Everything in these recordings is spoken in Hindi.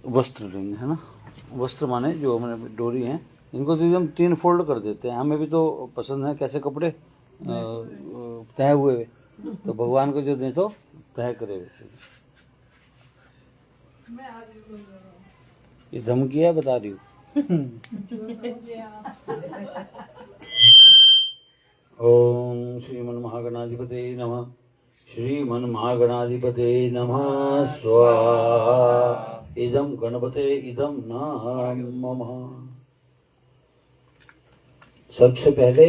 वस्त्र लेंगे, है ना। वस्त्र माने जो हमारे डोरी हैं, इनको तो हम 3 फोल्ड कर देते हैं। हमें भी तो पसंद है कैसे कपड़े तय हुए हुए, तो भगवान को जो दे तो तय करे वैसे। ये धमकी है, बता रही हूँ। ओम श्रीमन महागणाधिपते नमः। श्रीमन महागणाधिपते नमः। स्वाहा। इदं गणपते इदं नमः। सबसे पहले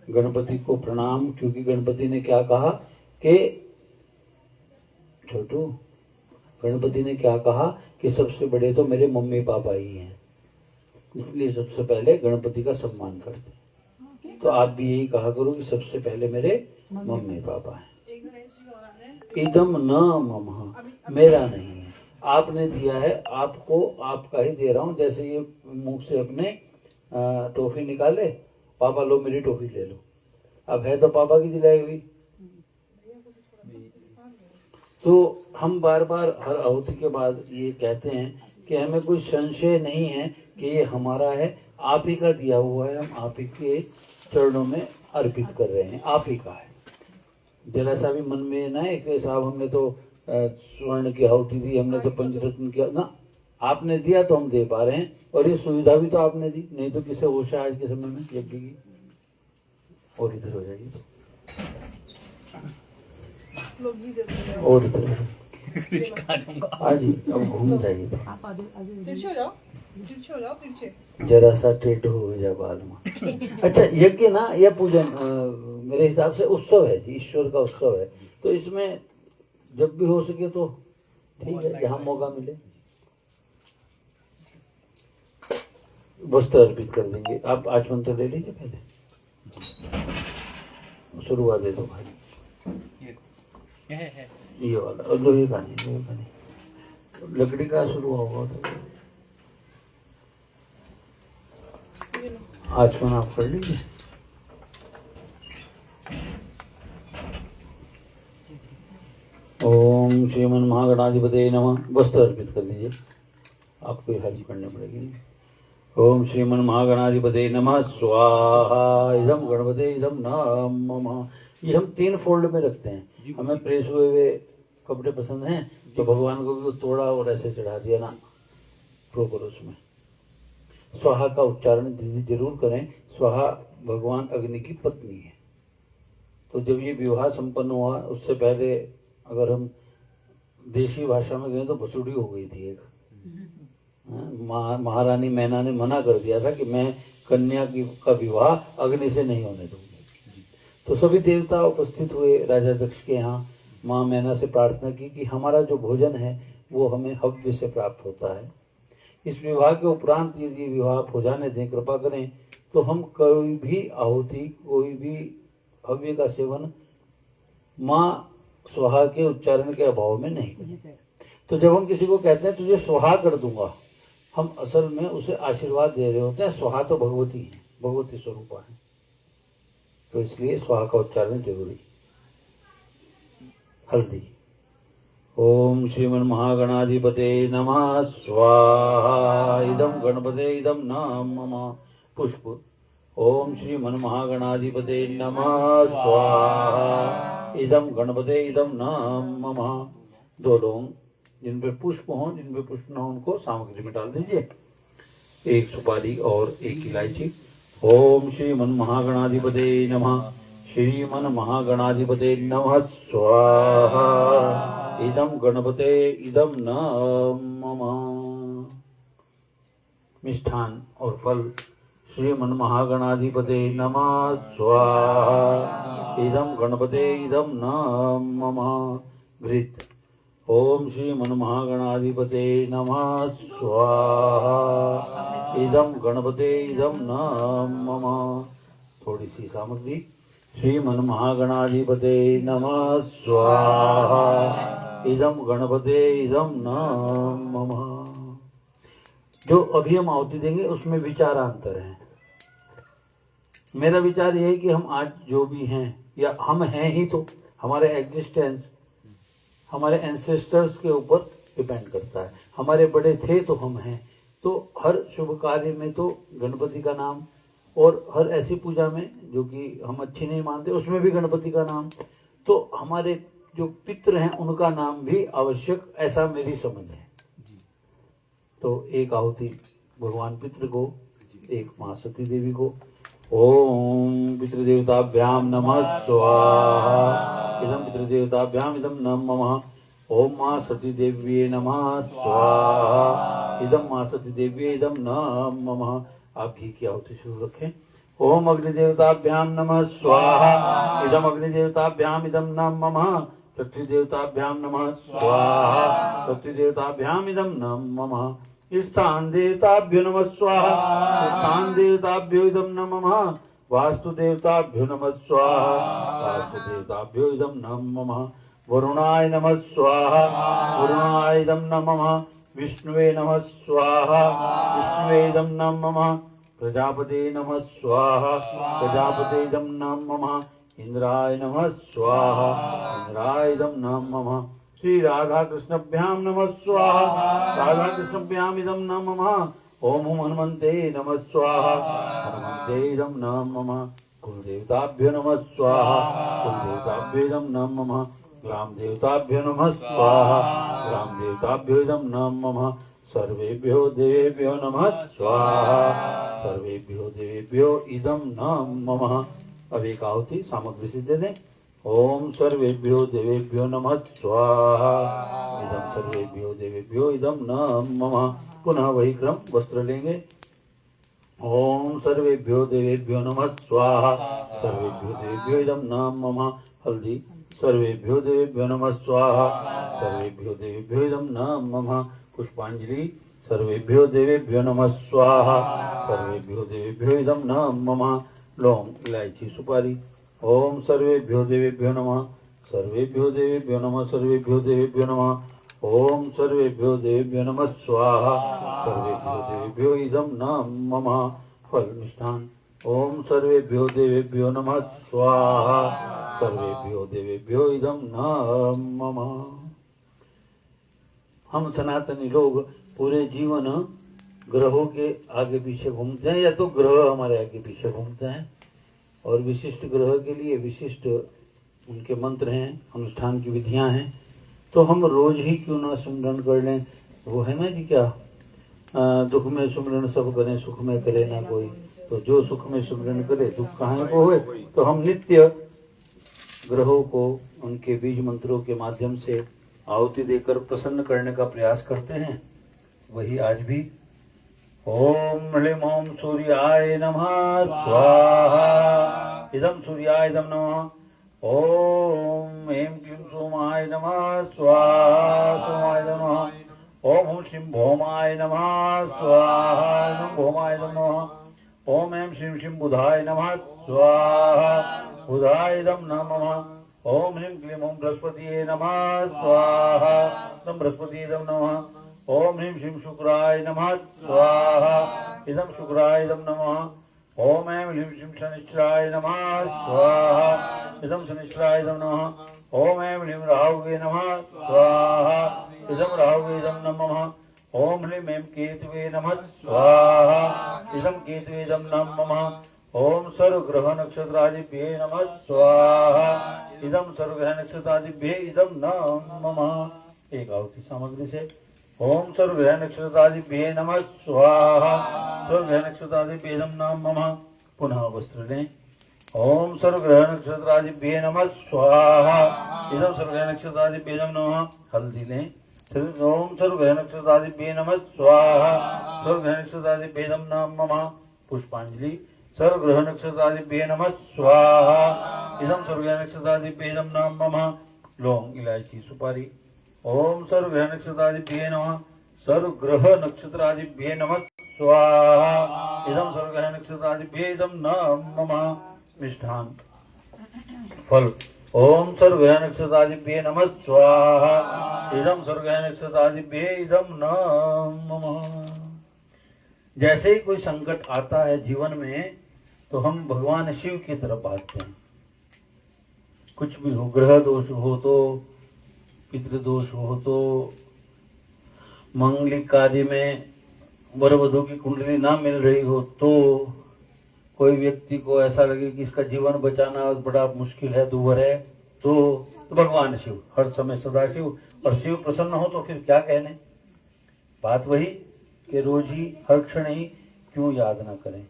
गणपति को प्रणाम, क्योंकि गणपति ने क्या कहा कि छोटू, गणपति ने क्या कहा कि सबसे बड़े तो मेरे मम्मी पापा ही हैं, इसलिए सबसे पहले गणपति का सम्मान करते हैं। तो आप भी यही कहा करो कि सबसे पहले मेरे मम्मी पापा हैं। इदम न मम, मेरा नहीं है, आपने दिया है, आपको आपका ही दे रहा हूं। जैसे ये मुंह से अपने टॉफी निकाले, पापा लो मेरी टॉफी ले लो, अब है तो पापा की दिलाई हुई। तो हम बार बार हर आहुति के बाद ये कहते हैं कि हमें कोई संशय नहीं है कि ये हमारा है, आप ही का दिया हुआ है, हम आप ही के चरणों में अर्पित कर रहे हैं, आप ही का है। जरा सा भी मन में ना है कि साहब हमने तो स्वर्ण की आहुति दी, हमने तो पंचरत्न किया ना, आपने दिया तो हम दे पा रहे हैं। और ये सुविधा भी तो आपने दी, नहीं तो किसे होश है आज के समय में यज्ञ की। और इधर हो जाइए, और इधर आज अब घूम जाइए, तिरछे हो जाओ, तिरछे हो जाओ, तिरछे। जरा सा टेढ़ हो जाए बाल में। अच्छा, यज्ञ ना यह पूजन मेरे हिसाब से उत्सव है जी, ईश्वर का उत्सव है। तो इसमें जब भी हो सके तो ठीक है, जहाँ मौका मिले वस्त्र अर्पित कर देंगे। आप आचमन तो ले लीजिए, पहले शुरुआत दे दो भाई। ये वाला, और लोहे का नहीं, लोहे का नहीं, लकड़ी का शुरू होगा तो आचमन आप कर लीजिए। ओम श्रीमन महागणाधिपते नमः। वस्त्र अर्पित कर लीजिए, आपको ये हल्दी करनी पड़ेगी। ओम श्रीमन महागणाधिपते नमः। स्वाहा। इदम गणपते इदम नमः। ये हम 3 फोल्ड में रखते हैं। हमें प्रेस हुए कपड़े पसंद हैं तो भगवान को भी तोड़ा और ऐसे चढ़ा दिया ना, प्रोपर उसमें स्वाहा का उच्चारण जरूर करें। स्वाहा भगवान अग्नि की पत्नी है। तो जब ये विवाह संपन्न हुआ, उससे पहले अगर हम देशी भाषा में गए तो भसुड़ी हो गई थी एक। महारानी मैना ने मना कर दिया था कि मैं कन्या का विवाह अग्नि से नहीं होने दूंगी। तो सभी देवता उपस्थित हुए राजा दक्ष के यहाँ। माँ मैना से प्रार्थना की कि हमारा जो भोजन है वो हमें हव्य से प्राप्त होता है। इस विवाह के उपरांत यदि विवाह हो जाने दें, कृपा करें, तो हम कोई भी आहुति, कोई भी हव्य का सेवन माँ स्वाहा के उच्चारण के अभाव में नहीं करें। तो जब हम किसी को कहते हैं तुझे स्वाहा कर दूंगा, हम असल में उसे आशीर्वाद दे रहे होते हैं। स्वाहा तो भगवती है, भगवती स्वरूपा है, तो इसलिए स्वाहा का उच्चारण जरूरी। हल्दी। ओम श्रीमन महागणाधिपते नमः। स्वाहा। इदम गणपते इदम नमः। पुष्प। ओम श्रीमन महागणाधिपते नमः। स्वाहा। इदम गणपते इदम नमः। 2 लोग जिन पे पुष्प हो, जिन पे पुष्प न हो, उनको सामग्री में डाल दीजिए। 1 सुपारी और 1 इलायची। ओम श्रीमन महागणाधिपते नमः। श्रीमन महागणाधिपते नमः। स्वाहा। इदम गणपते इदम नमः। मिष्ठान और फल। श्रीमन महागणाधिपते नमः। स्वाहा। इदम गणपते इदम नमः। घृत। ओम श्रीमन महागणाधिपते नमः। स्वाहा। इदम गणपते इदम नमः। थोड़ी सी सामग्री। श्रीमन महागणाधिपते नमः। स्वाहा। इदम गणपते इदम नमः। जो अभी हम आहुति देंगे उसमें विचारांतर है। मेरा विचार यह है कि हम आज जो भी हैं, या हम हैं ही, तो हमारे एग्जिस्टेंस हमारे एंसेस्टर्स के ऊपर डिपेंड करता है। हमारे बड़े थे तो हम हैं, तो हर शुभ कार्य में तो गणपति का नाम, और हर ऐसी पूजा में जो कि हम अच्छी नहीं मानते उसमें भी गणपति का नाम, तो हमारे जो पितृ हैं उनका नाम भी आवश्यक, ऐसा मेरी समझ है। तो एक आहुति भगवान पितृ को, एक माँ सती देवी को। ओम पितृदेवताभ्याम नमः स्वाहा। इदम पितृदेवताभ्याम इदम नमः। ओम माँ सती देव्ये नमः स्वाहा। इदम माँ सती देव्ये इदम नमः। आप घी की आहुति शुरू रखें। ओम अग्निदेवताभ्याम नमः स्वाहा। इदम अग्निदेवताभ्याम इदम नमः। पृथ्वीदेवताभ्याम नमः स्वाहा। पृथ्वीदेवताभ्याम इदम नमः। स्थान देवताभ्यो नमः स्वाहा। स्थान देवताभ्यो इदं नमः। वास्तु देवताभ्यो नमः स्वाहा। वास्तु देवताभ्यो इदं नमः। वरुणाय नमः स्वाहा। वरुणाय इदं नमः। विष्णुवे नमः स्वाहा। विष्णुवे इदं नमः। प्रजापते नमः स्वाहा। प्रजापते इदं नमः। इंद्राय नमः स्वाहा। इंद्राय इदं नमः। श्री राधा कृष्णभ्याम नमः स्वाहा। राधा कृष्णभ्याम इदं नमः। ओम हनुमन्ते नमः स्वाहा। हनुमन्ते इदं नमः। कुलदेवताभ्यो नमः स्वाहा। कुलदेवताभ्यो इदं नमः। ग्राम देवताभ्यो नमः स्वाहा। ग्राम देवताभ्यो इदं नमः। सर्वेभ्यो देवेभ्यो नमः स्वाहा। सर्वेभ्यो देवेभ्यो इदं नमः। अब एक आहुति सामग्री से दे दें। ओम सर्वेभ्यो देवेभ्यो नमः स्वाहा। इदं सर्वेभ्यो देवेभ्यो इदं नमः। पुनः वही क्रम, वस्त्र लेंगे। ओम सर्वेभ्यो देवेभ्यो नमः स्वाहा। सर्वेभ्यो देवेभ्यो इदं नमः। हल्दी। सर्वेभ्यो देवेभ्यो नमः स्वाहा। सर्वेभ्यो देवेभ्यो इदं नमः। पुष्पांजलि। सर्वेभ्यो देवेभ्यो नमः स्वाहा। सर्वेभ्यो देवेभ्यो इदं नमः। लौंग, इलायची, सुपारी। ओम सर्वेभ्यो देवेभ्यो नमः। सर्वेभ्यो देवेभ्यो नमः। सर्वेभ्यो देवेभ्यो नमः। ओम सर्वेभ्यो देवेभ्यो नमः स्वाहा। सर्वेभ्यो देवेभ्यो इदं नमः। फल, मिष्ठान। ओम सर्वेभ्यो देवेभ्यो नमः स्वाहा। सर्वेभ्यो देवेभ्यो इदं नमः। हम सनातनी लोग पूरे जीवन ग्रहों के आगे पीछे घूमते हैं, या तो ग्रह हमारे आगे पीछे घूमते हैं, और विशिष्ट ग्रह के लिए विशिष्ट उनके मंत्र हैं, अनुष्ठान की विधियां हैं। तो हम रोज ही क्यों ना सुमरन कर लें। वो है ना जी, क्या दुख में सुमरन सब करें, सुख में करे ना कोई। तो जो सुख में सुमरन करे दुख कहाँ को होए। तो हम नित्य ग्रहों को उनके बीज मंत्रों के माध्यम से आहुति देकर प्रसन्न करने का प्रयास करते हैं। वही आज भी। ओम ह्रीं ओम सूर्याय नमः स्वाहा। इदं सूर्याय इदं नमः। ओम ऐं क्लीं सोमाय नमः स्वाहा। सोमाय नमः। ओम हूं श्रीं भौमाय नमः स्वाहा। इदं भौमाय नमः। ओम ऐं श्रीं श्रीं बुधाय नमः स्वाहा। बुधाय इदं नमः। ओम ह्रीं क्लीं ओम बृहस्पतिये नमः स्वाहा। इदं बृहस्पतिये इदं नमः। ओम ह्रीं श्रीं शुक्राय नमः स्वाहा। इदं शुक्राय इदं नमः। ओम ऐं ह्रीं श्रीं शनिश्चराय नमः स्वाहा। इदं शनिश्चराय इदं नमः। ओम ऐं ह्रीं राहुवे नमः स्वाहा। इदं राहुवे इदं नमः। ओम ह्रीं ऐं केतवे नमः स्वाहा। इदं केतवे इदं नमः। ओम सर्वग्रह नक्षत्रादिभ्ये नमः स्वाहा। इदं सर्वग्रह नक्षत्रादिभ्ये इदं नमः। एक आहुति सामग्री से। ओम सर्वग्रह नक्षत्रादिभ्ये नमः स्वाहा। सर्वग्रह नक्षत्रादिभ्ये नमः। पुनः वस्त्र लें। ओम सर्वग्रह नक्षत्रादिभ्ये नमः स्वाहा। इदं सर्वग्रह नक्षत्रादिभ्ये नमः। हल्दी लें। ओम सर्वग्रह नक्षत्रादिभ्ये नमः स्वाहा। सर्वग्रह नक्षत्रादिभ्ये नमः। पुष्पांजलि। सर्वग्रह नक्षत्रादिभ्ये नमः स्वाहा। इदं सर्वग्रह नक्षत्रादिभ्ये नमः। लौंग, इलायची, सुपारी। ओम सर्वग्रह नक्षत्रादिभ्ये नमः। सर्वग्रह नक्षत्रादिभ्ये नमः स्वाहा। इदं सर्वग्रह नक्षत्रादिभ्ये नमः। मिष्ठान, फल। ओम सर्वग्रह नक्षत्रादिभ्ये नमः स्वाहा। इदं सर्वग्रह नक्षत्रादिभ्ये नमः। जैसे ही कोई संकट आता है जीवन में, तो हम भगवान शिव की तरफ आते हैं। कुछ भी हो, ग्रह दोष हो तो, पितृदोष हो तो, मांगलिक कार्य में वर वधू की कुंडली ना मिल रही हो, तो कोई व्यक्ति को ऐसा लगे कि इसका जीवन बचाना बड़ा मुश्किल है, दूभर है, तो भगवान शिव हर समय सदा शिव, और शिव प्रसन्न हो तो फिर क्या कहने। बात वही कि रोज ही हर क्षण ही क्यों याद ना करें।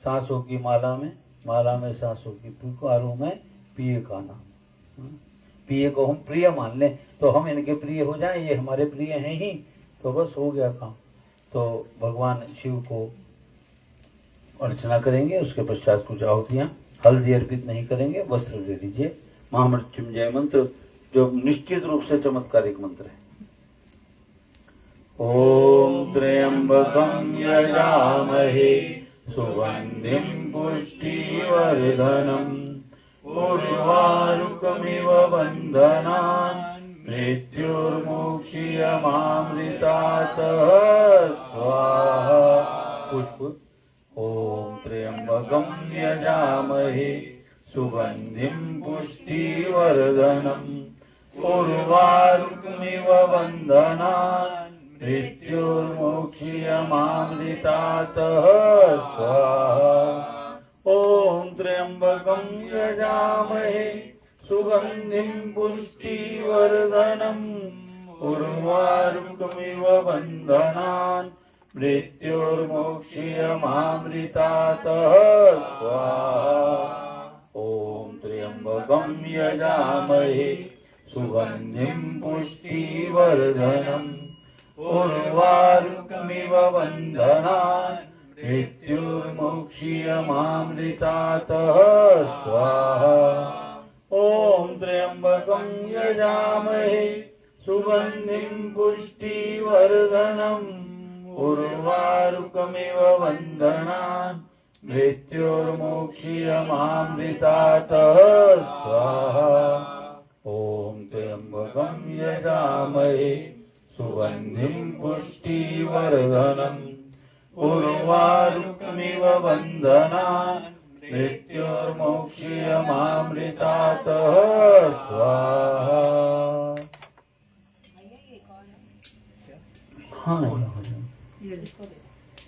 सांसों की माला में सांसों की पुकारों में पिए का नाम। पिए को हम प्रिय मान लें तो हम इनके प्रिय हो जाएं, ये हमारे प्रिय हैं ही, तो बस हो गया काम। तो भगवान शिव को अर्चना करेंगे, उसके पश्चात कुछ आहुतियाँ, हल्दी अर्पित नहीं करेंगे, वस्त्र दे दीजिए। महामृत्युंजय मंत्र जो निश्चित रूप से चमत्कारिक मंत्र है। ओम त्र्यंबकं यजामहे सुगंधिं पुष्टिवर्धनम् उर्वारुकमिव बन्धनान् मृत्युर्मुक्षीयमामृतात् स्वाहा। पुष्प। ओम त्र्यंबकं यजामहे सुगंधिं पुष्टिवर्धनम् उर्वारुकमिव बन्धनान् मृत्युर्मुक्षीयमामृतात् स्वाहा। ओम त्र्यंबकं यजामहे सुगंधिं पुष्टिवर्धनम् उर्वारुकमिव बन्धनान् मृत्युर्मुक्षीयमामृतात् स्वाहा। ओम त्र्यंबकं यजामहे सुगंधिं पुष्टिवर्धनम् उर्वारुकमिव बन्धनान् मृत्युर्मुक्षीयमामृतात् स्वाहा। ओम त्र्यंबकं यजामहे सुगंधिं पुष्टिवर्धनम् उर्वारुकमिव बन्धनान् मृत्युर्मुक्षीयमामृतात् स्वाहा। ओम त्र्यंबकं यजामहे सुगंधिं पुष्टिवर्धनम् उर्वारुकमिव बन्धनान् मृत्युर्मुक्षीयमामृतात् स्वाहा। हाँ,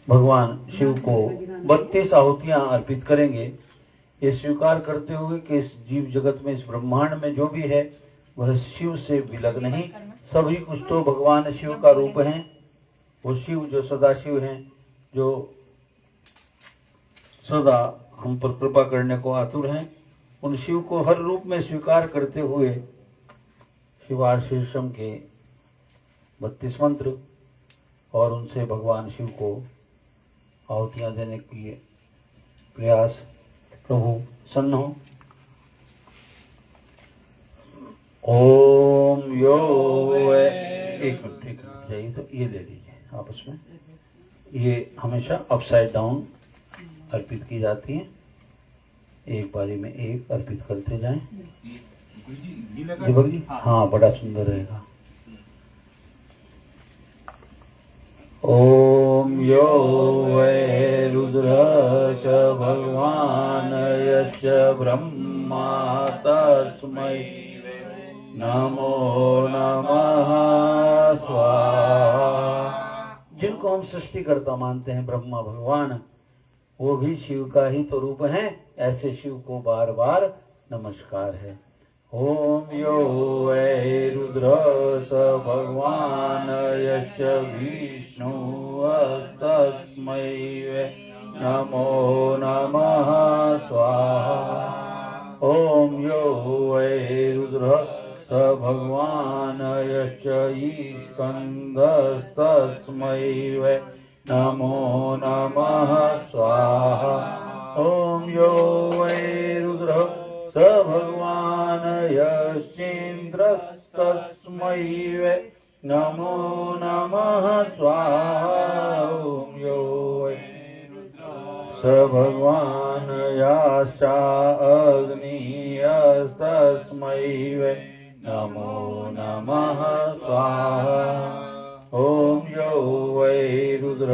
भगवान शिव को 32 आहुतियां अर्पित करेंगे, ये स्वीकार करते हुए कि इस जीव जगत में, इस ब्रह्मांड में जो भी है वह शिव से विलग नहीं, सभी कुछ तो भगवान शिव का रूप हैं। वो शिव जो सदा शिव हैं, जो सदा हम पर कृपा करने को आतुर हैं, उन शिव को हर रूप में स्वीकार करते हुए शिवाशीर्षम के 32 मंत्र और उनसे भगवान शिव को आहुतियां देने की प्रयास। प्रभु सन्न हो। ओम यो एक मिनट जाइए, तो ये ले लीजिए आपस में। ये हमेशा अपसाइड डाउन अर्पित की जाती है, एक बारी में एक अर्पित करते जाएं। दीपक जी, हाँ, बड़ा सुंदर रहेगा। ओम यो वै रुद्रश्च भगवान यश्च ब्रह्मा तस्मै नमो नमः स्वाहा। जिनको हम सृष्टिकर्ता मानते हैं ब्रह्मा भगवान, वो भी शिव का ही तो रूप हैं, ऐसे शिव को बार बार नमस्कार है। ओम यो वै रुद्र स भगवान यश्च विष्णु तस्मै नमो नमः स्वाहा। ओम यो वै रुद्र स भगवान यश्च स्कंदस्तस्मै नमो नमः स्वाहा। ओम यो वै रुद्र स भगवान यश्चेन्द्रस्तस्मै नमो नमः स्वाहा। ओम यो वै स भगवान याश्चाग्नियस्तस्मै नमो नमः स्वाहा। ओम यो वै रुद्र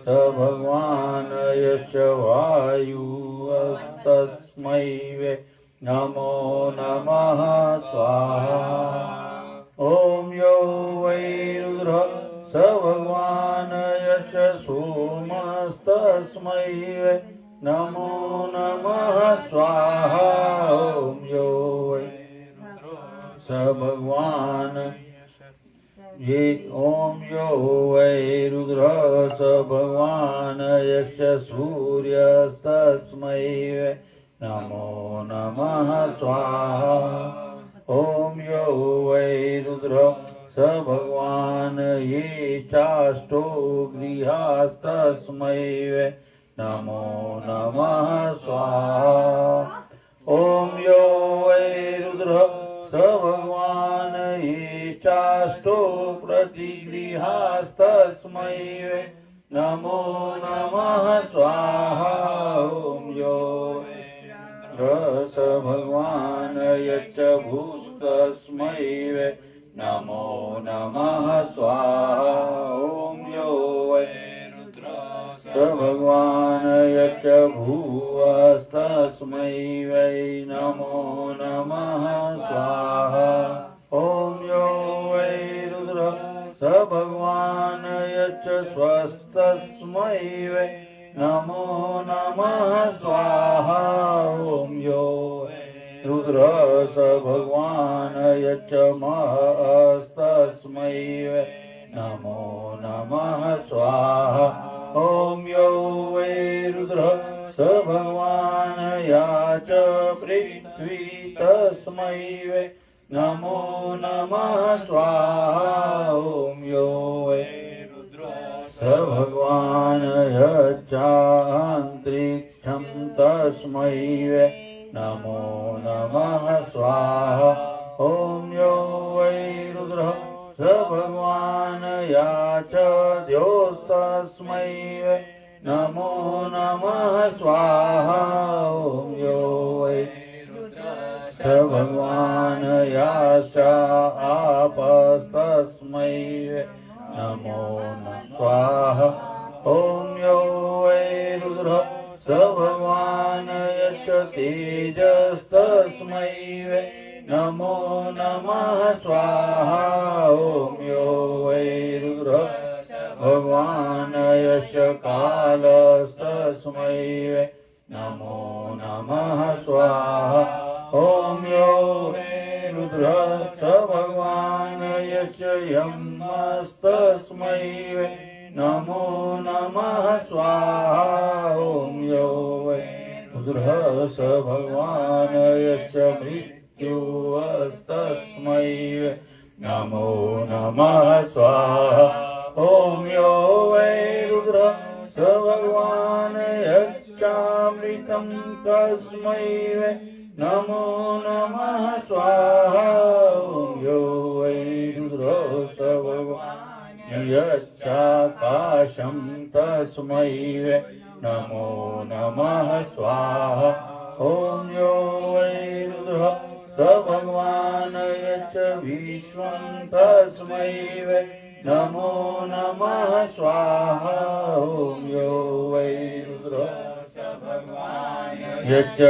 स भगवान यश्च वायुस्तस्मै नमो नमः स्वाहा। ओम यो वै रुद्र स यश सोमस्तस्मै वै नमो नमः स्वाहा ओम यो वै स भगवान ये ओम यो वै रुद्र स भगवान यश सूर्यस्तस्मै वै नमो नमः स्वाहा ओम यो वै रुद्र स भगवान ये चाष्टो गृहस्तस्मै वै नमो नमः स्वाहा ओम यो वै रुद्र स भगवान ये चाष्टो प्रतिगृहस्तस्मै वै नमो नमः स्वाहा ओम यो स भगवान यच्च भूस्तस्मै वै नमो नमः स्वाहा ओम यो वै स भगवान यच्च भुवस्तस्मै वै नमो नमः स्वाहा ओम यो वै रुद्र स भगवान यच्च स्वस्तस्मै वै नमो नमः स्वाहा ओम यो रुद्र स भगवान यच्च महस्तस्मै वै नमो नमः स्वाहा ओम यो वै रुद्र स भगवान याच पृथ्वी तस्मै वै नमो नमः स्वाहा ओम यो वै स भगवान यच्चान्तरिक्षं तस्मै वै नमो नमः स्वाहा ओम यो वै रुद्र स भगवान याच द्योस्तस्मै वै नमो नमः स्वाहा ओम यो वै स भगवान याच आपस्तस्मै वै नमो नमः स्वाहा ओम यो वै रुद्र स भगवान यच्च तेजस्तस्मै वै नमो नमः स्वाहा ओम यो वै रुद्र भगवान यच्च कालस्तस्मै वै नमो नमः स्वाहा ओम यो वै रुद्र स भगवान यच्च यमस्तस्मै वै नमो नमः स्वाहा ओम यो वै रुद्र स भगवान यच्च मृत्युस्तस्मै वै नमो नमः स्वाहा ओम यो वै रुद्र स भगवान यच्चामृतं तस्मै वै नमो नमः स्वाहा ओम यो वै रुद्र स भगवान यच्चाकाशं तस्मै वै नमो नमः स्वाहा ओम यो वै रुद्र स भगवान यच्च विश्वं तस्मै वै नमो नमः स्वाहा ओम यो वै रुद्र स भगवान यच्च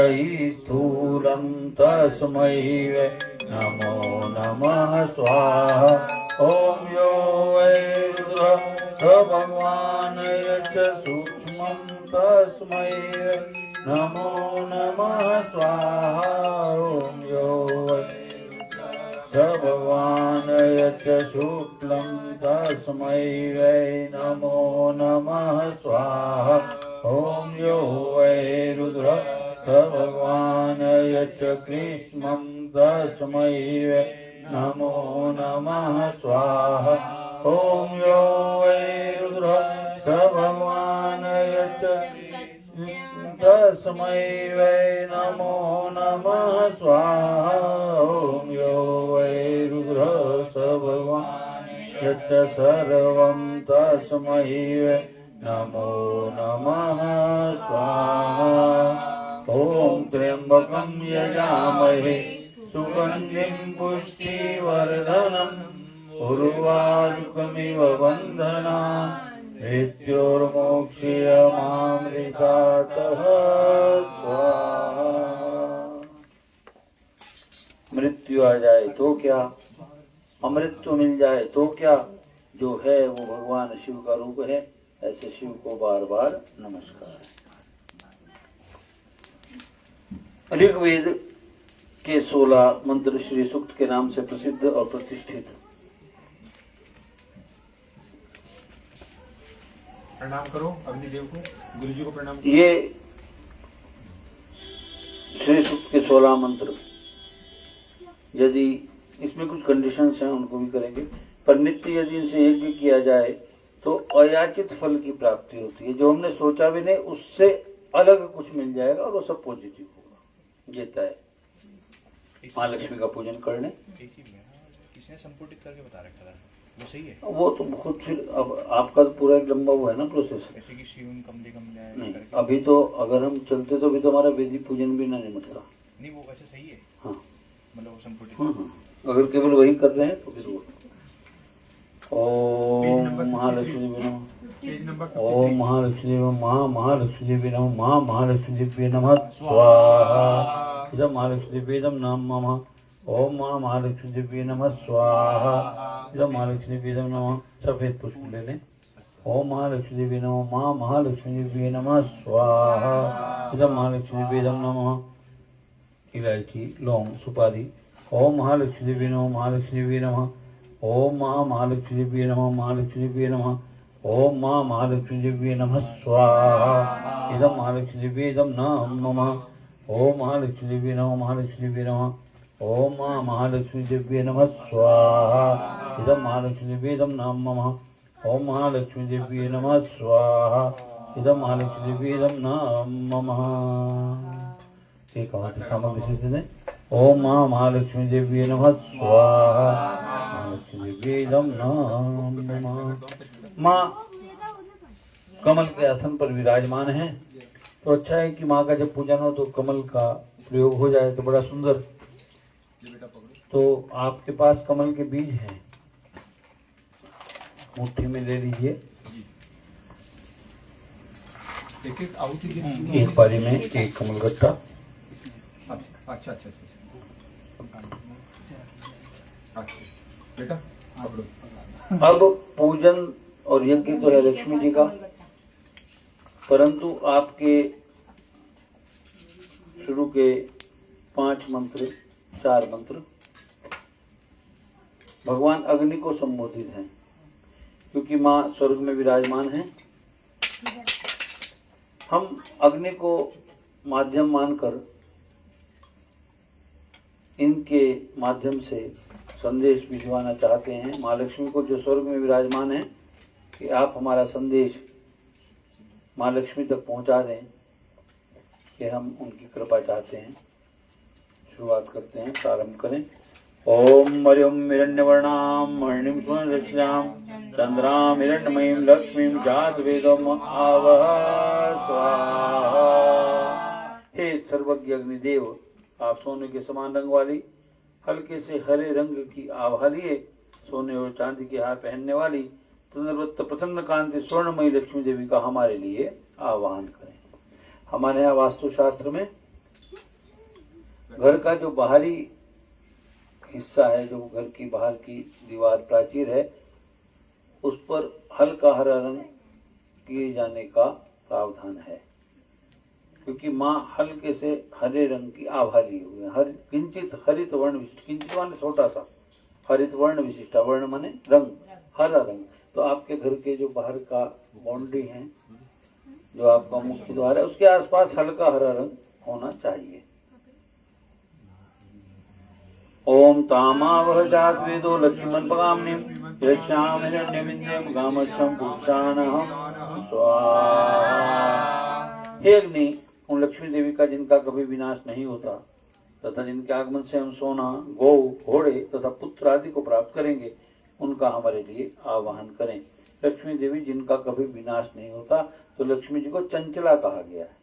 स्थूलं तस्मै वै नमो नमः स्वाहा ओम यो वै रुद्र स भगवान यच्च सूक्ष्मं तस्मै वै नमो नमः स्वाहा ओम यो वै स भगवान यच्च शुक्लं तस्मै वै नमो नमः स्वाहा ओम यो वै रुद्र स भगवान यच्च कृष्णं तस्मै वै नमो नमः स्वाहा ओम यो वै रुद्र स भगवान यच्च तस्मै वै नमो नमः स्वाहा ओम यो वै रुद्र स भगवान यच्च सर्वं तस्मै वै नमो नमः स्वाहा ओम त्र्यंबकं यजामहे सुगन्धिं पुष्टिवर्धनम् उर्वारुकमिव बन्धनान् मृत्योर्मोक्षीयमामृतातः स्वाहा। मृत्यु आ जाए तो क्या, अमृत मिल जाए तो क्या, जो है वो भगवान शिव का रूप है। ऐसे शिव को बार बार नमस्कार। ऋग्वेद के 16 मंत्र श्री सूक्त के नाम से प्रसिद्ध और प्रतिष्ठित। प्रणाम करो अग्निदेव को, गुरु जी को प्रणाम करो। ये श्री सूक्त के 16 मंत्र, यदि इसमें कुछ कंडीशंस हैं उनको भी करेंगे, पर नित्य यदि इनसे यज्ञ किया जाए तो अयाचित फल की प्राप्ति होती है। जो हमने सोचा भी नहीं उससे अलग कुछ मिल जाएगा और वो सब पॉजिटिव होगा। ये तय। माँ लक्ष्मी का पूजन करने किसने संपुटित करके बता रखा था, वो सही है? वो तो खुद फिर अब आपका तो पूरा एक लंबा हुआ है ना प्रोसेस। जैसे कि शिवम कमले कमले नहीं, अभी तो अगर हम चलते तो अभी तो हमारा वेदी पूजन भी ना निमटता। नहीं, वो वैसे सही है। हाँ, मतलब वो संपुटित। हाँ, अगर केवल वही कर रहे हैं तो फिर वो ओम महालक्ष्मी नमः, ओम महालक्ष्मी महालक्ष्मी नमः, महालक्ष्मी नमः स्वाहा। इदं महालक्ष्मी नाम मम। ओम महालक्ष्मी नमः स्वाहा। इदं महालक्ष्मी नमः। सफेद पुष्प ले लें। ओम महालक्ष्मी नमः, महालक्ष्मी नमः स्वाहा। इदं महालक्ष्मी नमः। इलायची, लौंग, सुपारी। ओम महालक्ष्मी नमः, महालक्ष्मी नमः। ओम महालक्ष्मी नमः, महालक्ष्मी नमः। ओम महालक्ष्मी नमः स्वाहा। इदं महालक्ष्मी नाम मम। ओम महालक्ष्मी नमः, महालक्ष्मी नमः। ओम महालक्ष्मी नमः स्वाहा। इदं महालक्ष्मी नाम मम। ओम महालक्ष्मी नमः स्वाहा। इदं महालक्ष्मी नाम मम। एक आवाज सामग्री से दें। ओम महालक्ष्मी देवी नमः स्वाहा। महालक्ष्मी वेदम नाम नमः। माँ कमल के आसन पर विराजमान है, तो अच्छा है कि माँ का जब पूजन हो तो कमल का प्रयोग हो जाए तो बड़ा सुंदर। तो आपके पास कमल के बीज हैं, मुट्ठी में ले लीजिए। एक पारी में एक कमल गट्टा। अच्छा बेटा पकड़ो। अब पूजन और यज्ञ तो है लक्ष्मी जी का, परंतु आपके शुरू के 5 मंत्र 4 मंत्र भगवान अग्नि को संबोधित हैं, क्योंकि माँ स्वर्ग में विराजमान है। हम अग्नि को माध्यम मानकर इनके माध्यम से संदेश भिजवाना चाहते हैं माँ लक्ष्मी को, जो स्वर्ग में विराजमान है, कि आप हमारा संदेश माँ लक्ष्मी तक पहुंचा दें कि हम उनकी कृपा चाहते हैं। शुरुआत करते हैं, प्रारंभ करें। ओम मरियम हिरण्यवर्णाम मणिम सुवर्णरश्याम चंद्राम हिरण्यमयीं लक्ष्मीं जात वेदम आवह स्वाहा। हे सर्वज्ञ अग्निदेव, आप सोने के समान रंग वाली, हल्के से हरे रंग की आभा लिए, सोने और चांदी के हार पहनने वाली, तंद्रवत्त प्रसन्न कांति स्वर्णमयी लक्ष्मी देवी का हमारे लिए आह्वान करें। हमारे यहाँ वास्तुशास्त्र में घर का जो बाहरी हिस्सा है, जो घर की बाहर की दीवार प्राचीर है, उस पर हल्का हरा रंग किए जाने का प्रावधान है, क्योंकि माँ हल्के से हरे रंग की आभा लिए हुए हैं। किंचित हरित वर्ण विशिष्ट, किंचित माने छोटा सा, हरित वर्ण विशिष्टा, वर्ण माने रंग, हरा रंग। तो आपके घर के जो बाहर का बाउंड्री है, जो आपका मुख्य द्वार है, उसके आसपास हल्का हरा रंग होना चाहिए। ओम तामावह जात वेदो लक्ष्मण पगामनिम यश्याम हिरण्यमिन्द्रम गामच्छम पुरुषाणहं स्वाहा। हे अग्नि, उन लक्ष्मी देवी का जिनका कभी विनाश नहीं होता तथा जिनके आगमन से हम सोना, गौ, घोड़े तथा पुत्र आदि को प्राप्त करेंगे, उनका हमारे लिए आवाहन करें। लक्ष्मी देवी जिनका कभी विनाश नहीं होता, तो लक्ष्मी जी को चंचला कहा गया है,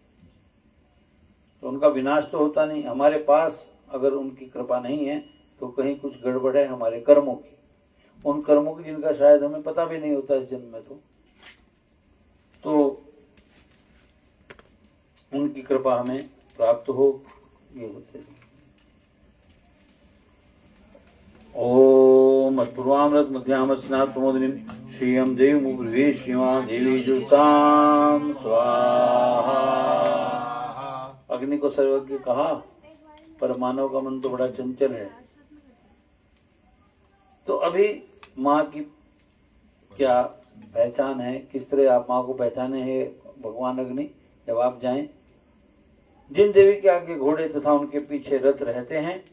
तो उनका विनाश तो होता नहीं। हमारे पास अगर उनकी कृपा नहीं है तो कहीं कुछ गड़बड़ है हमारे कर्मों की, उन कर्मों की जिनका शायद हमें पता भी नहीं होता इस जन्म में। तो उनकी कृपा हमें प्राप्त हो, ये होते हैं। ओम पूर्वामृत मध्यामस्नाथ प्रमोदिनीं श्रियं देवमुब्रवीत श्रीमा देवी जुष्टाम स्वाहा। अग्नि को सर्वज्ञ कहा, पर मानव का मन तो बड़ा चंचल है। तो अभी माँ की क्या पहचान है, किस तरह आप माँ को पहचाने हैं भगवान अग्नि? जब आप जाएं, जिन देवी के आगे घोड़े तथा उनके पीछे रथ रहते हैं,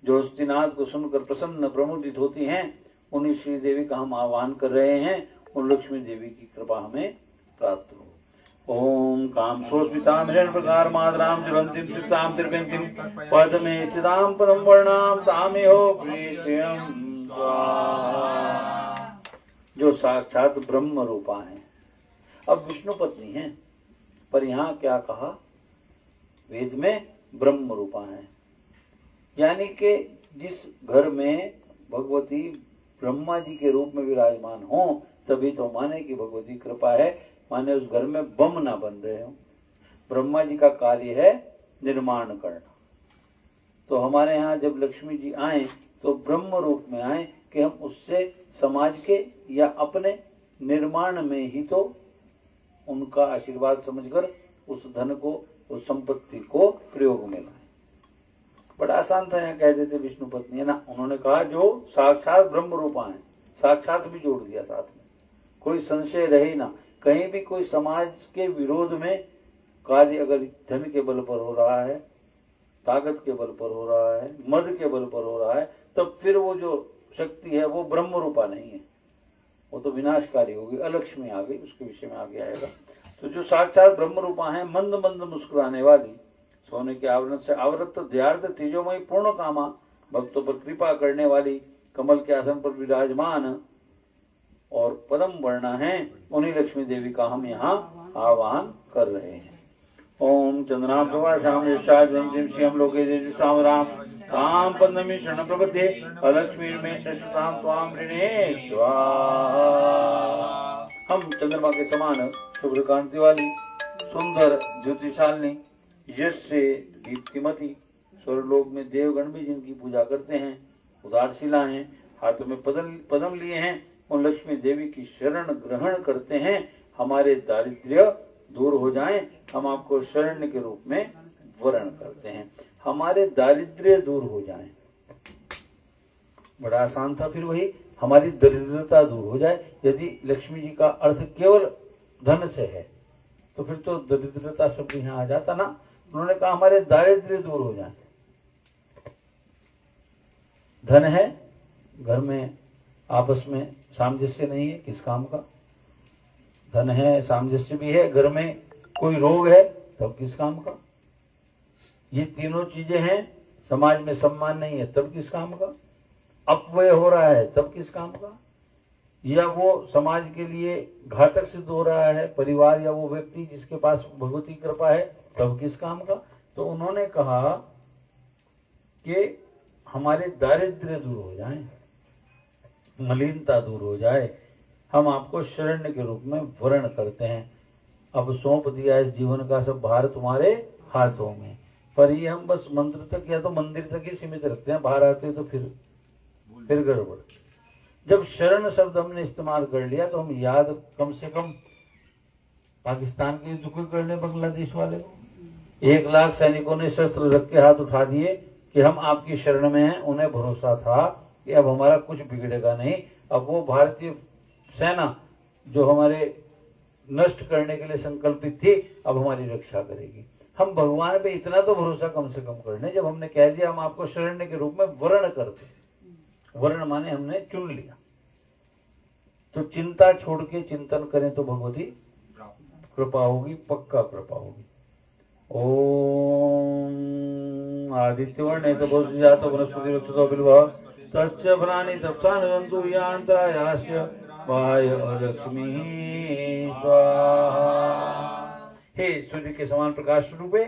जो हस्तिनाथ को सुनकर प्रसन्न प्रमुदित होती हैं, उन्हीं श्री देवी का हम आह्वान कर रहे हैं। उन लक्ष्मी देवी की कृपा हमें प्राप्त हो। ओम काम सोस्मिताम हिरण प्रकार मादराम ज्वलंतीम तृप्ताम त्रिपेंतीम पद्मे चिदाम परम वर्णाम तामेहो प्रीत्यम स्वाहा। जो साक्षात ब्रह्म रूपा है। अब विष्णु पत्नी है, पर यहाँ क्या कहा? वेद में ब्रह्म रूपा है, यानी कि जिस घर में भगवती ब्रह्मा जी के रूप में विराजमान हो, तभी तो माने कि भगवती कृपा है, माने उस घर में बम ना बन रहे हो। ब्रह्मा जी का कार्य है निर्माण करना। तो हमारे यहाँ जब लक्ष्मी जी आए तो ब्रह्म रूप में आए कि हम उससे समाज के या अपने निर्माण में ही तो उनका आशीर्वाद समझकर उस धन को, उस संपत्ति को प्रयोग में लाए। बड़ा आसान था, यहाँ कह देते विष्णु पत्नी है ना। उन्होंने कहा जो साक्षात ब्रह्म रूपा है, साक्षात भी जोड़ दिया साथ में, कोई संशय रहे ना। कहीं भी कोई समाज के विरोध में कार्य अगर धन के बल पर हो रहा है, ताकत के बल पर हो रहा है, मद के बल पर हो रहा है, तब फिर वो जो शक्ति है वो ब्रह्म रूपा नहीं है, वो तो विनाशकारी होगी, अलक्ष्मी आ गई। उसके विषय में आगे आएगा। तो जो साक्षात ब्रह्म रूपा है, मंद मंद मुस्कुराने वाली, सोने के आवरण से आवृत दयार्थ तेजोमयी पूर्ण कामा, भक्तों पर कृपा करने वाली, कमल के आसन पर विराजमान और पदम वर्णा है, उन्हीं लक्ष्मी देवी का हम यहाँ आह्वान कर रहे हैं। ओम चंद्राम प्रभा श्याम श्याम लोके देजुष्टाम राम ताम पद्मि शरण प्रपद्ये अलक्ष्मी में शशाम त्वाम ऋणे स्वाहा। हम चंद्रमा के समान शुभ्र कांति वाली, सुंदर ज्योतिशालिनी, यश से दीप्तिमती, स्वर्गलोक में देवगण भी जिनकी पूजा करते हैं, उदारशिला हैं, हाथों में पदम लिए हैं, उन लक्ष्मी देवी की शरण ग्रहण करते हैं। हमारे दारिद्र्य दूर हो जाएं, हम आपको शरण्य के रूप में वरण करते हैं। हमारे दारिद्र्य दूर हो जाएं, बड़ा आसान था। फिर वही हमारी दरिद्रता दूर हो जाए। यदि लक्ष्मी जी का अर्थ केवल धन से है तो फिर तो दरिद्रता शब्द यहाँ आ जाता ना। उन्होंने कहा हमारे दारिद्र्य दूर हो जाए। धन है, घर में आपस में सामंजस्य नहीं है, किस काम का? धन है, सामंजस्य भी है, घर में कोई रोग है, तब किस काम का? ये तीनों चीजें हैं, समाज में सम्मान नहीं है, तब किस काम का? अपव्यय हो रहा है, तब किस काम का? या वो समाज के लिए घातक सिद्ध हो रहा है, परिवार या वो व्यक्ति जिसके पास भगवती कृपा है, तब किस काम का? तो उन्होंने कहा कि हमारे दारिद्र्य दूर हो जाए, मलिनता दूर हो जाए, हम आपको शरण्य के रूप में वर्ण करते हैं। अब सौंप दिया इस जीवन का सब भार तुम्हारे हाथों में। पर ये हम बस मंत्र तक या तो मंदिर तक ही सीमित रखते हैं, बाहर आते तो फिर गड़बड़। जब शरण शब्द हमने इस्तेमाल कर लिया तो हम याद कम से कम पाकिस्तान के युद्ध को करने, बांग्लादेश वाले को 1 लाख सैनिकों ने शस्त्र रख के हाथ उठा दिए कि हम आपकी शरण में हैं। उन्हें भरोसा था कि अब हमारा कुछ बिगड़ेगा नहीं। अब वो भारतीय सेना जो हमारे नष्ट करने के लिए संकल्पित थी, अब हमारी रक्षा करेगी। हम भगवान पे इतना तो भरोसा कम से कम कर लें, जब हमने कह दिया हम आपको शरण्य के रूप में वर्ण करते। वर्ण माने हमने चुन लिया, तो चिंता छोड़ के चिंतन करें तो भगवती कृपा होगी, पक्का कृपा होगी। ओम आदित्य वर्ण तो बहुत जातो वनस्पति रक्षतो बिल्वा तस्य फलानि तप्तानंतु यांतरायास्य वाय लक्ष्मी स्वाहा। हे सूर्य के समान प्रकाश रूपे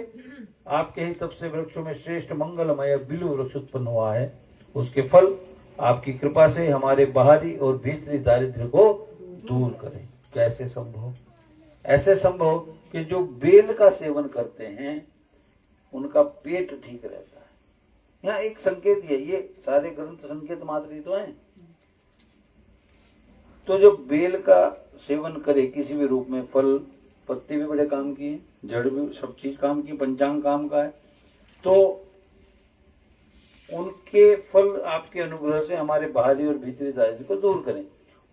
आपके ही तप से वृक्षों में श्रेष्ठ मंगलमय बिल्व वृक्ष उत्पन्न हुआ है। उसके फल आपकी कृपा से हमारे बाहरी और भीतरी दारिद्र्य को दूर करें। कैसे संभव? ऐसे संभव कि जो बेल का सेवन करते हैं उनका पेट ठीक रहता है। यहाँ एक संकेत है, ये सारे ग्रंथ संकेत मात्र ही तो हैं। तो जो बेल का सेवन करे किसी भी रूप में, फल पत्ते भी बड़े काम की है, जड़ भी सब चीज काम की, पंचांग काम का है, तो उनके फल आपके अनुग्रह से हमारे बाहरी और भीतरी दारिद्र्य को दूर करें।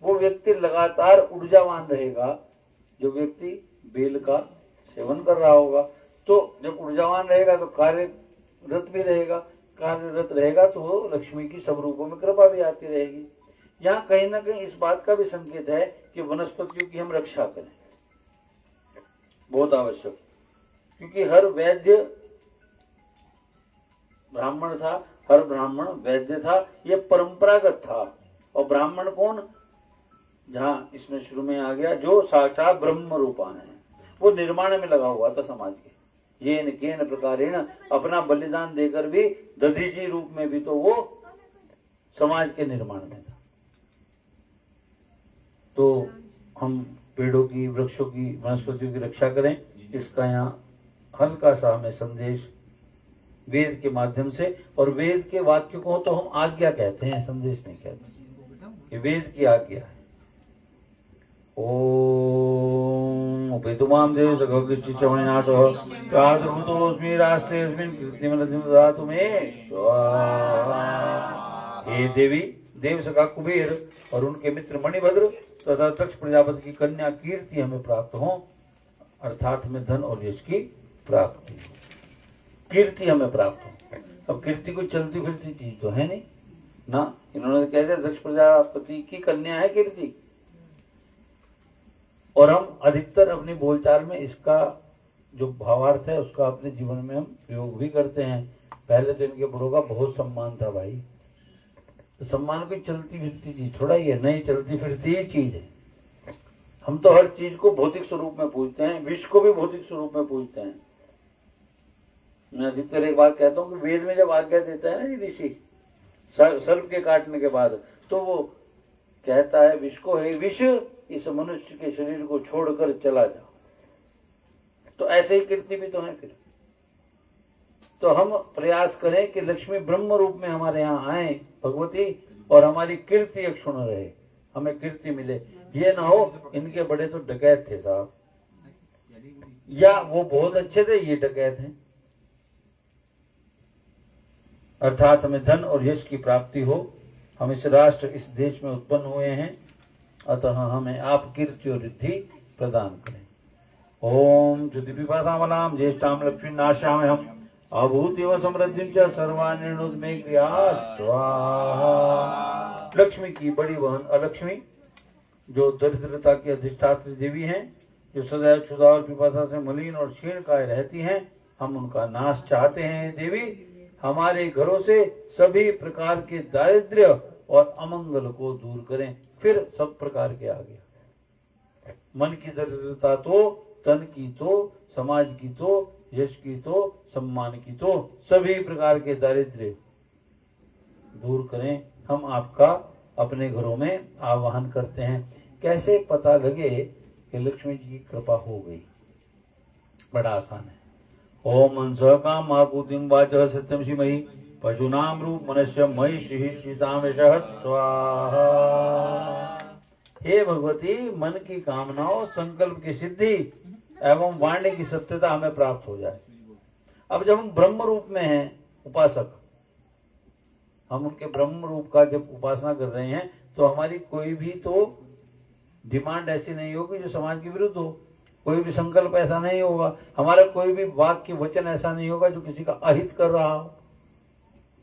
वो व्यक्ति लगातार ऊर्जावान रहेगा जो व्यक्ति बेल का सेवन कर रहा होगा। तो जब ऊर्जावान रहेगा तो कार्यरत भी रहेगा, कार्यरत रहेगा तो वो लक्ष्मी की सब रूपों में कृपा भी आती रहेगी। यहाँ कहीं ना कहीं इस बात का भी संकेत है कि वनस्पतियों की हम रक्षा करें, बहुत आवश्यक, क्योंकि हर वैद्य ब्राह्मण था, हर ब्राह्मण वैद्य था, ये परंपरागत था। और ब्राह्मण कौन, जहाँ इसमें शुरू में आ गया, जो साक्षात ब्रह्म रूपान है, वो निर्माण में लगा हुआ था समाज के, ये न केन प्रकारेण, अपना बलिदान देकर भी दधीची रूप में भी तो वो समाज के निर्माण में था। तो हम पेड़ों की, वृक्षों की, वनस्पतियों की रक्षा करें, इसका यहाँ हल्का सा हमें संदेश वेद के माध्यम से, और वेद के वाक्य को तो हम आज्ञा कहते हैं, संदेश नहीं कहते, ये वेद की आज्ञा है। ओम उपेतुमाम देव सखिचमणिनाथो प्रादुर्भूतोऽस्मि राष्ट्रेऽस्मिन् कीर्तिमनधिं ददातु मे स्वाहा। हे देवी, देव सखा कुबेर और उनके मित्र मणिभद्र तथा दक्ष प्रजापति की कन्या कीर्ति हमें प्राप्त हो, अर्थात हमें धन और यश की प्राप्ति, कीर्ति हमें प्राप्त हो। अब कीर्ति कोई चलती फिरती चीज तो है नहीं ना, इन्होंने कह दिया दक्ष प्रजापति की कन्या है कीर्ति, और हम अधिकतर अपनी बोलचाल में इसका जो भावार्थ है उसका अपने जीवन में हम प्रयोग भी करते हैं। पहले तो इनके बड़ों का बहुत सम्मान था भाई, तो सम्मान कोई चलती फिरती चीज थोड़ा ही है, नहीं चलती फिरती ही चीज है। हम तो हर चीज को भौतिक स्वरूप में पूजते हैं, विश्व को भी भौतिक स्वरूप में पूजते हैं। मैं अधिकतर एक बात कहता हूँ कि वेद में जब आज्ञा देता है ना ऋषि सर्प के काटने के बाद, तो वो कहता है विष को, हे विष, इस मनुष्य के शरीर को छोड़कर चला जाओ। तो ऐसे ही कीर्ति भी तो है। फिर तो हम प्रयास करें कि लक्ष्मी ब्रह्म रूप में हमारे यहाँ आए भगवती, और हमारी कीर्ति अक्षुण रहे, हमें कीर्ति मिले। ये ना हो इनके बड़े तो डकैत थे साहब, या वो बहुत अच्छे थे, ये डकैत हैं, अर्थात हमें धन और यश की प्राप्ति हो। हम इस राष्ट्र, इस देश में उत्पन्न हुए हैं, अतः हमें आप कीर्ति और रिद्धि प्रदान करें। ओम ज्योति पिपासामलाम ज्येष्ठाम लक्ष्मी नाशाम हम अभूतिव समृद्धि च सर्वानिर्णुद में क्रिया स्वाहा। लक्ष्मी की बड़ी बहन अलक्ष्मी, जो दरिद्रता की अधिष्ठात्री देवी हैं, जो सदैव क्षुधा और पिपासा से मलिन और क्षीणकाय रहती हैं, हम उनका नाश चाहते हैं। देवी, हमारे घरों से सभी प्रकार के दारिद्र्य और अमंगल को दूर करें। फिर सब प्रकार के आ गया, मन की दरिद्रता तो, तन की तो, समाज की तो, यश की तो, सम्मान की तो, सभी प्रकार के दारिद्र्य दूर करें। हम आपका अपने घरों में आवाहन करते हैं। कैसे पता लगे कि लक्ष्मी जी की कृपा हो गई? बड़ा आसान है। ओम अंस काम महाभूतिं वाचः सत्यम श्रीमयी पशुनाम रूप मनुष्य मयि श्री सीतामेशः स्वाहा। हे भगवती, मन की कामनाओं, संकल्प की सिद्धि एवं वाणी की सत्यता हमें प्राप्त हो जाए। अब जब हम ब्रह्म रूप में हैं उपासक, हम उनके ब्रह्म रूप का जब उपासना कर रहे हैं, तो हमारी कोई भी तो डिमांड ऐसी नहीं होगी जो समाज के विरुद्ध हो, कोई भी संकल्प ऐसा नहीं होगा, हमारा कोई भी वाक्य वचन ऐसा नहीं होगा जो किसी का अहित कर रहा हो।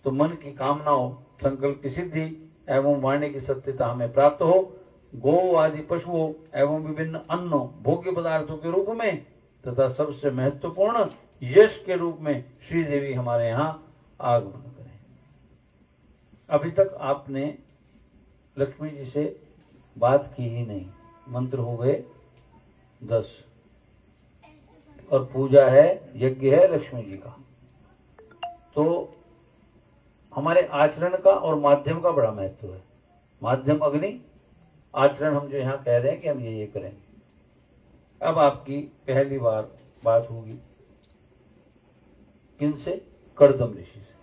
तो मन की कामनाओं, संकल्प की सिद्धि एवं वाणी की सत्यता हमें प्राप्त हो। गो आदि पशुओं एवं विभिन्न अन्नों, भोग्य पदार्थों के रूप में तथा सबसे महत्वपूर्ण यश के रूप में श्री देवी हमारे यहाँ आगमन करें। अभी तक आपने लक्ष्मी जी से बात की ही नहीं। मंत्र हो गए 10 और पूजा है, यज्ञ है लक्ष्मी जी का। तो हमारे आचरण का और माध्यम का बड़ा महत्व है। माध्यम अग्नि, आचरण हम जो यहाँ कह रहे हैं कि हम ये करेंगे। अब आपकी पहली बार बात होगी किनसे? कर्दम ऋषि से।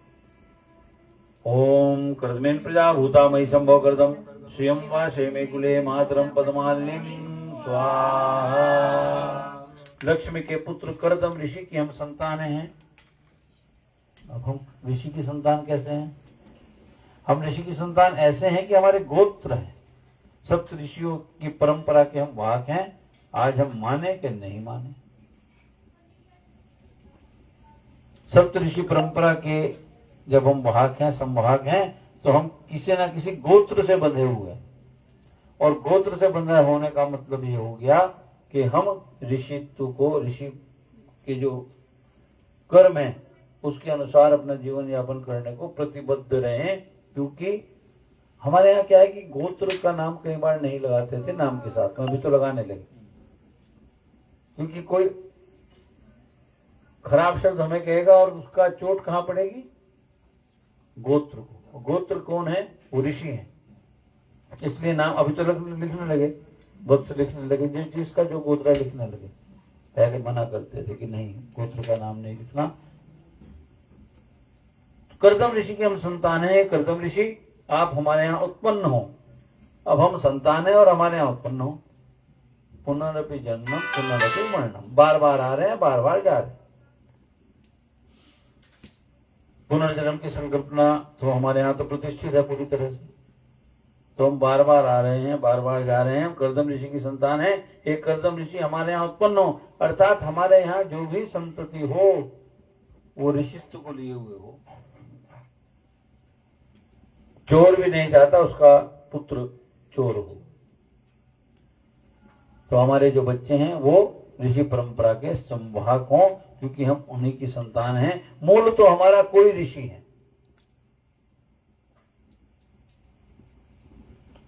ओम कर्दमेन प्रजा भूता मई संभव कर्दम श्रियं वाशे मे कुले मातरम पद्मालिनीं स्वाहा। लक्ष्मी के पुत्र करदम ऋषि की हम संतान हैं। अब हम ऋषि की संतान कैसे हैं? हम ऋषि की संतान ऐसे हैं कि हमारे गोत्र हैं, सप्त ऋषियों की परंपरा के हम वाहक हैं। आज हम माने कि नहीं माने, सप्त ऋषि परंपरा के जब हम वाहक हैं, संवाहक हैं, तो हम किसी ना किसी गोत्र से बंधे हुए हैं। और गोत्र से बंधा होने का मतलब ये हो गया कि हम ऋषित्व को, ऋषि के जो कर्म है उसके अनुसार अपना जीवन यापन करने को प्रतिबद्ध रहें। क्योंकि हमारे यहाँ क्या है कि गोत्र का नाम कई बार नहीं लगाते थे नाम के साथ में, अभी तो लगाने लगे। क्योंकि कोई खराब शब्द हमें कहेगा और उसका चोट कहां पड़ेगी? गोत्र को। गोत्र कौन है? वो ऋषि है। इसलिए नाम अभी तो लिखने लगे, वत्स लिखने लगे, जिस जिसका जो गोत्र है लिखने लगे। पहले मना करते थे कि नहीं, गोत्र का नाम नहीं लिखना। करदम ऋषि की हम संतान है। करदम ऋषि, आप हमारे यहाँ उत्पन्न हो। अब हम संतान है और हमारे यहाँ उत्पन्न हो। पुनरपि जन्म पुनरपि मरणम, बार बार आ रहे हैं, बार बार जा रहे हैं। पुनर्जन्म की संकल्पना तो हमारे यहाँ तो प्रतिष्ठित है पूरी तरह से। तो हम बार बार आ रहे हैं, बार बार जा रहे हैं। हम करदम ऋषि की संतान है। एक करदम ऋषि हमारे यहाँ उत्पन्न हो, अर्थात हमारे यहाँ जो भी संतति हो वो ऋषित्व को लिए हुए हो। चोर भी नहीं चाहता उसका पुत्र चोर हो। तो हमारे जो बच्चे हैं वो ऋषि परंपरा के संवाहक हों, क्योंकि हम उन्हीं की संतान हैं। मूल तो हमारा कोई ऋषि है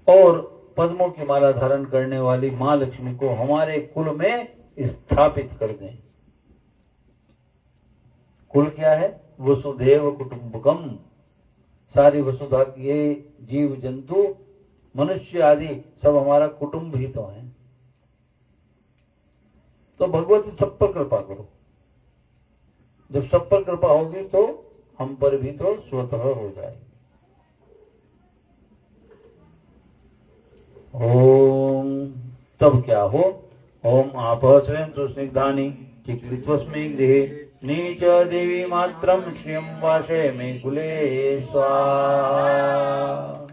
और पद्मों की माला धारण करने वाली मां लक्ष्मी को हमारे कुल में स्थापित कर दें। कुल क्या है? वसुधैव कुटुंबकम। सारी वसुधा के जीव जंतु मनुष्य आदि सब हमारा कुटुंब ही तो है। तो भगवती सब पर कृपा करो। जब सब पर कृपा होगी तो हम पर भी तो स्वतः हो जाएगी। ओम तब क्या हो? ओम आपः श्रेयन्तु स्निग्धानि चिक्लित्वस्मै गृहे नीच देवी मात्रम श्रियं वाशे मे कुले स्वाहा।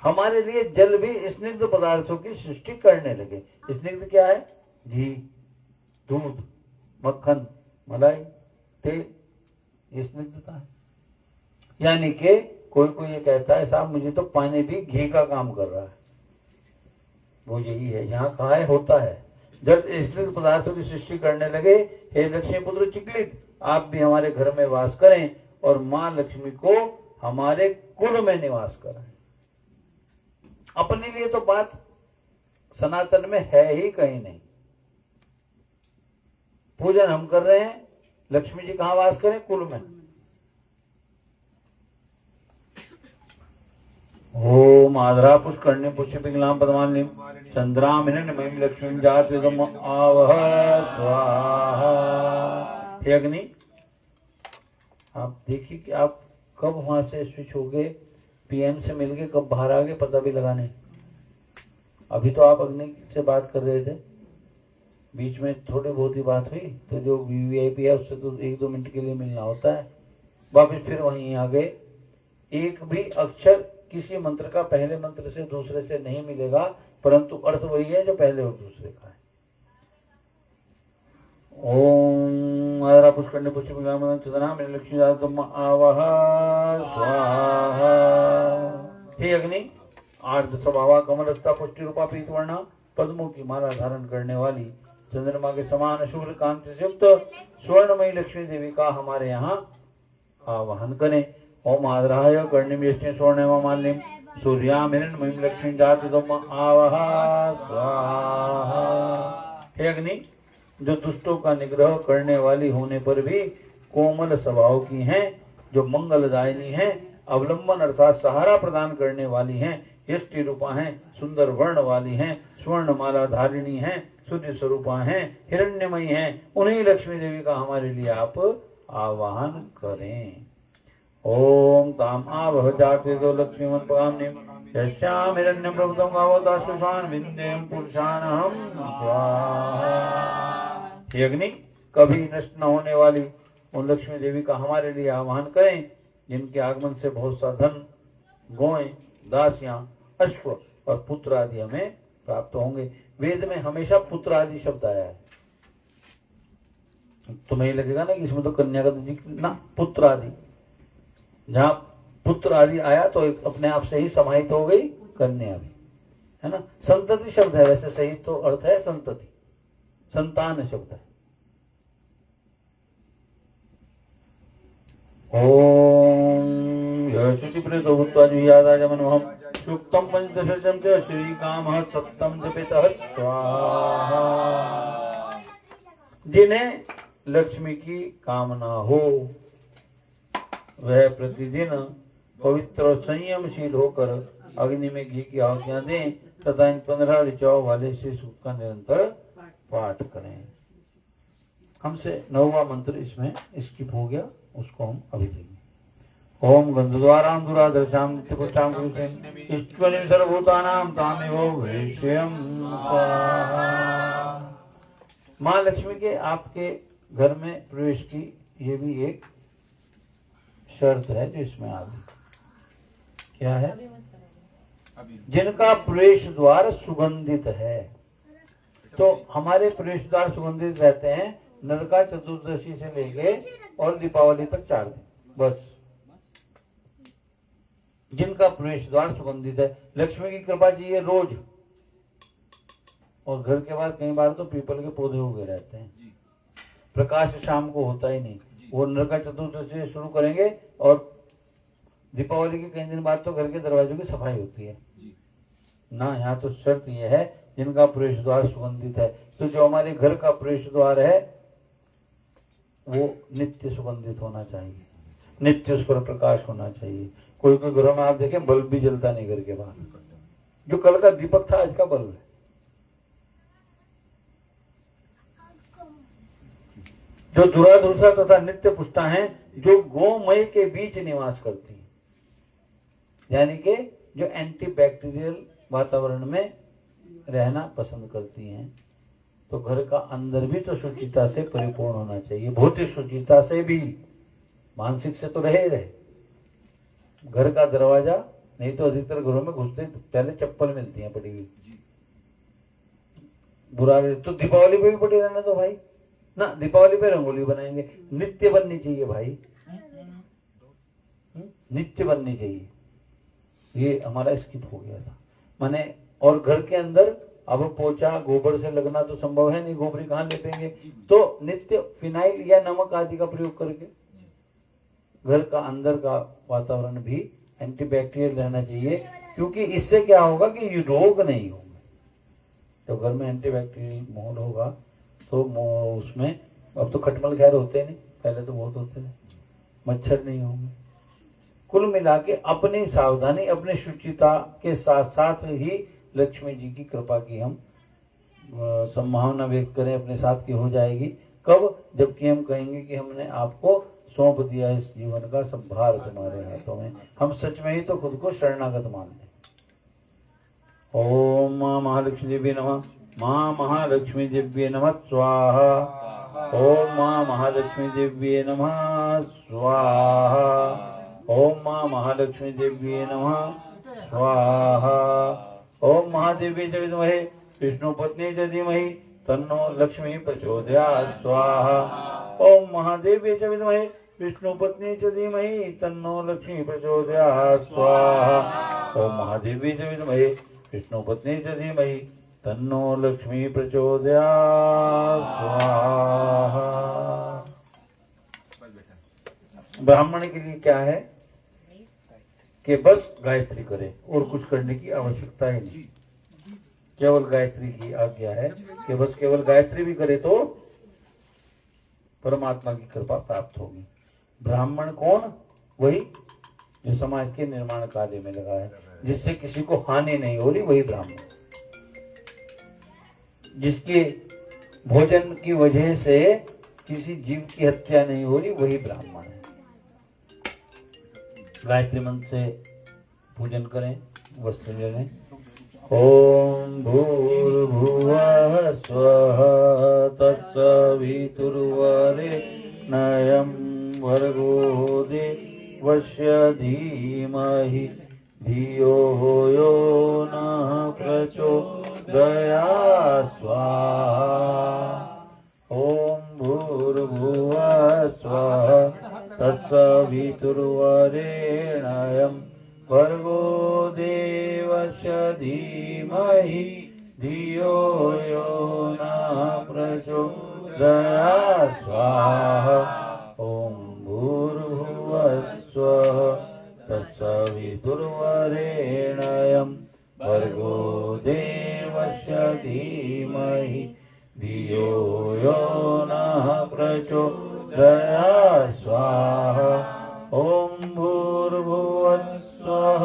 हमारे लिए जल भी स्निग्ध पदार्थों की सृष्टि करने लगे। स्निग्ध क्या है? घी, दूध, मक्खन, मलाई, तेल, ये स्निग्धता है। यानी कि कोई ये कहता है साहब मुझे तो पानी भी घी का काम कर रहा है, वो यही है। यहाँ कहा है? होता है। जब स्निग्ध पदार्थों की सृष्टि करने लगे, हे लक्ष्मी पुत्र चिक्लित, आप भी हमारे घर में वास करें और मां लक्ष्मी को हमारे कुल में निवास कराएं। अपने लिए तो बात सनातन में है ही कहीं नहीं। पूजन हम कर रहे हैं, लक्ष्मी जी कहां वास करें? कुल में। ओम आद्रा पुष्करण्य पुष्य पिंगलाम पद्मालिनीं चंद्राम हिरण्यमयीं लक्ष्मीं जातवेदम आवह स्वाहा। हे अग्नि, आप देखिए कि आप कब वहां से स्विच हो गए, पीएम से मिल गए, कब बाहर आ गए, पता भी लगा नहीं। अभी तो आप अग्नि से बात कर रहे थे, बीच में थोड़ी बहुत ही बात हुई, तो जो वीवीआईपी है उससे तो 1-2 मिनट के लिए मिलना होता है। वापिस फिर वहीं आ गए। एक भी अक्षर किसी मंत्र का पहले मंत्र से दूसरे से नहीं मिलेगा, परंतु अर्थ वही है जो पहले और दूसरे का है। ओम आदरा पुष्करण्य पुष्य पिंगलाम चंद्राम लक्ष्मी जातवेदम आवह स्वाहा। हे अग्नि, आर्द्र स्वभावा कमलस्था पुष्टि रूपा पीतवर्णा पद्मों की माला धारण करने वाली चंद्रमा के समान शुभ्र कांति से युक्त स्वर्णमयी लक्ष्मी देवी का हमारे यहाँ आवाहन करें। ओम आद्राय कर्णिमेष्टि स्वर्णेम मालिनीं सूर्याम हिरण्मयीं लक्ष्मीं जातवेदम आवह स्वाहा। हे अग्नि, जो दुष्टों का निग्रह करने वाली होने पर भी कोमल स्वभाव की हैं, जो मंगलदायिनी हैं, अवलंबन अर्थात सहारा प्रदान करने वाली हैं, यष्टि रूपा हैं, सुंदर वर्ण वाली हैं, स्वर्ण माला धारिणी हैं, सूर्य स्वरूपा हैं, हिरण्यमयी हैं, उन्हीं लक्ष्मी देवी का हमारे लिए आप आवाहन करें। ओम ताम आवह जातवेदो लक्ष्मीमन पगामिनीं यस्याम हिरण्यं प्रभुतं गावोदाशुषान् विन्देम पुरुषानहं स्वाहा। हे अग्नि, कभी नष्ट न होने वाली उन लक्ष्मी देवी का हमारे लिए आह्वान करें जिनके आगमन से बहुत सा धन, गौएं, दासियां, अश्व और पुत्र आदि हमें प्राप्त होंगे। वेद में हमेशा पुत्र आदि शब्द आया है। तुम्हें ये लगेगा ना कि इसमें तो कन्या का जिक्र ना, पुत्र आदि, जहां पुत्र आदि आया तो एक अपने आप से ही समाहित हो गई कन्या भी, है ना। संतति शब्द है, वैसे सही तो अर्थ है संतति, संतान शब्द है। ओम शुचिप्रेतो भूत्वा जुह्यादाजमनोहम सुक्तम पंचदशम च श्रीकामः सप्तम जपितः स्वाहा। जिन्हें लक्ष्मी की कामना हो वह प्रतिदिन पवित्र और संयमशील होकर अग्नि में घी की आहुतियां दें तथा इन 15 ऋचाओं वाले श्री सूक्त का निरंतर पाठ करें। हमसे 9वां मंत्र इसमें स्किप हो गया, उसको हम अभी देंगे। ओम गंधद्वारां दुरादर्शां नित्यपुष्टां गुरुतेन ईश्वरीं सर्वभूतानां तामेव वैश्यं स्वाहा। माँ लक्ष्मी के आपके घर में प्रवेश की ये भी एक शर्त है जो इसमें आ गई। क्या है? जिनका प्रवेश द्वार सुगंधित है। तो हमारे प्रवेश द्वार सुगंधित रहते हैं नरका चतुर्दशी से लेके और दीपावली तक 4 दिन बस। जिनका प्रवेश द्वार सुगंधित है, लक्ष्मी की कृपा चाहिए रोज। और घर के बाहर कई बार तो पीपल के पौधे उगे रहते हैं, प्रकाश शाम को होता ही नहीं। वो नरका चतुर्दशी से शुरू करेंगे और दीपावली के कई दिन बाद तो घर के दरवाजों की सफाई होती है ना। यहाँ तो शर्त यह है जिनका प्रवेश द्वार सुगंधित है। तो जो हमारे घर का प्रवेश द्वार है वो नित्य सुगंधित होना चाहिए, नित्य उस पर प्रकाश होना चाहिए। कोई कोई घरों में आप देखें बल्ब भी जलता नहीं घर के बाहर, जो कल का दीपक था आज का बल्ब है। जो दुराधुषा तथा नित्य पुष्टा हैं, जो गोमय के बीच निवास करती हैं, यानी कि जो एंटी बैक्टीरियल वातावरण में रहना पसंद करती हैं। तो घर का अंदर भी तो शुचिता से परिपूर्ण होना चाहिए, भौतिक शुचिता से भी, मानसिक से तो रहे रहे। घर का दरवाजा, नहीं तो अधिकतर घरों में घुसते पहले चप्पल मिलती है पड़ी हुई, बुरा तो दीपावली पे भी पड़ी रहना तो भाई ना। दीपावली पे रंगोली बनाएंगे, नित्य बननी चाहिए भाई, नित्य बननी चाहिए। ये हमारा स्किप हो गया था माने। और घर के अंदर अब पोछा गोबर से लगना तो संभव है नहीं, गोबरी कहाँ लेपेंगे। तो नित्य फिनाइल या नमक आदि का प्रयोग करके घर का अंदर का वातावरण भी एंटीबैक्टीरियल रहना चाहिए, क्योंकि इससे क्या होगा कि ये रोग नहीं होंगे। तो घर में एंटीबैक्टीरियल माहौल होगा तो उसमें, अब तो खटमल खैर होते नहीं, पहले तो बहुत होते थे, मच्छर नहीं होंगे। कुल मिला के अपनी सावधानी, अपनी शुचिता के साथ साथ ही लक्ष्मी जी की कृपा की हम संभावना व्यक्त करें अपने साथ की हो जाएगी। कब? जबकि हम कहेंगे कि हमने आपको सौंप दिया इस जीवन का सब भार तुम्हारे हाथों में। हम सच में ही तो खुद को शरणागत मान लें। ओम मां महालक्ष्मी देवी नमः। मां महालक्ष्मी देवी नमः स्वाहा। ओम मां महालक्ष्मी देवी नमः स्वाहा। ओम मां महालक्ष्मी देवी नमः स्वाहा। ओम महादेवी च विद्महे विष्णु पत्नी च धीमहि तन्नो लक्ष्मी प्रचोदयात् स्वाहा। ओम महादेवी च विद्महे विष्णु पत्नी च धीमहि तन्नो लक्ष्मी प्रचोदयात् स्वाहा। ओम महादेवी च विद्महे विष्णु पत्नी च धीमहि तन्नो लक्ष्मी प्रचोदयात् स्वाहा। ब्राह्मण के लिए क्या है कि बस गायत्री करे और कुछ करने की आवश्यकता ही नहीं। केवल गायत्री की आज्ञा है कि बस केवल गायत्री भी करे तो परमात्मा की कृपा प्राप्त होगी। ब्राह्मण कौन? वही जो समाज के निर्माण कार्य में लगा है, जिससे किसी को हानि नहीं हो रही, वही ब्राह्मण। जिसके भोजन की वजह से किसी जीव की हत्या नहीं हो रही, वही ब्राह्मण है। गायत्री मंत्र से पूजन करें, वस्त्र ले लें। ओम भूर्भुवः स्वः तत्सवितुर्वरेण्यं भर्गो देवस्य धीमहि धियो यो नः प्रचोदयात् स्वाहा। ओम भूर्भुवः स्वः तत्सवितुर्वरेण्यं भर्गो देवस्य धीमहि धियो यो नः प्रचोदयात् स्वाहा। ओम भूर्भुवः स्वः तत्सवितुर्वरेण्यं भर्गो देवस्य धीमहि धियो यो नः प्रचोदयात् स्वाहा। ओम भूर्भुवः स्वः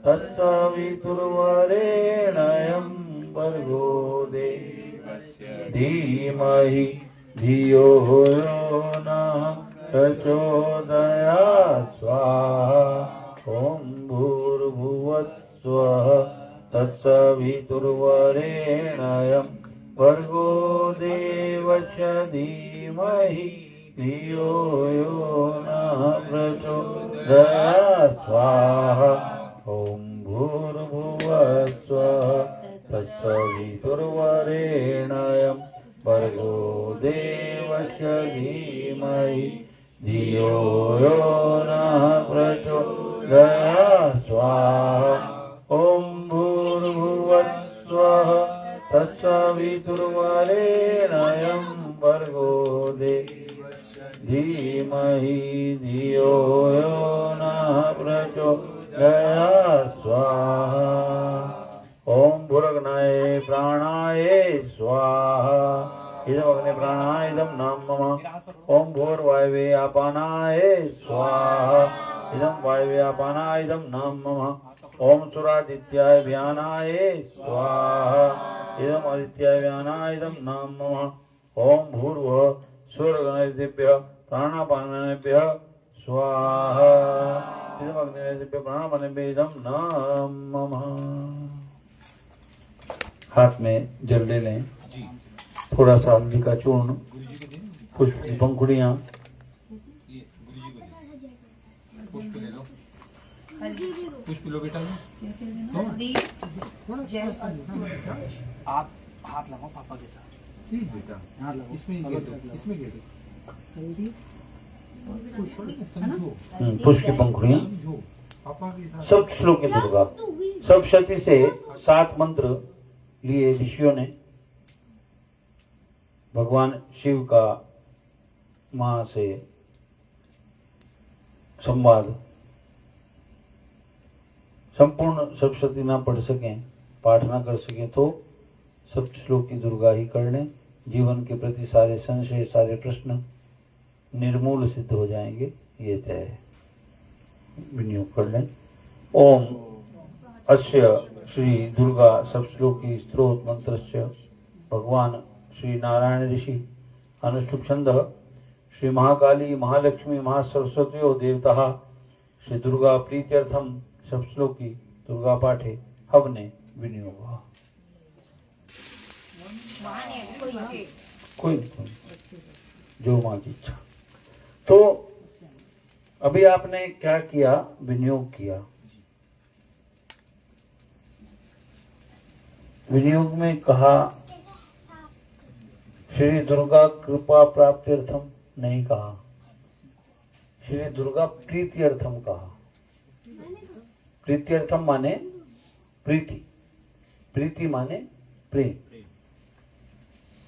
तत्सवितुर्वरेण्यं भर्गो देवस्य धीमहि धियो यो नः प्रचोदयात् स्वाहा। ओम भूर्भुवः स्वः तत्सवितुर्वरेण्यं भर्गो देवस्य धीमहि धियो यो नः प्रचोदयात् स्वाहा। ओम भूर्भुवः स्वः तत्सवितुर्वरेण्यं भर्गो देवस्य धीमहि धियो यो नः प्रचोदयात् स्वाहा। ओम भूर्भुवः स्वः तत्सवितुर्वरेण्यं भर्गो देवस्य धीमहि धियो यो नः प्रचोदयात् स्वाहा। ओम भूरग्नाय प्राणाय स्वाहा। इदम् अग्ने प्राणाय इदं नाम मम। ओम भूर्वायवे आपानाय स्वाहा। इदं वायवे आपानाय इदं नाम मम। ओम सुरादित्याय व्यानाय स्वाहा। इदम् आदित्याय व्यानाय इदं नाम मम। ओम भूर्भुवः सूर्यगणेभ्यः प्राणापानेभ्यः स्वाहा। इदम् अग्नेभ्यः प्राणापानेभ्यः इदं नाम मम। हाथ में जल ले लें, थोड़ा सा हल्दी का चूर्ण, पुष्प की पंखुड़ियाँ, पुष्प ले लो, पुष्प लो बेटा। आप हाथ लगाओ पापा के साथ। ठीक बेटा, इसमें पुष्प की पंखुड़ियाँ, सब श्लोक की दुर्गा, सब शक्ति से 7 मंत्र लिए ऋषियों ने भगवान शिव का मां से संवाद। संपूर्ण सप्तशती ना पढ़ सकें, पाठ ना कर सकें तो सप्त श्लोक की दुर्गा ही कर लें। जीवन के प्रति सारे संशय, सारे प्रश्न निर्मूल सिद्ध हो जाएंगे, ये तय है। विनियोग कर लें। ओम अस्य श्री दुर्गा सप्तश्लोकी स्त्रोत मंत्रस्य भगवान श्री नारायण ऋषि अनुष्ठुप छंद श्री महाकाली महालक्ष्मी महासरस्वती देवता श्री दुर्गा प्रीत्यर्थम सप्तश्लोकी दुर्गा पाठे हवने विनियोग। कोई नहीं, जो माँ की इच्छा। तो अभी आपने क्या किया? विनियोग किया। विनियोग में कहा श्री दुर्गा कृपा प्राप्त्यर्थम नहीं कहा, श्री दुर्गा प्रीत्यर्थम कहा। प्रीत्यर्थम माने प्रीति, प्रीति माने प्रेम।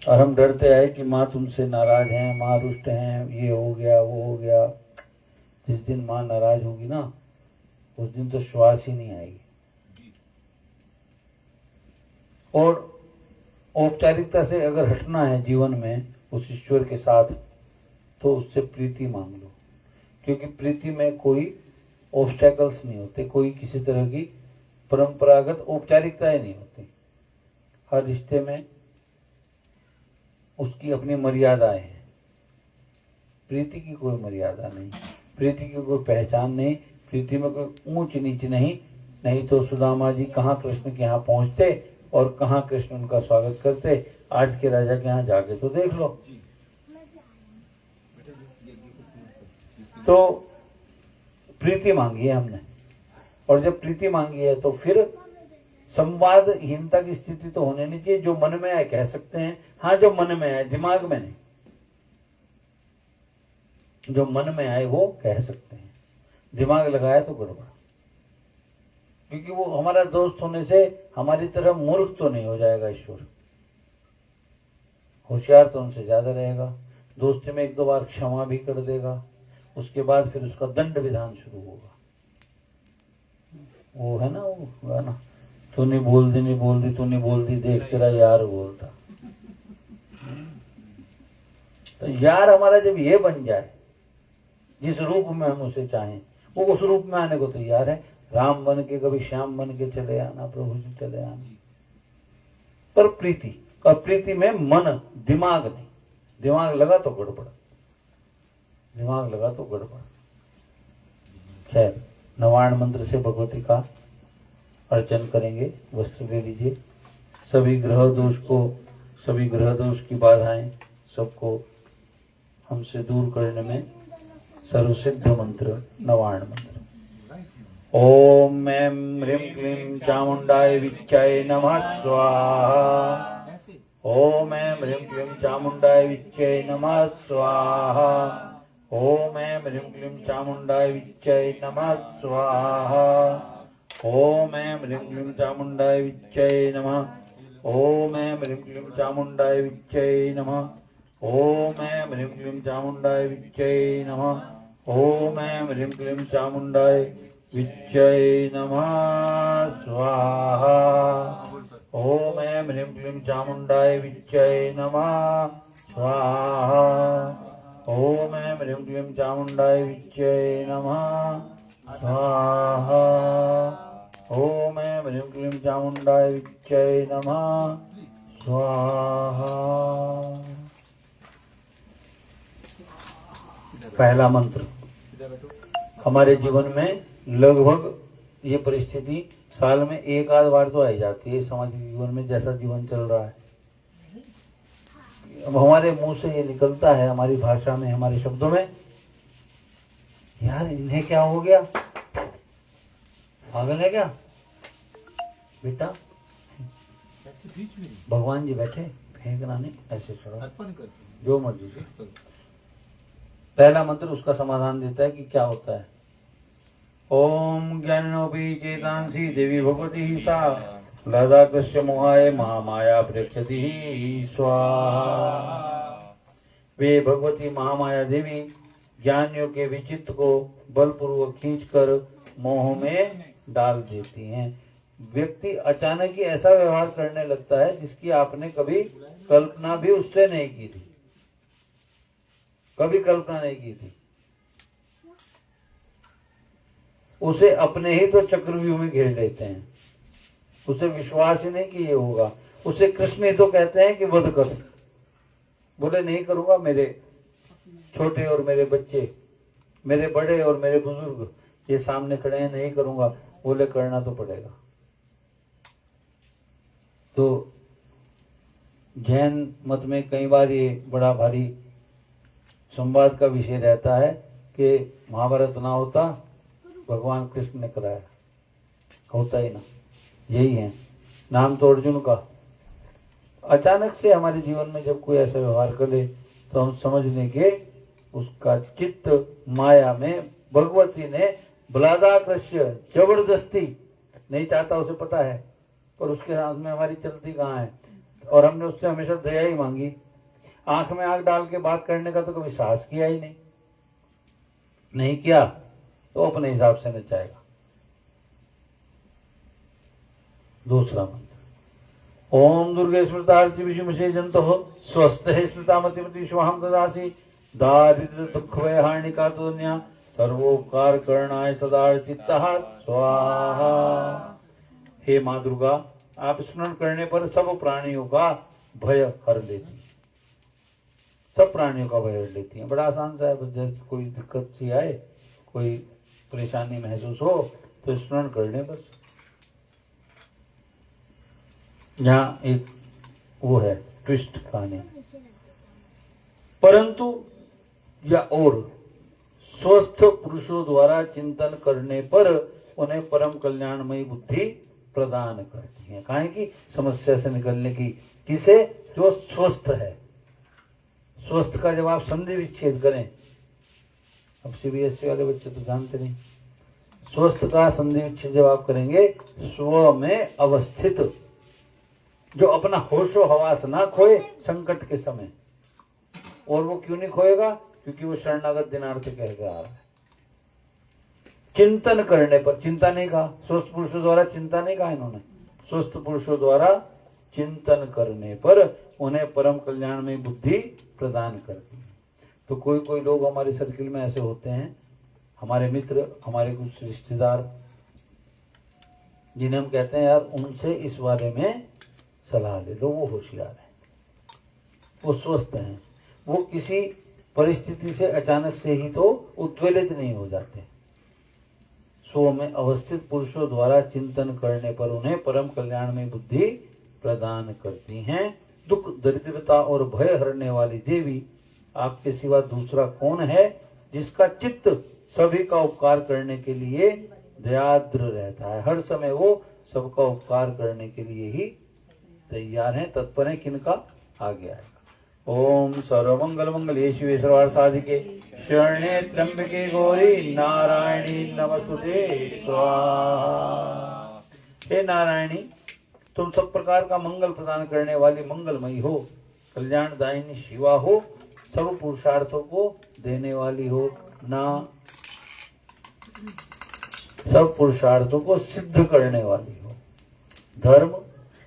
और हम डरते हैं कि माँ तुमसे नाराज हैं, माँ रुष्ट हैं, ये हो गया वो हो गया। जिस दिन माँ नाराज होगी ना, उस दिन तो श्वास ही नहीं आएगी। और औपचारिकता से अगर हटना है जीवन में उस ईश्वर के साथ, तो उससे प्रीति मांग लो, क्योंकि प्रीति में कोई ऑब्स्टेकल्स नहीं होते, कोई किसी तरह की परंपरागत औपचारिकताएं नहीं होती। हर रिश्ते में उसकी अपनी मर्यादाएं हैं। प्रीति की कोई मर्यादा नहीं, प्रीति की कोई पहचान नहीं, प्रीति में कोई ऊंच नीच नहीं। नहीं तो सुदामा जी कहाँ कृष्ण के यहाँ पहुंचते और कहाँ कृष्ण उनका स्वागत करते। आज के राजा के यहाँ जाके तो देख लो। तो प्रीति मांगी है हमने, और जब प्रीति मांगी है तो फिर संवादहीनता की स्थिति तो होने नहीं चाहिए। जो मन में आए कह सकते हैं, हाँ जो मन में आए, दिमाग में नहीं, जो मन में आए वो कह सकते हैं। दिमाग लगाया तो गड़बड़, क्योंकि वो हमारा दोस्त होने से हमारी तरह मूर्ख तो नहीं हो जाएगा ईश्वर, होशियार तो उनसे ज्यादा रहेगा। दोस्ती में एक दो बार क्षमा भी कर देगा, उसके बाद फिर उसका दंड विधान शुरू होगा। वो है ना, वो गाना, तूने बोल दी नहीं बोल दी, तूने बोल दी, देख तेरा यार बोलता। तो यार हमारा जब ये बन जाए, जिस रूप में हम उसे चाहें, वो उस रूप में आने को तैयार है। राम बन के कभी श्याम बन के चले आना, प्रभु जी चले आना, पर प्रीति, और प्रीति में मन, दिमाग नहीं। दिमाग लगा तो गड़बड़, दिमाग लगा तो गड़बड़। खैर, नवाण मंत्र से भगवती का अर्चन करेंगे। वस्त्र ले लीजिए। सभी ग्रह दोष को, सभी ग्रह दोष की बाधाएं सबको हमसे दूर करने में सर्वसिद्ध मंत्र नवाण मंत्र। ओम ऐं ह्रीं क्लीं चामुंडाय विच्चाय नमः स्वाहा। ओम ऐं ह्रीं क्लीं चामुंडाय विच्चाय नमः स्वाहा। ओम ऐं ह्रीं क्लीं चामुंडाय विच्चाय नमः स्वाहा। ओम ऐं ह्रीं क्लीं चामुंडाय विच्चाय नमः। ओम ऐं ह्रीं क्लीं चामुंडाय विच्चाय नमः। ओम ऐं ह्रीं क्लीं चामुंडाय विच्चाय नमः। ओम ऐं ह्रीं क्लीं चामुंडाय विच्चाय नमः स्वाहा। ओम ऐं ह्रीं क्लीं चामुंडाय विच्चाय नमः स्वाहा। ओम ऐं ह्रीं क्लीं चामुंडाय विच्चाय नमः स्वाहा। ओम ऐं ह्रीं क्लीं चामुंडाय विच्चाय नमः स्वाहा। पहला मंत्र। हमारे जीवन में लगभग ये परिस्थिति साल में एक आध बार तो आई जाती है, सामाजिक जीवन में जैसा जीवन चल रहा है। अब हमारे मुंह से ये निकलता है, हमारी भाषा में, हमारे शब्दों में, यार इन्हें क्या हो गया, पागल है क्या बेटा। भगवान जी बैठे, फेंकना नहीं, ऐसे छोड़ो, जो मर्जी से। पहला मंत्र उसका समाधान देता है कि क्या होता है। ओम ज्ञानोपि चेतांसी देवी भगवती सा लदा कृष्ण मोहाय महामाया प्रेक्षति स्वाहा। वे भगवती महामाया देवी ज्ञानियों के विचित्र को बलपूर्वक खींचकर मोह में डाल देती हैं। व्यक्ति अचानक ही ऐसा व्यवहार करने लगता है जिसकी आपने कभी कल्पना भी उससे नहीं की थी, कभी कल्पना नहीं की थी। उसे अपने ही तो चक्रव्यूह में घेर लेते हैं, उसे विश्वास ही नहीं कि ये होगा। उसे कृष्ण ही तो कहते हैं कि वध कर, बोले नहीं करूंगा, मेरे छोटे और मेरे बच्चे, मेरे बड़े और मेरे बुजुर्ग ये सामने खड़े हैं, नहीं करूंगा, बोले करना तो पड़ेगा। तो जैन मत में कई बार ये बड़ा भारी संवाद का विषय रहता है कि महाभारत ना होता, भगवान कृष्ण ने कराया, होता ही ना। यही है नाम तो अर्जुन का। अचानक से हमारे जीवन में जब कोई ऐसा व्यवहार करे तो हम समझ लेंगे उसका चित्त माया में भगवती ने बलादाकृष्य, जबरदस्ती, नहीं चाहता उसे पता है, पर उसके हाथ में हमारी चलती कहाँ है। और हमने उससे हमेशा दया ही मांगी। आंख में आंख डाल के बात करने का तो कभी साहस किया ही नहीं किया तो अपने हिसाब से नचाएगा। दूसरा मंत्र। ओम दुर्गे स्मृतार्ति विषुमसे जंतो स्वस्थ है स्मृता मतिमति स्वाहम ददासी दारिद्र दुख भय हानिका तुन्या सर्वोपकार करणाय सदा चित्तः स्वाहा। हे माँ दुर्गा, आप स्मरण करने पर सब प्राणियों का भय हर लेती, सब प्राणियों का भय हर लेती है। बड़ा आसान सा है, बस जब कोई दिक्कत सी आए, कोई परेशानी महसूस हो तो स्मरण कर लें बस। यहाँ एक वो है ट्विस्ट कहानी। परंतु या और स्वस्थ पुरुषों द्वारा चिंतन करने पर उन्हें परम कल्याणमयी बुद्धि प्रदान करती है। काहे की समस्या से निकलने की। किसे? जो स्वस्थ है। स्वस्थ का जब आप संधि विच्छेद करें, अब सीबीएसई वाले बच्चे तो जानते नहीं, स्वस्थ का संधि विच्छेद जब आप करेंगे, स्व में अवस्थित, जो अपना होशो हवास ना खोए संकट के समय। और वो क्यों नहीं खोएगा? क्योंकि वो शरणागत दिनार्थ कह के आ रहा है। चिंतन करने पर, चिंता नहीं कहा, स्वस्थ पुरुषों द्वारा चिंता नहीं कहा इन्होंने, स्वस्थ पुरुषों द्वारा चिंतन करने पर उन्हें परम कल्याण में बुद्धि प्रदान करती है। तो कोई कोई लोग हमारे सर्किल में ऐसे होते हैं, हमारे मित्र, हमारे कुछ रिश्तेदार, जिन्हें हम कहते हैं यार उनसे इस बारे में सलाह ले लो, वो होशियार है, वो स्वस्थ हैं, वो किसी परिस्थिति से अचानक से ही तो उद्वेलित नहीं हो जाते। स्व में अवस्थित पुरुषों द्वारा चिंतन करने पर उन्हें परम कल्याण में बुद्धि प्रदान करती हैं। दुख, दरिद्रता और भय हरने वाली देवी, आपके सिवा दूसरा कौन है जिसका चित्त सभी का उपकार करने के लिए दयाद्र रहता है। हर समय वो सबका उपकार करने के लिए ही तैयार है, तत्पर है। किनका? आगे आएगा। ओम सर्वमंगल मंगले शिवे सर्वार्थ साधिके शरण्ये त्र्यंबके गौरी नारायणी नमस्तुते स्वाहा। हे नारायणी, तुम सब प्रकार का मंगल प्रदान करने वाली मंगलमयी हो, कल्याणदायिनी शिवा हो, सर्व पुरुषार्थों को देने वाली हो, ना सब पुरुषार्थों को सिद्ध करने वाली हो। धर्म,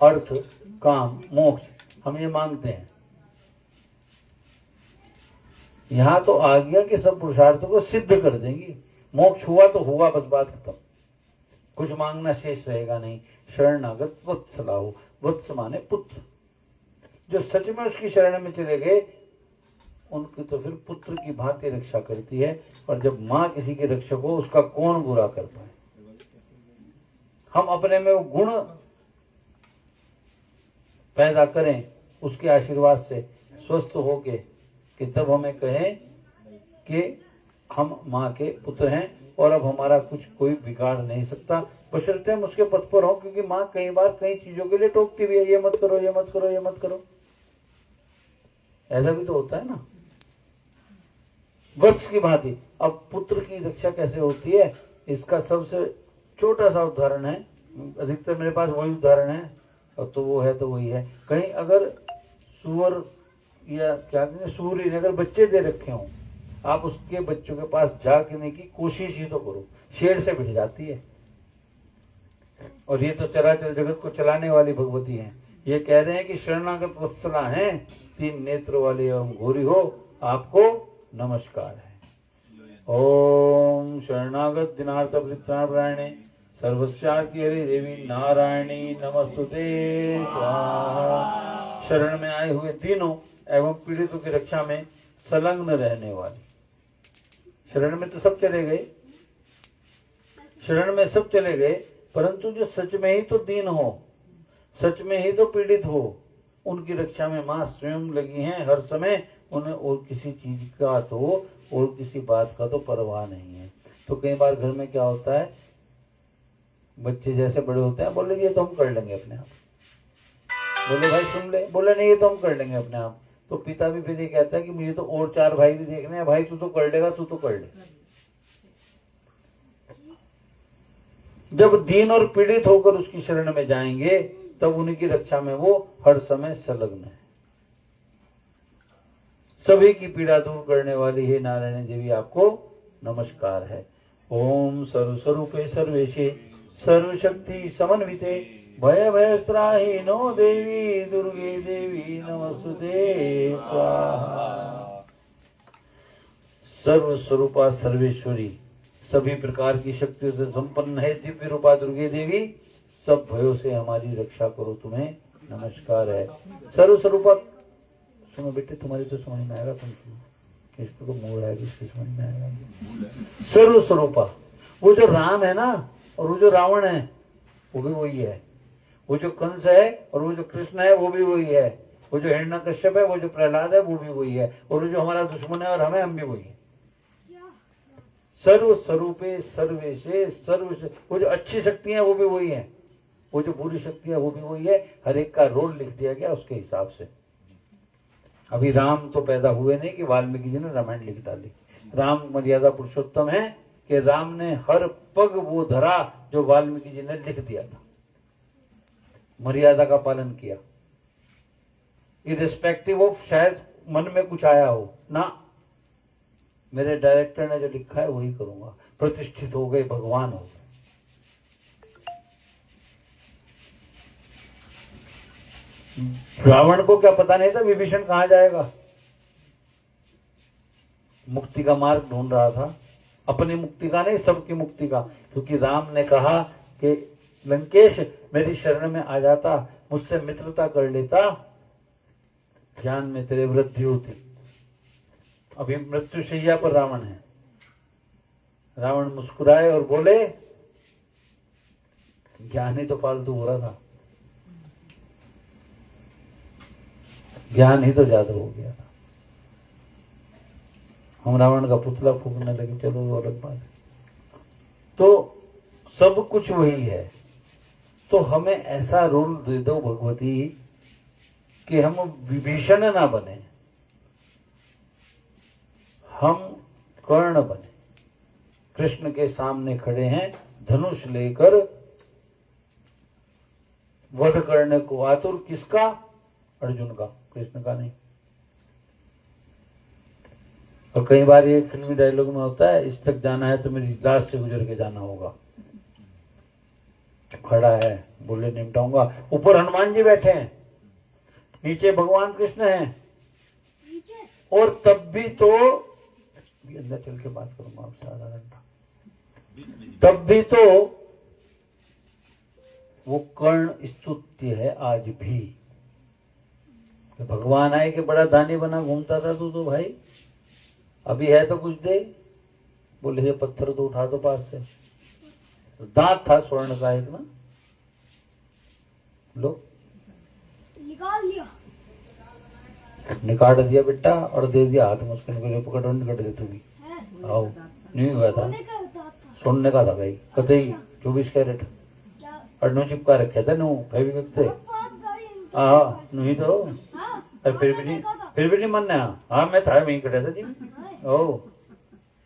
अर्थ, काम, मोक्ष हम ये मांगते हैं। यहां तो आ गया कि सब पुरुषार्थों को सिद्ध कर देंगी। मोक्ष हुआ तो हुआ, बस बात खत्म, कुछ मांगना शेष रहेगा नहीं। शरणागत वत्सला हो, वत्स माने पुत्र, जो सच में उसकी शरण में चले गए उनकी तो फिर पुत्र की भांति रक्षा करती है। और जब माँ किसी के रक्षक हो, उसका कौन बुरा कर पाए। हम अपने में वो गुण पैदा करें उसके आशीर्वाद से, स्वस्थ होके, कि तब हमें कहें कि हम माँ के पुत्र हैं और अब हमारा कुछ कोई बिगाड़ नहीं सकता, बशर्ते हम उसके पथ पर हो। क्योंकि माँ कई बार कई चीजों के लिए टोकती भी है, ये मत करो, ये मत करो, ये मत करो। ऐसा भी तो होता है ना, वत्स की भांति। अब पुत्र की रक्षा कैसे होती है, इसका सबसे छोटा सा उदाहरण है, अधिकतर मेरे पास वही उदाहरण है, और तो वो है तो वही है। कहीं अगर सुअर या क्या कहते हैं सूरी ने अगर बच्चे दे रखे हों, आप उसके बच्चों के पास जाने की कोशिश ही तो करो, शेर से भिड़ जाती है। और ये तो चराचर जगत को चलाने वाली भगवती हैं। ये कह रहे हैं कि शरणागत वत्सला हैं, 3 नेत्र वाले एवं घोरी हो, आपको नमस्कार है। ओम शरणागत दिनार्थ परित्राणाय सर्वस्यार्ति हरि देवी नारायणी नमस्तुते स्वाहा। शरण में आए हुए तीनों एवं पीड़ितों की रक्षा में संलग्न रहने वाली। शरण में तो सब चले गए, शरण में सब चले गए, परंतु जो सच में ही तो दीन हो, सच में ही तो पीड़ित हो, उनकी रक्षा में माँ स्वयं लगी हैं हर समय। उन्हें और किसी चीज का तो और किसी बात का तो परवाह नहीं है। तो कई बार घर में क्या होता है, बच्चे जैसे बड़े होते हैं, बोले ये तो हम कर लेंगे अपने आप, बोले भाई सुन ले, बोले नहीं ये तो हम कर लेंगे अपने आप। तो पिता भी फिर ये कहता है कि मुझे तो और 4 भाई भी देखने हैं, भाई तू तो कर लेगा, तू तो कर ले। जब दीन और पीड़ित होकर उसकी शरण में जाएंगे, तब उनकी रक्षा में वो हर समय संलग्न है। सभी की पीड़ा दूर करने वाली है नारायण देवी, आपको नमस्कार है। ओम सर्वस्वरूपे सर्वेशे सर्वशक्ति समन्विते भय भयस्त्राहीनो देवी दुर्गे देवी नमस्तुते स्वाहा। सर्वस्वरूपा सर्वेश्वरी, सभी प्रकार की शक्तियों से संपन्न है दिव्य रूपा दुर्गे देवी, सब भयों से हमारी रक्षा करो, तुम्हें नमस्कार है। सर्वस्वरूपा, सुनो बेटे तुम्हारी तो समझ में आएगा, तुम सुनो, इसको तो मूल है, इसकी समझ में आएगा। सर्वस्वरूपा, वो जो राम है ना, और वो जो रावण है, वो भी वही है। वो जो कंस है और वो जो कृष्ण है वो भी वही है, वो जो हिरण्यकश्यप है, वो जो प्रहलाद है वो भी वही है, और वो जो हमारा दुश्मन है और हम भी वही है। सर्व स्वरूपे सर्वेशे सर्व, वो जो अच्छी शक्ति है वो भी वही है, वो जो बुरी शक्ति है वो भी वही है। हर एक का रोल लिख दिया गया उसके हिसाब से। अभी राम तो पैदा हुए नहीं कि वाल्मीकि जी ने रामायण लिख डाली। राम मर्यादा पुरुषोत्तम है कि राम ने हर पग वो धरा जो वाल्मीकि जी ने लिख दिया था, मर्यादा का पालन किया, इररिस्पेक्टिव ऑफ शायद मन में कुछ आया हो ना, मेरे डायरेक्टर ने जो लिखा है वही करूंगा। प्रतिष्ठित हो गए, भगवान हो गए। रावण को क्या पता नहीं था विभीषण कहां जाएगा, मुक्ति का मार्ग ढूंढ रहा था, अपनी मुक्ति का नहीं सबकी मुक्ति का, क्योंकि राम ने कहा कि लंकेश मेरी शरण में आ जाता, मुझसे मित्रता कर लेता, ज्ञान में तेरे वृद्धि होती। अभी मृत्युशैया पर रावण है। रावण मुस्कुराए और बोले, ज्ञान ही तो फालतू हो रहा था, ज्ञान ही तो ज्यादा हो गया था। हम रावण का पुतला फूकने लगे, चलो वो अलग बात है। तो सब कुछ वही है। तो हमें ऐसा रोल दे दो भगवती कि हम विभीषण ना बने, हम कर्ण बने। कृष्ण के सामने खड़े हैं धनुष लेकर, वध करने को आतुर। किसका? अर्जुन का, कृष्ण का नहीं। और कई बार ये फिल्मी डायलॉग में होता है, इस तक जाना है तो मेरी लाश से गुजर के जाना होगा। खड़ा है, बोले निपटाऊंगा। ऊपर हनुमान जी बैठे हैं, नीचे भगवान कृष्ण हैं, और तब भी तो अंदर चल के बात करूंगा आपसे आधा घंटा, तब भी तो वो कर्ण स्तुत्य है आज भी। तो भगवान आए कि बड़ा दानी बना घूमता था तू तो भाई, अभी है तो कुछ दे। बोले ये पत्थर तो उठा दो पास से। तो दांत था स्वर्ण का एक ना, लो निकाल लिया, निकाल दिया बेटा और दे दिया हाथ में उसके, निकल पकड़ निकट दे तू भी। आओ, नहीं हुआ था, सोने का दांत था। सोने का था भाई, कतई 24 कैरेट। क्या? और नो चिपका रखे थे, नो फेविक्विक थे। हाँ नहीं तो अरे फिर भी नहीं मानना। हाँ मैं था, वहीं खड़ा था जी। ओ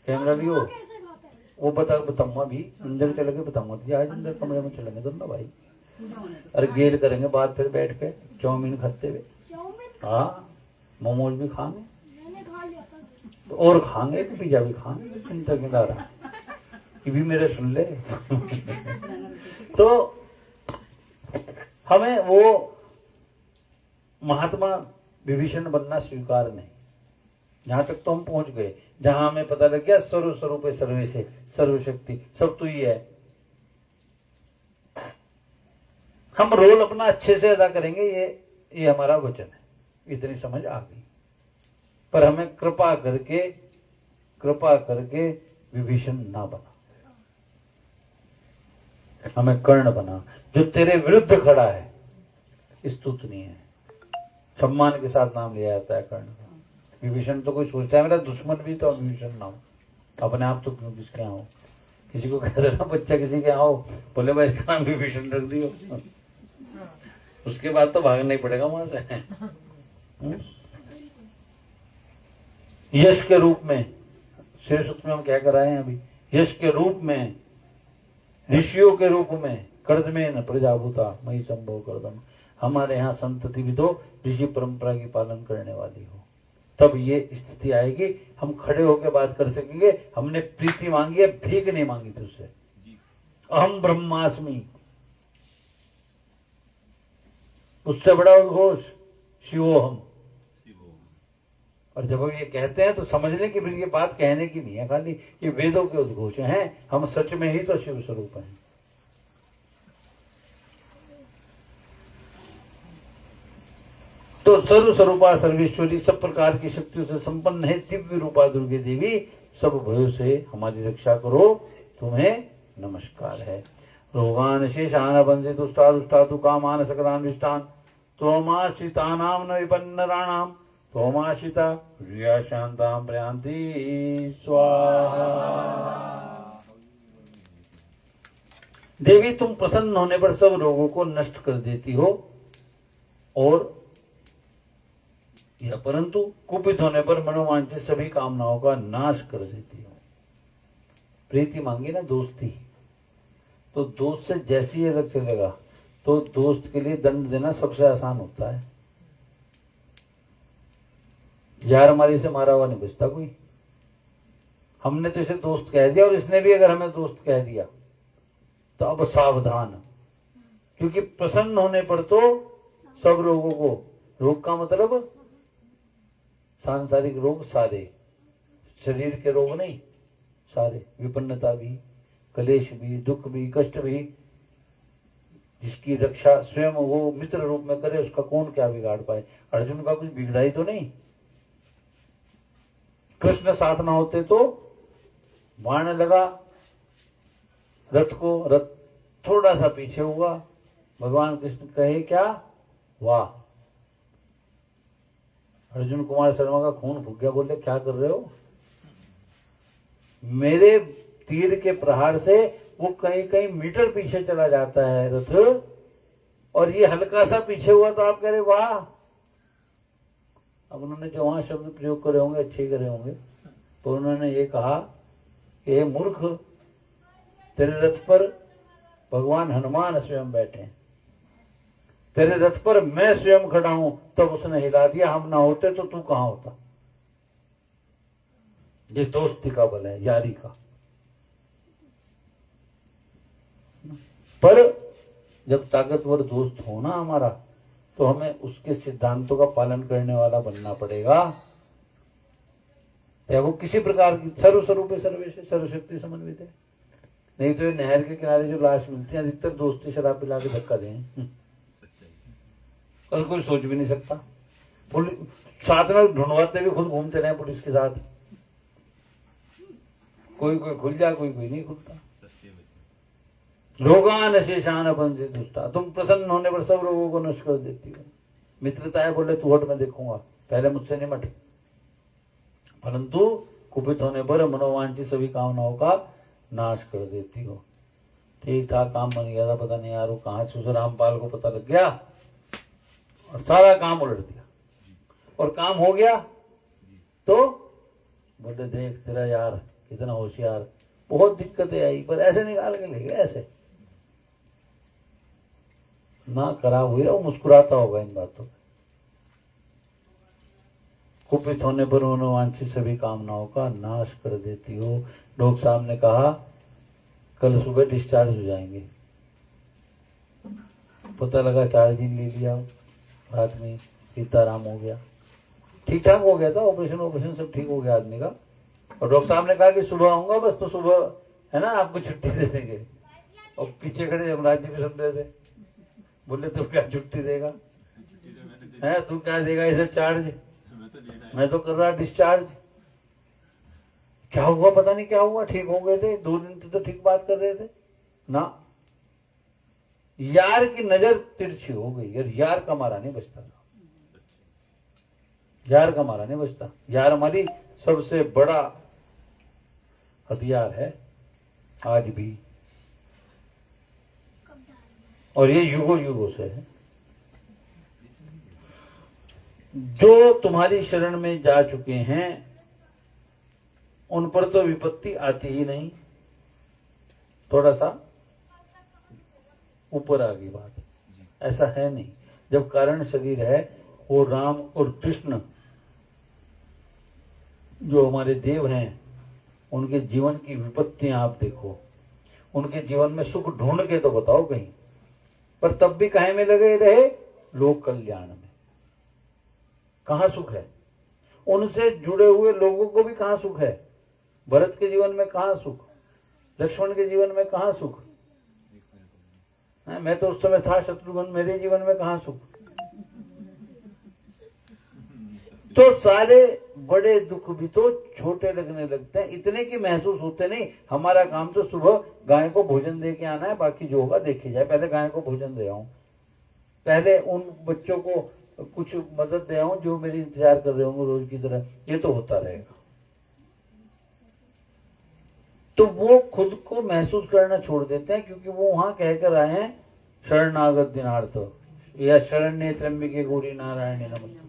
कैमरा भी हो, कैसे खाता है? वो बताऊंगा भी, अंदर चलेंगे बताऊंगा तुझे। आज अंदर कमरे में चलेंगे दोनों भाई, अरे गेल करेंगे बात, फिर बैठ के चाउमीन खाते हुए। चाउमीन हाँ मोमोज भी खाएंगे मैंने खा लिया था। तो और खाएंगे, पिज्जा भी खाएंगे, चिंता क्यों ला रहा, ये भी मेरे सुन ले। तो हमें वो महात्मा विभीषण बनना स्वीकार नहीं। यहां तक तो हम पहुंच गए जहां हमें पता लग गया सर्व स्वरूप सर्वे से सर्वशक्ति सब तो ही है। हम रोल अपना अच्छे से अदा करेंगे, ये हमारा वचन है, इतनी समझ आ गई। पर हमें कृपा करके विभीषण ना बना, हमें कर्ण बना जो तेरे विरुद्ध खड़ा है। स्तुति है, सम्मान के साथ नाम लिया जाता है कर्ण का। विभीषण तो कोई सोचता है मेरा दुश्मन भी तो विभीषण ना हो, अपने आप तो क्यों किसके यहाँ हो। किसी को कह देना बच्चा किसी के यहाँ हो, बोले भाई इसका नाम विभीषण रख दियो, उसके बाद तो भागना ही पड़ेगा वहां से। यश के रूप में, शेष में हम क्या कर आए हैं अभी, यश के रूप में, ऋषियों के रूप में, कर्दमेन प्रजाभूता मई संभव कर्दम। हमारे यहाँ संतति भी दो ऋषि परंपरा की पालन करने वाली हो, तब ये स्थिति आएगी, हम खड़े होकर बात कर सकेंगे। हमने प्रीति मांगी है, भीख नहीं मांगी तुझसे। अहम ब्रह्मास्मि, उससे बड़ा उद्घोष शिवोहम। और जब हम ये कहते हैं तो समझने की, फिर ये बात कहने की नहीं है खाली, ये वेदों के उद्घोष हैं। हम सच में ही तो शिव स्वरूप हैं। तो सर्व स्वरूपा सर्वेश्वरी, सब प्रकार की शक्तियों से संपन्न है दिव्य रूपा दुर्गे देवी, सब भयों से हमारी रक्षा करो, तुम्हें नमस्कार है। रोगान शेषान बंधे दुष्टा दुष्टा तु कामान सकलान्विष्टान तोमाश्रितानां न विपन्नराणां तोमाश्रिता प्रिया शांतां प्रयांति स्वाहा। देवी तुम प्रसन्न होने पर सब रोगों को नष्ट कर देती हो और या परंतु कुपित होने पर मनोवांछित सभी कामनाओं का नाश कर देती हो। प्रीति मांगी ना दोस्ती, तो दोस्त से जैसी ही अलग चलेगा तो दोस्त के लिए दंड देना सबसे आसान होता है। यार हमारी से मारा हुआ नहीं बचता कोई। हमने तो इसे दोस्त कह दिया और इसने भी अगर हमें दोस्त कह दिया तो अब सावधान, क्योंकि प्रसन्न होने पर तो सब रोगों को, रोग का मतलब सांसारिक रोग सारे, शरीर के रोग नहीं सारे, विपन्नता भी, कलेश भी, दुख भी, कष्ट भी, जिसकी रक्षा स्वयं वो मित्र रूप में करे उसका कौन क्या बिगाड़ पाए। अर्जुन का कुछ बिगड़ा ही तो नहीं। कृष्ण साथ ना होते तो बाण लगा रथ को, रथ थोड़ा सा पीछे हुआ, भगवान कृष्ण कहे क्या, वाह। अर्जुन कुमार शर्मा का खून फूक गया, बोले क्या कर रहे हो। मेरे तीर के प्रहार से वो कहीं कहीं मीटर पीछे चला जाता है रथ, और ये हल्का सा पीछे हुआ तो आप कह रहे वाह। अब उन्होंने जो वहां शब्द प्रयोग करे होंगे अच्छे करे होंगे, तो उन्होंने ये कहा कि हे मूर्ख, तेरे रथ पर भगवान हनुमान स्वयं बैठे हैं, तेरे रथ पर मैं स्वयं खड़ा हूं, तब उसने हिला दिया, हम ना होते तो तू कहां होता। ये दोस्ती का बल है, यारी का। पर जब ताकतवर दोस्त हो ना हमारा, तो हमें उसके सिद्धांतों का पालन करने वाला बनना पड़ेगा। चाहे वो किसी प्रकार की सर्वस्वरूपे सर्वेश सर्वशक्ति समन्वित है। नहीं तो ये नहर के किनारे जो लाश मिलती है अधिकतर दोस्ती शराब पिला के धक्का दें, कल कोई सोच भी नहीं सकता। पुलिस साथ में ढूंढवाते भी खुद घूमते रहे पुलिस के साथ, कोई कोई खुल जाए, कोई कोई नहीं खुलता। रोगान शेषान बंधे दुष्टा, तुम प्रसन्न होने पर सब रोगों को नष्ट कर देती हो। मित्रता है, बोले तू हट मैं देखूंगा, पहले मुझसे नहीं मट। परंतु कुपित होने पर मनोवांछित सभी कामनाओं का नाश कर देती हो। ठीक ठाक काम बन गया था, पता नहीं यार वो कहां से रामपाल को पता लग गया और सारा काम उलट दिया। और काम हो गया तो बोले देख तेरा यार कितना होशियार, बहुत दिक्कतें आई पर ऐसे निकाल के ले गए, ऐसे ना खराब हुई, वो मुस्कुराता होगा इन बातों पर। कुपित होने पर मनोवांछित सभी कामनाओं का नाश कर देती हो। डॉक्टर साहब ने कहा कल सुबह डिस्चार्ज हो जाएंगे, पता लगा 4 दिन ले लिया, रात में सीताराम हो गया, ठीक ठाक हो गया था, ऑपरेशन सब ठीक हो गया आदमी का। और डॉक्टर साहब ने कहा कि सुबह आऊंगा बस, तो सुबह है ना आपको छुट्टी दे देंगे। और पीछे खड़े यमराज जी भी सुन रहे थे, बोले तू क्या छुट्टी देगा, है तू क्या देगा इसे चार्ज, मैं तो कर रहा डिस्चार्ज। क्या हुआ पता नहीं क्या हुआ, ठीक हो गए थे 2 दिन तो ठीक बात कर रहे थे ना। यार की नजर तिरछी हो गई, यार यार का मारा नहीं बचता था, यार का मारा नहीं बचता। यार हमारी सबसे बड़ा हथियार है आज भी, और ये युगों युगों से है। जो तुम्हारी शरण में जा चुके हैं उन पर तो विपत्ति आती ही नहीं। थोड़ा सा ऊपर आ गई बात, ऐसा है नहीं। जब कारण शरीर है वो राम और कृष्ण जो हमारे देव हैं, उनके जीवन की विपत्तियां आप देखो, उनके जीवन में सुख ढूंढ के तो बताओ कहीं, पर तब भी काहे में लगे रहे, लोक कल्याण में। कहां सुख है, उनसे जुड़े हुए लोगों को भी कहां सुख है। भरत के जीवन में कहां सुख, लक्ष्मण के जीवन में कहां सुख है? मैं तो उस समय था शत्रुघ्न, मेरे जीवन में कहां सुख। तो सारे बड़े दुख भी तो छोटे लगने लगते हैं, इतने की महसूस होते नहीं। हमारा काम तो सुबह गाय को भोजन दे के आना है, बाकी जो होगा देखी जाए। पहले गाय को भोजन दे आऊं, पहले उन बच्चों को कुछ मदद दे आऊं जो मेरी इंतजार कर रहे होंगे रोज की तरह। ये तो होता रहेगा। तो वो खुद को महसूस करना छोड़ देते हैं, क्योंकि वो वहां कहकर आए हैं शरणागत दिनार्थ या शरण्य त्र्यंबिके गौरी नारायणी नमस्ते।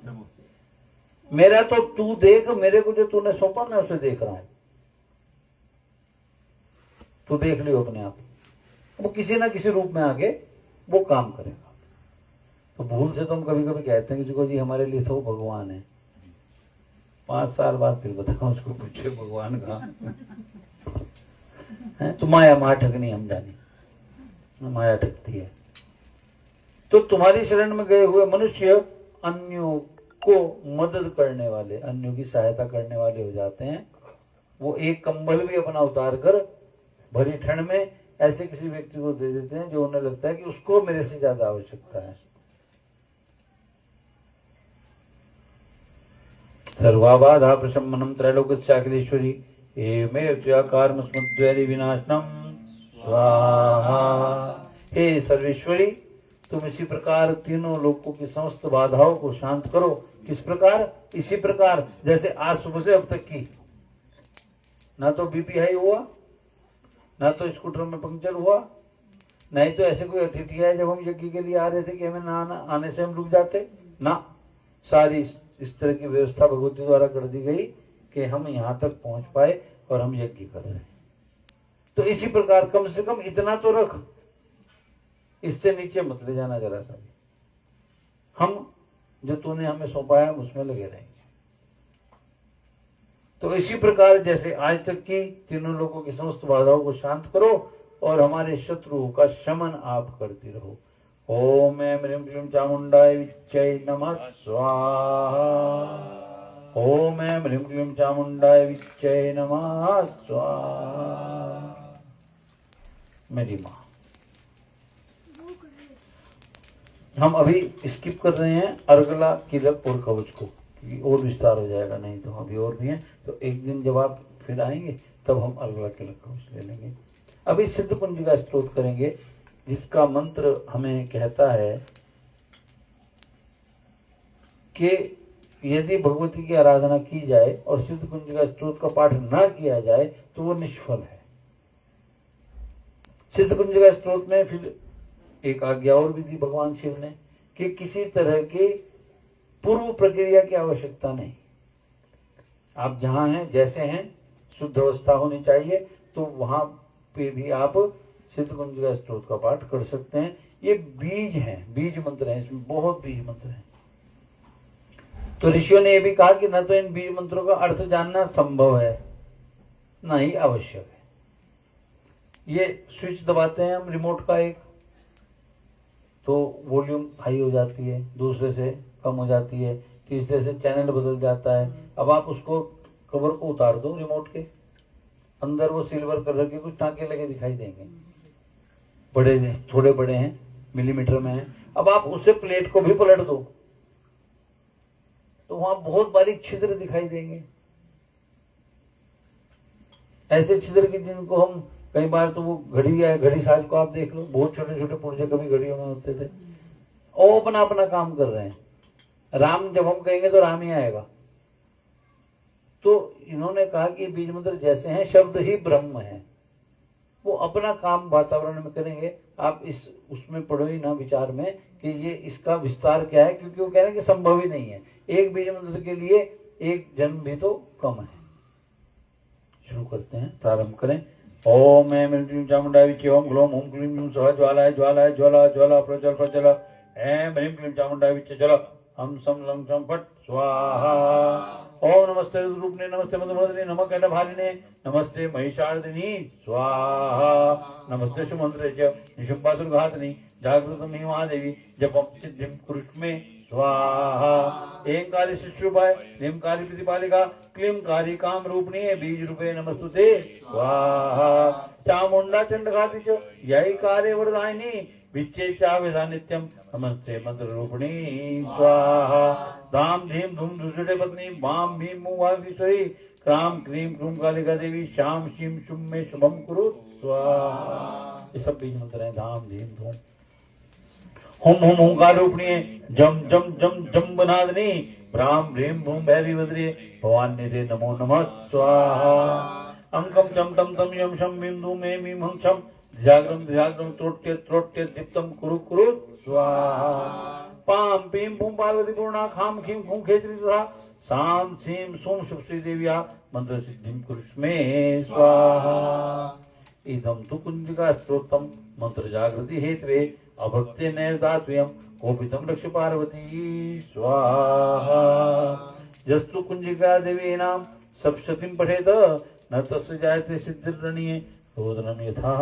मेरा तो तू देख, मेरे को जो तूने सौंपा मैं उसे देख रहा हूं, तू देख लियो अपने आप। वो किसी ना किसी रूप में आके वो काम करेगा। तो भूल से तो हम कभी कभी कहते हैं कि देखो जी हमारे लिए तो भगवान है। 5 साल बाद फिर बताओ उसको, पूछे भगवान कहाँ है? तो माया ठगनी हम जानी, माया ठगती है। तो तुम्हारी शरण में गए हुए मनुष्य अन्यों को मदद करने वाले, अन्यों की सहायता करने वाले हो जाते हैं। वो एक कंबल भी अपना उतार कर भरी ठंड में ऐसे किसी व्यक्ति को दे देते हैं जो उन्हें लगता है कि उसको मेरे से ज्यादा आवश्यकता है। सर्वाबाधा प्रशमनम त्रैलोक्यशाकिलेश्वरी एवमेव त्वयाकारम स्मद्वैरी विनाशनम स्वाहा। हे सर्वेश्वरी, तुम इसी प्रकार तीनों लोकों की समस्त बाधाओं को शांत करो। किस प्रकार? इसी प्रकार जैसे आज सुबह से अब तक की ना तो बीपी हाई हुआ, ना तो स्कूटर में पंक्चर हुआ, नहीं तो ऐसे कोई अतिथि आए जब हम यज्ञ के लिए आ रहे थे कि हमें ना आने से हम रुक जाते ना। सारी इस तरह की व्यवस्था भगवती द्वारा कर दी गई कि हम यहाँ तक पहुंच पाए और हम यज्ञ कर रहे हैं। तो इसी प्रकार कम से कम इतना तो रख, इससे नीचे मत ले जाना जरा सा भी। हम जो तूने हमें सौंपा है उसमें लगे रहेंगे। तो इसी प्रकार जैसे आज तक की तीनों लोगों की समस्त बाधाओं को शांत करो और हमारे शत्रुओं का शमन आप करती रहो। ओम ऐं ह्रीं क्लीं चामुंडाय विच्चै नमः स्वाहा। ओम ऐं ह्रीं क्लीं चामुंडाय विच्चै नमः स्वाहा। मेरी माँ, हम अभी स्किप कर रहे हैं अर्गला, किलक और कवच को, क्योंकि और विस्तार हो जाएगा, नहीं तो अभी और भी है। तो एक दिन जब आप फिर आएंगे तब हम अर्गला, किलक, कवच ले लेंगे। अभी सिद्ध कुंज का स्तोत्र करेंगे, जिसका मंत्र हमें कहता है कि यदि भगवती की आराधना की जाए और सिद्ध कुंज का स्तोत्र का पाठ न किया जाए तो वो निष्फल है। सिद्ध कुंज का स्तोत्र में फिर एक आज्ञा और भी दी भगवान शिव ने कि किसी तरह की पूर्व प्रक्रिया की आवश्यकता नहीं। आप जहां हैं, जैसे हैं, शुद्ध अवस्था होनी चाहिए, तो वहां पे भी आप सिद्ध कुंज का स्तोत्र का पाठ कर सकते हैं। ये बीज हैं, बीज मंत्र हैं, इसमें बहुत बीज मंत्र हैं। तो ऋषियों ने यह भी कहा कि न तो इन बीज मंत्रों का अर्थ जानना संभव है, न ही आवश्यक है। ये स्विच दबाते हैं हम रिमोट का एक, तो वॉल्यूम हाई हो जाती है, दूसरे से कम हो जाती है, तीसरे से चैनल बदल जाता है। अब आप उसको कवर को उतार दो रिमोट के अंदर, वो सिल्वर कलर के कुछ टांके लगे दिखाई देंगे, बड़े थोड़े बड़े हैं, मिलीमीटर में हैं। अब आप उसे प्लेट को भी पलट दो तो वहां बहुत बारीक छिद्र दिखाई देंगे। ऐसे छिद्र की जिनको हम कई बार, तो वो घड़ी है, घड़ी साज को आप देख लो, बहुत छोटे छोटे पुर्जे कभी घड़ियों में होते थे, वो अपना अपना काम कर रहे हैं। राम जब हम कहेंगे तो राम ही आएगा। तो इन्होंने कहा कि बीज मंत्र जैसे हैं, शब्द ही ब्रह्म है, वो अपना काम वातावरण में करेंगे। आप इस उसमें पढ़ो ही ना विचार में कि ये इसका विस्तार क्या है, क्योंकि वो कह रहे हैं कि संभव ही नहीं है। एक बीज मंत्र के लिए एक जन्म भी तो कम है। शुरू करते हैं, प्रारंभ करें। ओम ऐं ह्रीं क्लीं चामुंडाय विच्चे ओम ग्लौम हुम क्लीं ह्यूं सः ज्वालाय ज्वालाय ज्वाला ज्वाला प्रज्वल प्रज्वल ऐं ह्रीं क्लीं चामुंडाय विच्चे जल हम सम लं सम फट स्वाहा। ओम नमस्ते रुद्ररूपिणे नमस्ते मधुमर्दिने नमः कैटभारिणे नमस्ते महिषार्दिनी स्वाहा। नमस्ते सुमंत्रे च निशुम्भासुरघातिनी जागृतं हि महादेवी जपं सिद्धिं कुरुष्मे स्वाहा। एंकारी शिष्युपाय निमकारी प्रतिपालिका क्लींकारी काम रूपिणी बीज रूपे नमस्तुते स्वाहा। चामुंडा चंडघाती च यही कार्य वरदायिनी विच्चे चावेदा नित्यम नमस्ते मंत्र रूपिणी स्वाहा धाम धीम धूम दुजुड़े पत्नी माम भीम मुवा विश्वई क्राम क्रीम क्रूम कालिका देवी श्याम शिम शुम में शुभम कुरु स्वाहा। ये सब बीज मंत्र हैं। धाम धीम धूम हुम हुम हुंकार रूपणी जम जम जम जम बनादनी ब्राह्म भ्रीम भूम भैरी वज्रे भवान निधे नमो नमः स्वाहा। अंकम चम टम तम यम शम भीम धूम मे मीम हं छम जागरम जागरम त्रोट्य त्रोट्य दीप्तम कुरु कुरु स्वाहा। पाम पीम भूम पार्वती पूर्णा खाम खीम खूं खेत्री तथा साम सीम सोम श्री देविया मंत्र सिद्धिम कुरुष्मे स्वाहा। इदम तु कुंजिका स्तोत्रम मंत्र जागृति हेतवे अभक्ते नैवदात्व्यम कोपितम रक्ष पार्वती स्वाहा। जस्तु कुंजिका देवी नाम सप्तशतीं पठेत न तस्य जायते सिद्धिर्रणीये रोदनम यथा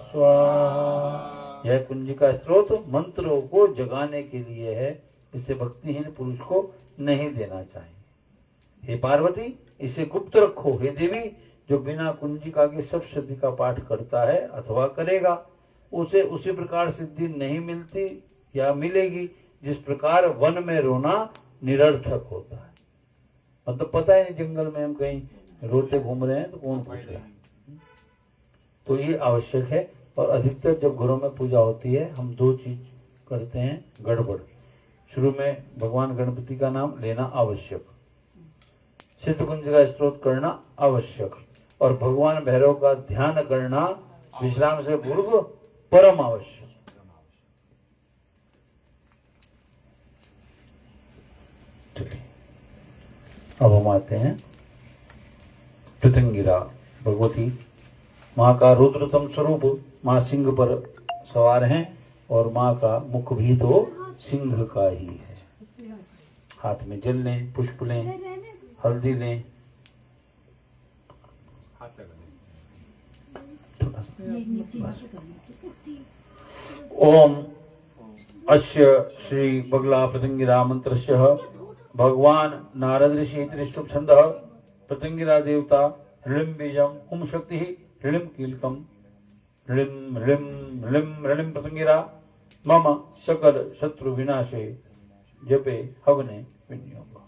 स्वाहा। यह कुंजिका स्त्रोत मंत्रों को जगाने के लिए है, इसे भक्तिहीन पुरुष को नहीं देना चाहिए। हे पार्वती इसे गुप्त रखो। हे देवी जो बिना कुंजिका के सप्तशती का पाठ करता है अथवा करेगा उसे उसी प्रकार सिद्धि नहीं मिलती या मिलेगी जिस प्रकार वन में रोना निरर्थक होता है। मतलब पता ही नहीं, जंगल में हम कहीं रोते घूम रहे हैं तो कौन पूछ रहा है। तो ये आवश्यक है। और अधिकतर जब घरों में पूजा होती है हम दो चीज करते हैं गड़बड़। शुरू में भगवान गणपति का नाम लेना आवश्यक, सिद्ध कुंज का स्तोत्र करना आवश्यक, और भगवान भैरव का ध्यान करना विश्राम से पूर्व परम आवश्यक। अब हम आते हैं पृथंगिरा भगवती माँ का रुद्रतम स्वरूप। माँ सिंह पर सवार हैं और माँ का मुख भी तो सिंह का ही है। हाथ में जल लें, पुष्प लें, हल्दी लें, ओम अस्य श्री बगला पतंगिरा मंत्रस्य भगवान नारद ऋषि त्रिष्टुप छंदः पतंगिरा देवता ऋलिम बीजम हुम शक्ति ऋलिम कीलकम ऋलिम ऋलिम ऋलिम ऋलिम पतंगिरा मम सकल शत्रु विनाशे जपे हवने विनियोग।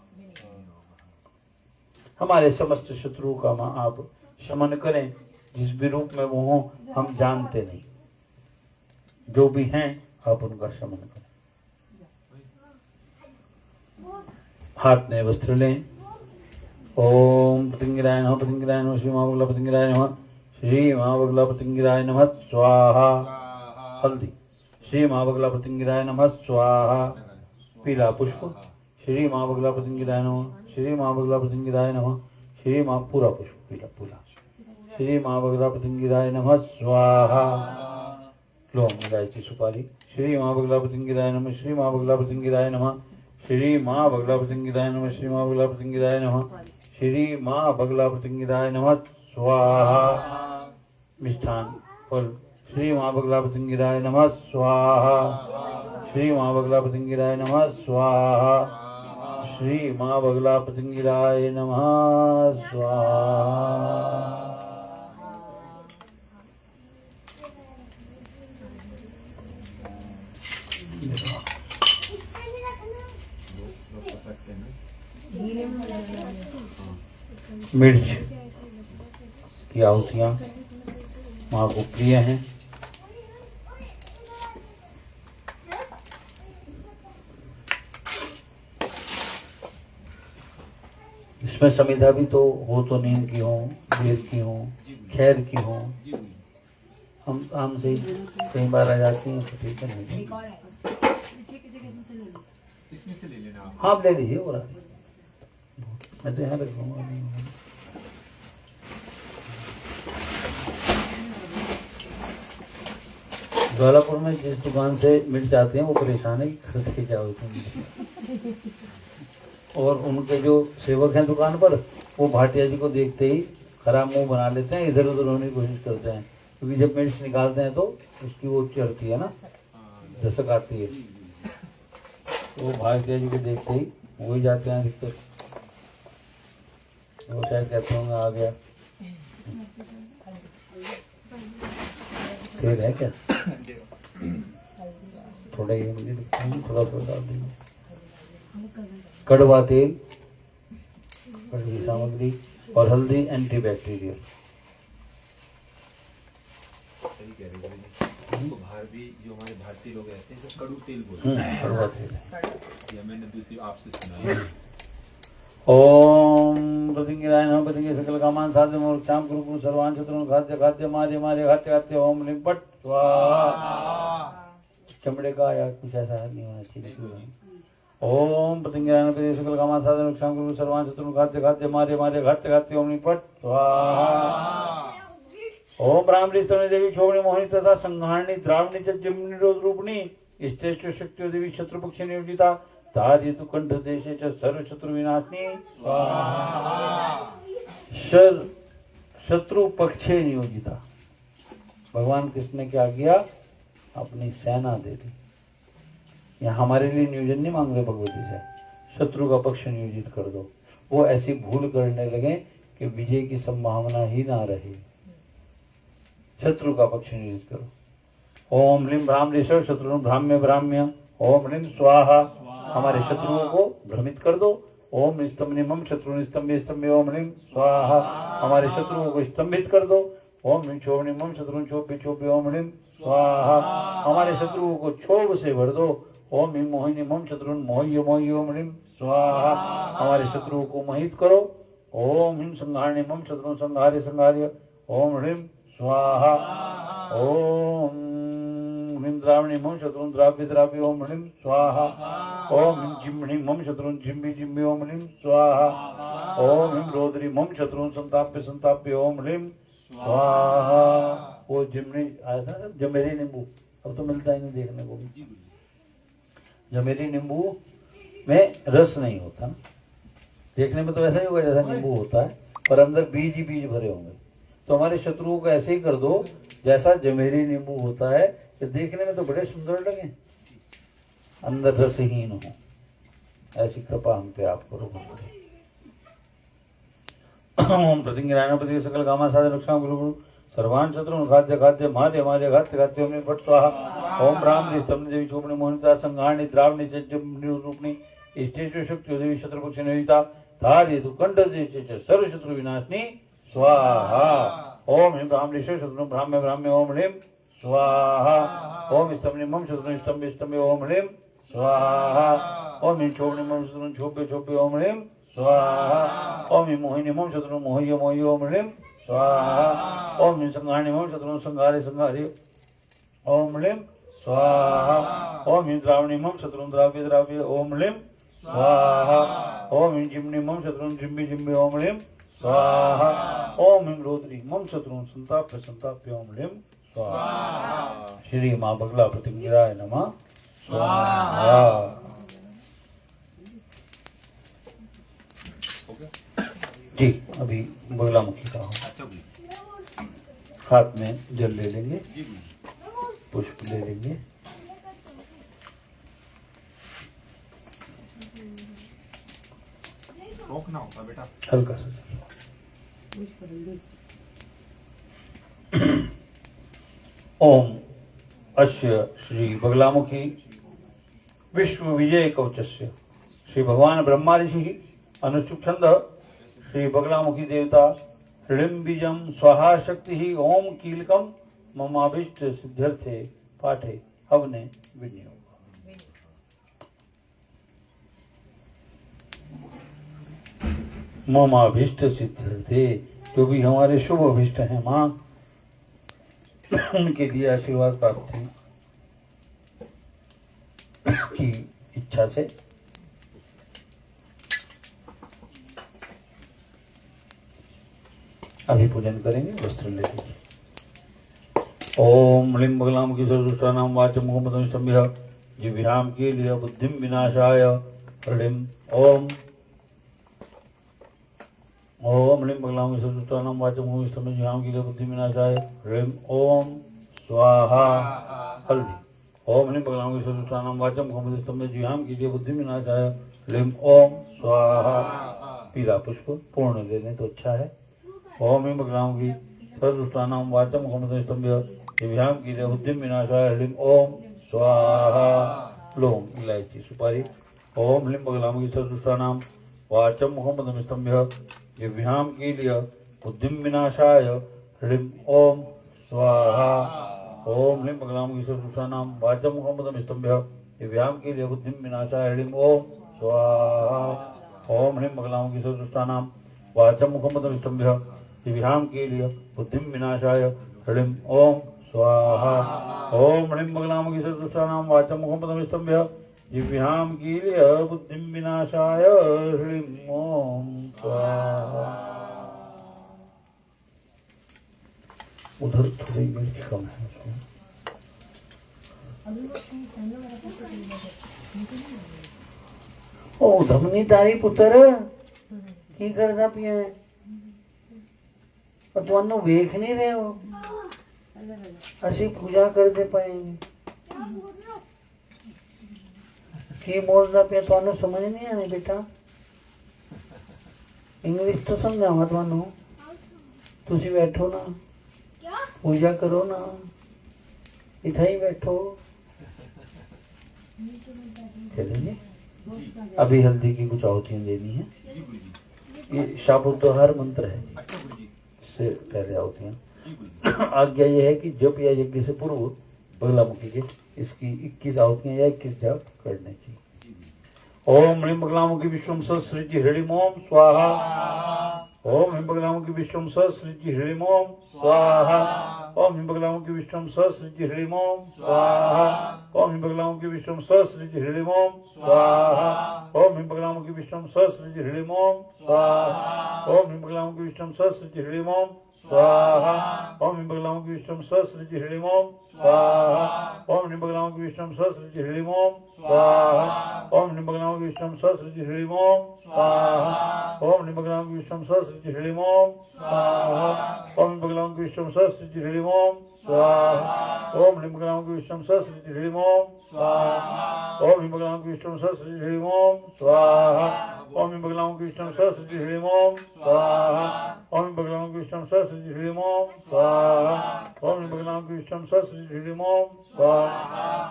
हमारे समस्त शत्रुओं का मां आप शमन करें, जिस भी रूप में वो हो हम जानते नहीं, जो भी हैं आप उनका शमन करें। हाथ में वस्त्र लें। ओम पतंगिराय नमः, पतंगिराय नमः, श्री मां बगला पतंगिराय नमः, श्री मां बगला पतंगिराय नमः स्वाहा। हल्दी। श्री मां बगला पतंगिराय नमः स्वाहा। पीला पुष्प। श्री मां बगला पतंगिराय नमः, श्री मां बगला पतंगिराय नमः, श्री मां पूरा पुष्प पीला पूरा। श्री मां बगला पतंगिराय नमः स्वाहा। लौंग इलायची सुपारी। श्री मां बगला पतंगिराय नमः, श्री मां बगला पतंगिराय नमः, श्री मां बगला पतंगिराय नमः, श्री मां बगला पतंगिराय नमः, श्री मां बगला पतंगिराय नमः स्वाहा। मिष्ठान फल। श्री मां बगला पतंगिराय नमः स्वाहा। श्री मां बगला पतंगिराय नमः स्वाहा। श्री मां बगला पतंगिराय नमः स्वाहा। मिर्च की आहुतियां माँ को प्रिय हैं। इसमें समिधा भी तो हो, तो नीम की हो, वेद की हो, खैर की हो। हम आम से ही कई बार आ जाती हैं तो ठीक है। नहीं इसमें से ले लेना आप। हाँ ले लीजिए। और मैं तो यहाँ रख लूँगा। ज्वालापुर में जिस दुकान से मिर्च आते हैं वो परेशान है कि खरीद के क्या होते हैं। और उनके जो सेवक हैं दुकान पर वो भाटिया जी को देखते ही खराब मुंह बना लेते हैं, इधर उधर होने की कोशिश करते हैं, क्योंकि जब मिर्च निकालते हैं तो उसकी वो चढ़ती है ना, दशक आती है। वो भाटिया जी को देखते ही वही जाते हैं अधिकतर। वो शायद कहते होंगे आ गया। तेल है क्या? थोड़ा ये मुझे दिखाएंगे, थोड़ा थोड़ा डाल देंगे। कड़वा तेल, कड़वी सामग्री और हल्दी एंटी बैक्टीरियल। सही कह रहे हो जी। तो बाहर भी जो हमारे भारतीय लोग रहते हैं तो कड़ू तेल बोलते हैं। कड़वा तेल। ये मैंने दूसरी आपसे सुना है। ओम प्रतिंगिराय नमः प्रतिंगे सकल कामान साध्य मोक्षाम कुरु कुरु सर्वान् शत्रुन् खाद्य खाद्य मार्य मार्य खाद्य खाद्य ओम ह्रीं पट स्वाहा। चमड़े का या कुछ ऐसा नहीं होना चाहिए। ओम प्रतिंगिराय नमः प्रतिंगे सकल कामान साध्य मोक्षाम कुरु कुरु सर्वान् शत्रुन् खाद्य खाद्य मार्य मार्य खाद्य खाद्य ओम ह्रीं पट स्वाहा। ओम ब्राह्मणी स्तवनी देवी क्षोभनी मोहिनी तथा संहारणी द्रावणी जम्नी निरोध रूपणी इष्टेश्वर शक्तियों देवी शत्रुपक्ष नियोजिता धार्य तु कंठ देशे च सर्व शत्रु विनाशनी शत्रु पक्षे नियोजिता। भगवान कृष्ण ने क्या किया? अपनी सेना दे दी। यहाँ हमारे लिए नियोजन नहीं मांग रहे भगवती से, शत्रु का पक्ष नियोजित कर दो। वो ऐसी भूल करने लगे कि विजय की संभावना ही ना रहे। शत्रु का पक्ष नियोजित करो। ओम ह्रीं भ्रामरीश्वर शत्रु भ्राम्य भ्राम्य ओम ह्रीं स्वाहा। हमारे शत्रुओं को भ्रमित कर दो। ओम स्तंभनिमम शत्रु स्तंभे स्तंभे ओम ह्रीं स्वाहा। हमारे शत्रुओं को स्तंभित कर दो। ओम ह्रीं क्षोभनिमम शत्रु क्षोभ्य क्षोभ्य ओम ह्रीं स्वाहा। हमारे शत्रुओं को क्षोभ से भर दो। ओम ह्रीं मोहिनीमम शत्रु मोह्य मोह्य ओम ह्रीं स्वाहा। हमारे शत्रुओं को मोहित करो। ओम ह्रीं संहारनिमम शत्रु संहार्य संहार्य ओम ह्रीं स्वाहा। ओम ह्रीं द्रावणी मम शत्रुन् द्राव्य द्राव्य ओम ह्रीं स्वाहा। ओम ह्रीं जिम्मणि मम शत्रुन् जिम्बि जिम्बि ओम ह्रीं स्वाहा। ओम ह्रीं रोदरी मम शत्रुन् संताप्य संताप्य ओम ह्रीं स्वाहा। वो जिम्मणि आया था ना जमेरी नींबू, अब तो मिलता ही नहीं देखने को भी। जमेरी नींबू में रस नहीं होता ना, देखने में तो ऐसा ही होगा जैसा नींबू होता है, पर अंदर बीज ही बीज भरे होंगे। तो हमारे शत्रुओं को ऐसे ही कर दो जैसा जमेरी नींबू होता है, कि देखने में तो बड़े सुंदर लगे, अंदर रसहीन हो। ऐसी कृपा हम पे आप करो। ओम प्रतिंगिराय नमः प्रतिंगे सकल कामान साध्य रक्षाम गुरु गुरु सर्वान् शत्रुन् खाद्य खाद्य मार्य मार्य खाद्य खाद्य ओम ह्रीं फट् स्वाहा। ओम ब्राह्मणी स्तंभनी देवी क्षोभनी मोहिनीता संहारणी द्रावणी जज्जम्नी रूपणी इष्टेश्वर शक्तियों देवी शत्रुपक्ष नियोजिता धार्य तु कंठ देशे च सर्व शत्रु विनाशनी स्वाहा। ओम ह्रीं ब्राह्मणेश्वर शत्रु ब्राह्म्य ब्राह्म्य ओम ह्रीं स्वाहा। ओम स्तंभनिमम शत्रु स्तंभे स्तंभे ओम ह्रीं स्वाहा। ओम ह्रीं क्षोभनिमम शत्रु क्षोभ्य क्षोभ्य ओम ह्रीं स्वाहा। ओम ह्रीं मोहिनीमम शत्रु मोह्य मोह्य ओम ह्रीं स्वाहा। ओम ह्रीं संहारनिमम शत्रु संहार्य संहार्य ओम ह्रीं स्वाहा। ओम ह्रीं द्रावणीमम शत्रु द्राव्य द्राव्य ओम ह्रीं स्वाहा। ओम ह्रीं जिम्मनिमम शत्रु जिम्बि जिम्बि ओम ह्रीं स्वाहा। ओम ह्रीं रोदरी मम शत्रु संताप्य संताप्य ओम ह्रीं स्वाहा। श्री मां बगला प्रतिंगिराय नमः स्वाहा। जी अभी बगला मुखी का हो। अच्छा गुरु हाथ में जल ले लेंगे, जी गुरु। पुष्प ले लेंगे। रोकना होता बेटा। हल्का सा ओम अस्य श्री बगलामुखी विश्व विजय कवचस्य श्री भगवान ब्रह्मा ऋषि अनुष्टुप छंद श्री बगलामुखी देवता हृदय बीजम स्वाहा शक्ति ओम कीलकम ममाभिष्ट सिद्ध्यर्थे पाठे हवने विनियोग। ममाभिष्ट सिद्ध्यर्थे, जो भी हमारे शुभ अभिष्ट हैं माँ, उनके लिए आशीर्वाद प्राप्ति की इच्छा से अभी पूजन करेंगे। वस्त्र ले लीजिए। ओम ह्रीं बगलामुखी सर्वदुष्टानां वाचम गोमतम स्तंभ्य जिह्वाम के लिए बुद्धिम विनाशाय ह्रीं ओम। ओम ह्रीं बगलामुखी सर्वदुष्टानां वाचम गोमतम स्तंभ्य जिह्वाम के लिए बुद्धिम विनाशाय ह्रीं ओम स्वाहा। हल्दी। ओम ह्रीं बगलामुखी सर्वदुष्टानां वाचम गोमतम स्तंभ्य जिह्वाम के लिए बुद्धिम विनाशाय ह्रीं ओम स्वाहा। पीला पुष्प पूर्ण ले लें तो अच्छा है। ओम ह्रीं बगलामुखी सर्वदुष्टानां वाचम गोमतम स्तंभ्य जिह्वाम के लिए बुद्धिम विनाशाय ह्रीं ओम स्वाहा। लौंग, इलायची, सुपारी। ओम ह्लीं बगलामुखी सदृशानां वाचं मुखं स्तंभ्य दिव्यां कील्य बुद्धिं विनाशाय ह्रीं ओम स्वाहा। ओम ह्लीं बगलामुखी सदृशानां वाचं मुखं स्तंभ्य दिव्यां कील्य बुद्धिं विनाशाय ह्रीं ओम स्वाहा। ओम ह्लीं बगलामुखी सदृशानां वाचं मुखं स्तंभ्य दिव्यां कील्य बुद्धिं विनाशाय ह्रीं ओम स्वाहा। ओम ह्लीं बगलामुखी सदृशानां वाचं मुखं स्तंभ्य दिव्यां कील्य बुद्धिं विनाशाय ह्रीं ओम स्वाहा। उधर थोड़ी मिर्च कम है उसमें। ओ धमनी तारी पुत्र की करदा पिया है? पर ਤੁਹਾਨੂੰ ਵੇਖ नहीं रहे हो? ਅਸੀਂ पूजा करते पाएंगे की बोलदा पिया ਤੁਹਾਨੂੰ समझ नहीं आनी बेटा? इंग्लिश तो समझावा ਤੁਹਾਨੂੰ। ਤੁਸੀਂ बैठो ना, क्या पूजा करो ना, इधर ही बैठो। चलेंगे। अभी हल्दी की कुछ आहुतियाँ देनी है। जी गुरु जी। ये शाबुद्दोहार मंत्र है, अच्छा गुरु जी। इससे पहले आहुतियाँ। जी गुरु जी। आज्ञा यह है कि जप या यज्ञ से पूर्व बगलामुखी के इसकी 21 आहुतियाँ या 21 जाप करने चाहिए। जी गुरु जी। ओम ह्रीं बगलामुखी विश्वम सहस्रजी ह्रीं ओम स्वाहा। ओम ह्रीं बगलामुखी विश्वम सहस्रजी ह्रीं ओम स्वाहा। ओम ह्रीं बगलामुखी विश्वम सहस्रजी ह्रीं ओम स्वाहा। ओम ह्रीं बगलामुखी विश्वम सहस्रजी ह्रीं ओम स्वाहा। ओम ह्रीं बगलामुखी विश्वम सहस्रजी ह्रीं ओम स्वाहा। ओम ह्रीं बगलामुखी विश्वम सहस्रजी ह्रीं ओम स्वाहा। ओम ह्रीं बगलामुखी विश्वम सहस्रजी ह्रीं ओम स्वाहा। ओम ह्रीं बगलामुखी विश्वम सहस्रजी ह्रीं ओम स्वाहा। ओम ह्रीं बगलामुखी विश्वम सहस्रजी ह्रीं ओम स्वाहा। ओम ह्रीं बगलामुखी विश्वम सहस्रजी ह्रीं ओम स्वाहा। ओम ह्रीं बगलामुखी विश्वम सहस्रजी ह्रीं ओम स्वाहा। ओम ह्रीं बगलामुखी विश्वम सहस्रजी ह्रीं ओम स्वाहा। ओम ह्रीं बगलामुखी विश्वम सहस्रजी ह्रीं ओम स्वाहा। ओम ह्रीं बगलामुखी विश्वम सहस्रजी ह्रीं ओम स्वाहा। ओम ह्रीं बगलामुखी विश्वम सहस्रजी ह्रीं ओम स्वाहा। ओम ह्रीं बगलामुखी विश्वम सहस्रजी ह्रीं ओम स्वाहा।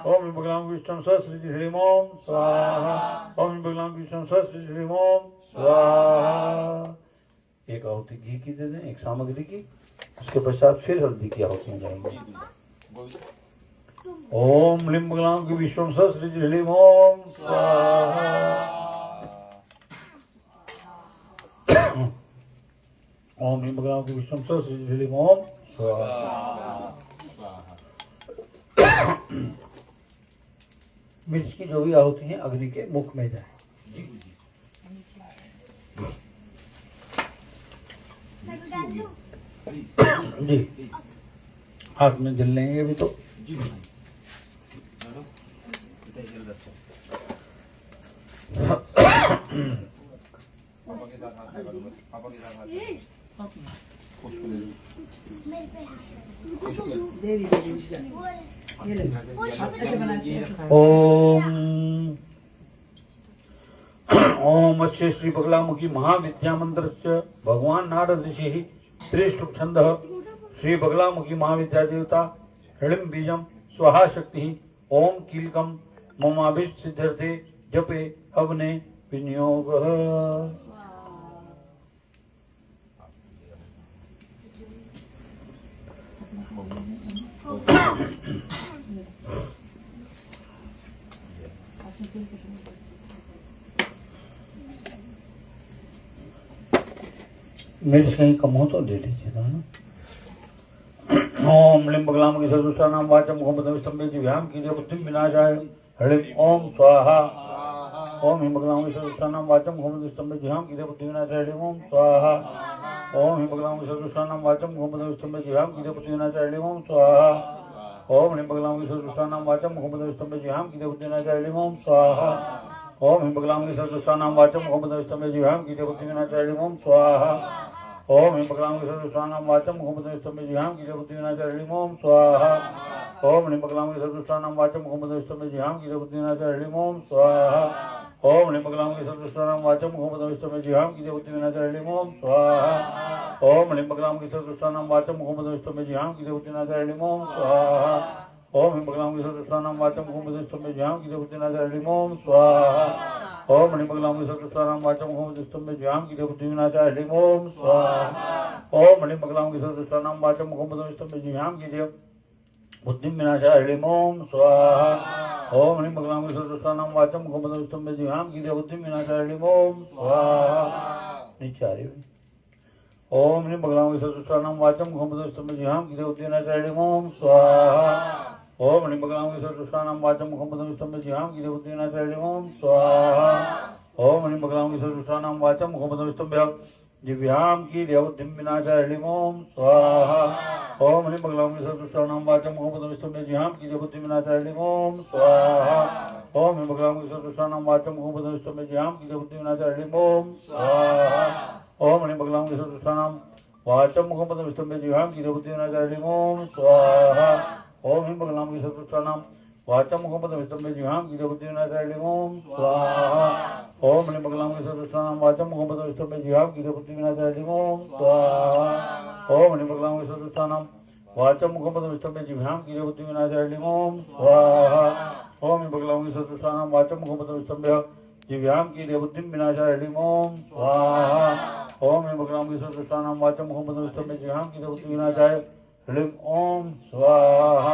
ओम ह्रीं बगलामुखी विश्वम सहस्रजी ह्रीं ओम स्वाहा। ओम ह्रीं बगलामुखी विश्वम सहस्रजी ह्रीं ओम स्वाहा। एक आहुति घी की दे दें, एक सामग्री की। उसके पश्चात फिर हल्दी की आहुतियाँ जाएंगी। ओम ह्लीं बगलामुखी विश्वम सहस्रजी ह्रीं ओम स्वाहा। ओम ह्रीं बगलामुखी विश्वम सहस्रजी ह्रीं ओम स्वाहा। मिर्च की जो भी आहुति है अग्नि के मुख में जाए। जी गुरु जी। जी हाथ में जल लेंगे अभी तो। जी गुरु जी। मारो। इतना जल रखो। पापा के साथ हाथ लगा लो बस। पापा के साथ हाथ लगा ये लो। उसको ले लो। मेरे पे हाथ उसको ले लो। देवी देवी वो ये ले ऐसे बनाते हैं। ओम ओम अच्छे श्री बगलामुखी महाविद्या मंत्र से भगवान नारद ऋषि त्रिष्टुप छंद श्री बगलामुखी महाविद्या देवता हृदय बीजम स्वाहा शक्ति ओम कीलकम ममाभिष्ट सिद्ध्यर्थे जपे हवने विनियोग। मिर्च कहीं कम हो तो दे दीजिए ना। ओम ह्लीं बगलामुखी सदृशानां वाचं मुखं स्तंभे दिव्यां कील्य बुद्धिं विनाशाय ह्रीं ओम स्वाहा। ओम ह्लीं बगलामुखी सदृशानां वाचं मुखं स्तंभे दिव्यां कील्य बुद्धिं विनाशाय ह्रीं ओम स्वाहा। ओम ह्लीं बगलामुखी सदृशानां वाचं मुखं स्तंभे दिव्यां कील्य बुद्धिं विनाशाय ह्रीं ओम स्वाहा। ओम ह्लीं बगलामुखी सदृशानां वाचं मुखं स्तंभे दिव्यां कील्य बुद्धिं विनाशाय ह्रीं ओम स्वाहा। ओम ह्लीं बगलामुखी सदृशानां वाचं मुखं स्तंभे दिव्यां कील्य बुद्धिं विनाशाय ह्रीं ओम स्वाहा। ओम ह्रीं बगलामुखी सदृशानां वाचं मुखं स्तंभे दिव्यां कील्य बुद्धिं विनाशाय ह्रीं ओम स्वाहा। ओम ह्रीं बगलामुखी सदृशानां वाचं मुखं स्तंभे दिव्यां कील्य बुद्धिं विनाशाय ह्रीं ओम स्वाहा। ओम ह्रीं बगलामुखी सदृशानां वाचं मुखं स्तंभे दिव्यां कील्य बुद्धिं विनाशाय ह्रीं ओम स्वाहा। ओम ह्रीं बगलामुखी सदृशानां वाचं मुखं स्तंभे दिव्यां कील्य बुद्धिं विनाशाय ह्रीं ओम स्वाहा। ओम ह्रीं मंगलां विष्णुस्वानां वाचं मुखं बधुष्टं ज्ञां गिरिबुद्धिनाशाय ह्रीं ओम स्वाहा ओम ह्रीं मंगलां विष्णुस्वानां वाचं मुखं बधुष्टं ज्ञां गिरिबुद्धिनाशाय ह्रीं ओम स्वाहा ओम ह्रीं मंगलां विष्णुस्वानां वाचं मुखं बधुष्टं ज्ञां गिरिबुद्धिं विनाशाय ह्रीं ओम स्वाहा ओम ह्रीं मंगलां विष्णुस्वानां वाचं मुखं बधुष्टं ज्ञां गिरिबुद्धिं विनाशाय ह्रीं ओम स्वाहा नीचे आ रही है। ओम ह्रीं मंगलां विष्णुस्वानां वाचं मुखं बधुष्टं ज्ञां गिरिबुद्धिं विनाशाय ह्रीं ओम स्वाहा ओम ह्रीं मंगलां विष्णुस्वानां वाचं मुखं बधुष्टं ज्ञां गिरिबुद्धिं विनाशाय ह्रीं ओम स्वाहा ओम ह्रीं मंगलां विष्णुस्वानां वाचं मुखं बधुष्टं दिव्यां गिरिबुद्धिं विनाशाय ह्रीं ओम स्वाहा ओम ह्रीं मंगलां विष्णुस्वानां वाचं मुखं बधुष्टं ज्ञां गिरिबुद्धिं विनाशाय ह्रीं ओम स्वाहा ओम ह्रीं मंगलां विष्णुस्वानां वाचं मुखं बधुष्टं ज्ञां गिरिबुद्धिं विनाशाय ह्रीं ओम स्वाहा ओम ह्रीं मंगलां विष्णुस्वानां वाचं मुखं बधुष्टं ज्ञां गिरिबुद्धिं विनाशाय ह्रीं ओम स्वाहा ओम ह्रीं मंगलां विष्णुस्वानां वाचं मुखं बधुष्टं ज्ञां गिरिबुद्धिं विनाशाय ह्रीं ओम स्वाहा ओम ह्रीं मंगलां विष्णुस्वानां वाचं मुखं बधुष्टं ज्ञां गिरिबुद्धिं विनाशाय ह्रीं ओम स्वाहा ओम ह्रीं मंगलां विष्णुस्वानां वाचं मुखं बधुष्टं ज्ञां गिरिबुद्धिं विनाशाय ह्रीं ओम स्वाहा ओम ह्रीं मंगलां विष्णुस्वानां वाचं मुखं बधुष्टं दिव्यां गिरिबुद्धिं विनाशाय ह्रीं ओम स्वाहा ओम ह्रीं मंगलां विष्णुस्वानां वाचं मुखं बधुष्टं ज्ञां गिरिबुद्धिं विनाशाय ह्रीं ओम स्वाहा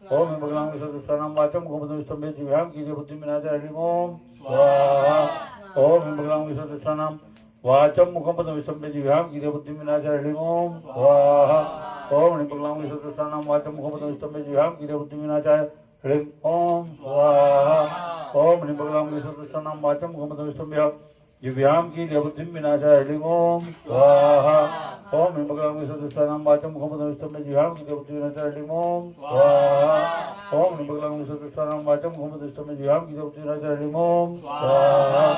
ओम ह्रीं मंगलां विष्णुस्वानां वाचं मुखं बधुष्टं दिव्यां गिरिबुद्धिं विनाशाय ह्रीं ओम स्वाहा ओम ह्रीं मंगलां विष्णुस्वानां वाचं मुखं बधुष्टं दिव्यां गिरिबुद्धिं विनाशाय ह्रीं ओम स्वाहा ओम ह्रीं मंगलां विष्णुस्वानां वाचं मुखं बधुष्टं दिव्यां गिरिबुद्धिं विनाशाय ह्रीं ओम स्वाहा ओम ह्रीं मंगलां विष्णुस्वानां वाचं मुखं बधुष्टं दिव्यां गिरिबुद्धिं विनाशाय ह्रीं ओम स्वाहा ओम ह्रीं मंगलां विष्णुस्वानां वाचं मुखं बधुष्टं दिव्यां गिरिबुद्धिं विनाशाय ह्रीं ओम स्वाहा ओम ह्रीं मंगलां विष्णुस्वानां वाचं मुखं बधुष्टं दिव्यां गिरिबुद्धिं विनाशाय ह्रीं ओम स्वाहा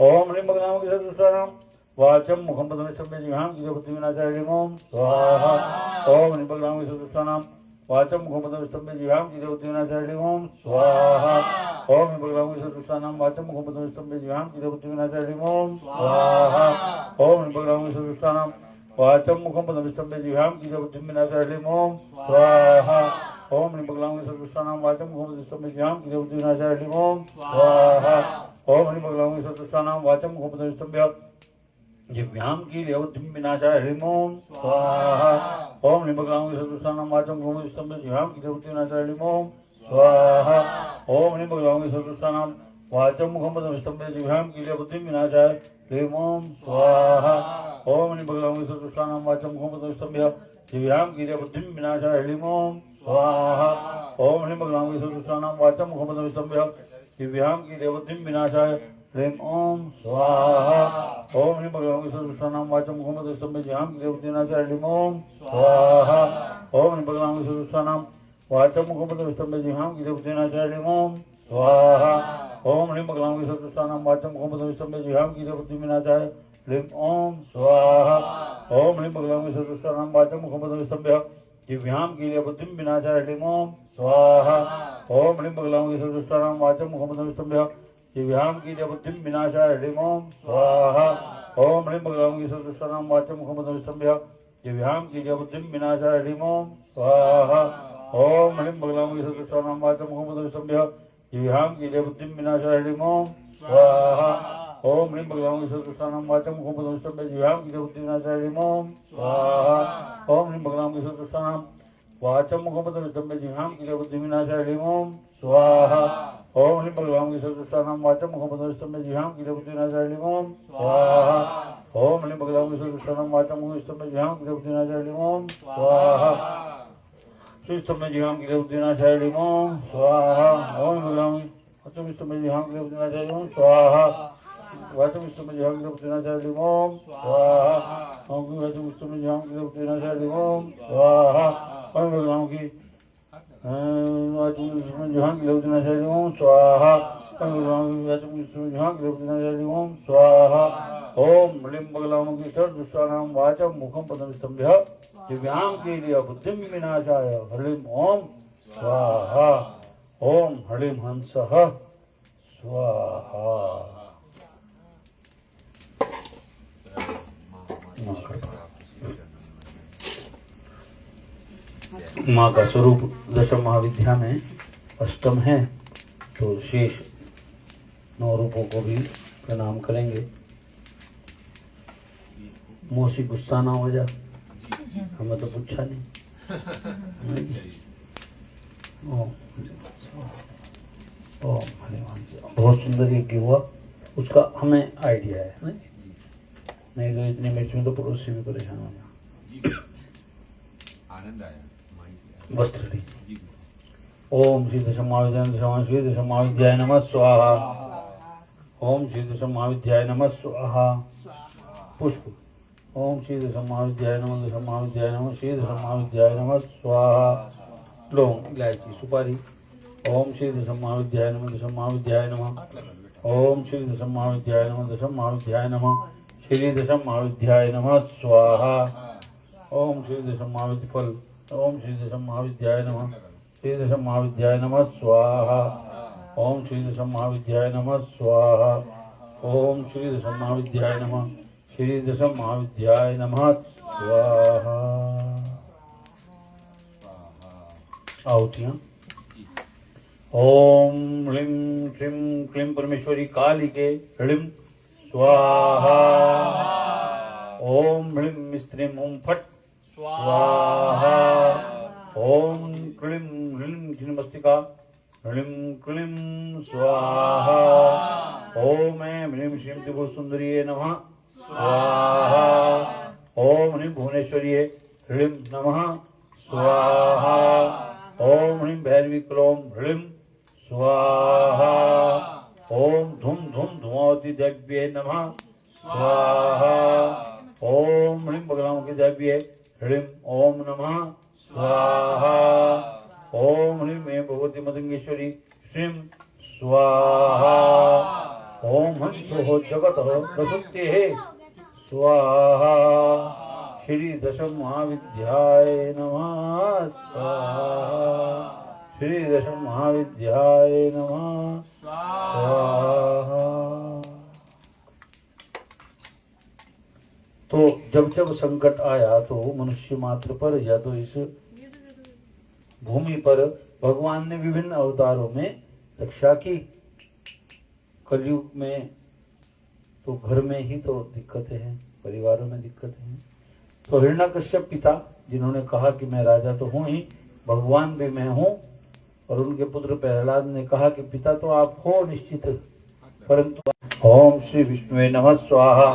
ओम ह्रीं मंगलां विष्णुस्वानां वाचं मुखं बधुष्टं दिव्यां गिरिबुद्धिं विनाशाय ह्रीं ओम स्वाहा ओम ह्रीं मंगलां विष्णुस्वानां वाचं मुखं बधुष्टं दिव्यां गिरिबुद्धिं विनाशाय ह्रीं ओम स्वाहा ओम ह्रीं मंगलां विष्णुस्वानां वाचं मुखं बधुष्टं दिव्यां गिरिबुद्धिं विनाशाय ह्रीं ओम स्वाहा ओम ह्रीं मंगलां विष्णुस्वानां वाचं मुखं बधुष्टं दिव्यां गिरिबुद्धिं विनाशाय ह्रीं ओम स्वाहा ओम ह्रीं मंगलां विष्णुस्वानां वाचं मुखं बधुष्टं दिव्यां गिरिबुद्धिं विनाशाय ह्रीं ओम स्वाहा ओम ह्रीं मंगलां विष्णुस्वानां वाचं मुखं बधुष्टं दिव्यां गिरिबुद्धिं विनाशाय ह्रीं ओम स्वाहा ओम ह्रीं मंगलां विष्णुस्वानां वाचं मुखं बधुष्टं दिव्यां गिरिबुद्धिं विनाशाय ह्रीं ओम स्वाहा ओम ह्रीं मंगलां विष्णुस्वानां वाचं मुखं बधुष्टं दिव्यां गिरिबुद्धिं विनाशाय ह्रीं ओम स्वाहा ओम ह्रीं मंगलां विष्णुस्वानां वाचं मुखं बधुष्टं दिव्यां गिरिबुद्धिं विनाशाय ह्रीं ओम स्वाहा ओम ह्रीं मंगलां विष्णुस्वानां वाचं मुखं बधुष्टं दिव्यां गिरिबुद्धिं विनाशाय ह्रीं ओम स्वाहा ओम ह्रीं मंगलां विष्णुस्वानां वाचं मुखं बधुष्टं दिव्यां गिरिबुद्धिं विनाशाय ह्रीं ओम स्वाहा ओम ह्रीं मंगलां विष्णुस्वानां वाचं मुखं बधुष्टं दिव्यां गिरिबुद्धिं विनाशाय ह्रीं ओम स्वाहा ओम ह्रीं मंगलां विष्णुस्वानां वाचं मुखं बधुष्टं दिव्यां गिरिबुद्धिं विनाशाय ह्रीं ओम स्वाहा ओम ह्रीं मंगलां विष्णुस्वानां वाचं मुखं बधुष्टं दिव्यां गिरिबुद्धिं विनाशाय ह्रीं ओम स्वाहा ओम ह्रीं मंगलां विष्णुस्वानां वाचं मुखं बधुष्टं दिव्यां गिरिबुद्धिं विनाशाय ह्रीं ओम स्वाहा ओम ह्रीं मंगलां विष्णुस्वानां वाचं मुखं बधुष्टं दिव्यां गिरिबुद्धिं विनाशाय ह्रीं ओम स्वाहा ओम ह्रीं मंगलां विष्णुस्वानां वाचं मुखं बधुष्टं दिव्यां गिरिबुद्धिं विनाशाय ह्रीं ओम स्वाहा ओम ह्रीं मंगलां विष्णुस्वानां वाचं मुखं बधुष्टं दिव्यां गिरिबुद्धिं विनाशाय ह्रीं ओम स्वाहा ओम ह्रीं मंगलां विष्णुस्वानां वाचं मुखं बधुष्टं दिव्यां गिरिबुद्धिं विनाशाय ह्रीं ओम स्वाहा ओम ह्रीं मंगलां विष्णुस्वानां वाचं मुखं बधुष्टं दिव्यां गिरिबुद्धिं विनाशाय ह्रीं ओम स्वाहा ओम ह्रीं मंगलां विष्णुस्वानां वाचं मुखं बधुष्टं दिव्यां गिरिबुद्धिं विनाशाय ह्रीं ओम स्वाहा श्रीस्तम दिव्यां गिरिबुद्धिं विनाशाय ह्रीं ओम स्वाहा ओम मंगलां वाचं दिव्यां गिरिबुद्धिं विनाशाय ह्रीं ओम स्वाहा वाचं दिव्यां गिरिबुद्धिं विनाशाय ह्रीं ओम स्वाहा ओम वाचं दिव्यां गिरिबुद्धिं विनाशाय ह्रीं ओम स्वाहा ओम मंगलां की वाचं दिव्यां गिरिबुद्धिं विनाशाय ह्रीं ओम स्वाहा ओम मंगलां वाचं दिव्यां गिरिबुद्धिं विनाशाय ह्रीं ओम स्वाहा ओम ह्रीं मंगलां सर्वदुष्टानां वाचं मुखं बधुष्टं दिव्यां गिरिबुद्धिं विनाशाय ह्रीं ओम स्वाहा ओम ह्रीं हंसः स्वाहा माँ का स्वरूप दशम महाविद्या में अष्टम है, तो शेष 9 रूपों को भी प्रणाम करेंगे। मौसी गुस्सा ना हो जा, हमें तो पूछा नहीं। ओम हनुमान जी, बहुत सुंदर यज्ञ हुआ, उसका हमें आइडिया है नहीं तो इतनी मिर्च में तो पड़ोसी भी परेशान हो जाए। आनंद आया माई वस्त्र ली। ओम श्री दशम महाविद्याय नमः स्वाहा। ओम श्री दशम महाविद्याय नमः स्वाहा। पुष्प। ओम श्री दशम महाविद्याय नमः, दशम महाविद्याय नमः, श्री दशम महाविद्याय नमः स्वाहा। लौंग, इलायची, सुपारी। ओम श्री दशम महाविद्याय नमः, दशम महाविद्याय नमः। ओम श्री दशम महाविद्याय नमः, दशम महाविद्याय नमः, श्री दशम महाविद्याय नमः स्वाहा। ओम श्री दशम महाविद्याय फल। ओम श्री दशम महाविद्याय नमः, श्री दशम महाविद्याय नमः स्वाहा। ओम श्री दशम महाविद्याय नमः स्वाहा। ओम श्री दशम महाविद्याय नमः, श्री दशम महाविद्याय नमः स्वाहा। आहुतियां। ओम ह्रीं श्रीं क्लीं परमेश्वरी कालिके ह्रीं स्वाहा। ओम ह्रीं स्त्रीं ओम फट स्वाहा। ओम क्लीं ह्रीं छिन्नमस्तिका ह्रीं क्लीं स्वाहा। ओम ऐं ह्रीं श्रीं त्रिपुर सुंदरिये नमः स्वाहा। ओम ह्रीं भुवनेश्वरिये ह्रीं नमः स्वाहा। ओम ह्रीं भैरवी क्लों ह्रीं स्वाहा। ओम धूम धूम धुमावती देव्ये नमः स्वाहा। ओम ह्रीं बगलामुखी देव्ये ह्रीं ओम नमः स्वाहा। ओम ह्रीं मे भगवती मदंगेश्वरी श्रीं स्वाहा। ओम हम सोहो जगत प्रसुप्ते स्वाहा। श्री दशम महाविद्याय नमः स्वाहा। श्री दशम महाविद्याय नमः स्वाहा। तो जब जब संकट आया तो मनुष्य मात्र पर या तो इस भूमि पर भगवान ने विभिन्न अवतारों में रक्षा की। कलयुग में तो घर में ही तो दिक्कतें हैं, परिवारों में दिक्कतें हैं। तो हिरण्यकश्यप पिता जिन्होंने कहा कि मैं राजा तो हूं ही, भगवान भी मैं हूं, और उनके पुत्र प्रहलाद ने कहा कि पिता तो आप हो निश्चित, परंतु ओम श्री विष्णुवे नमः स्वाहा।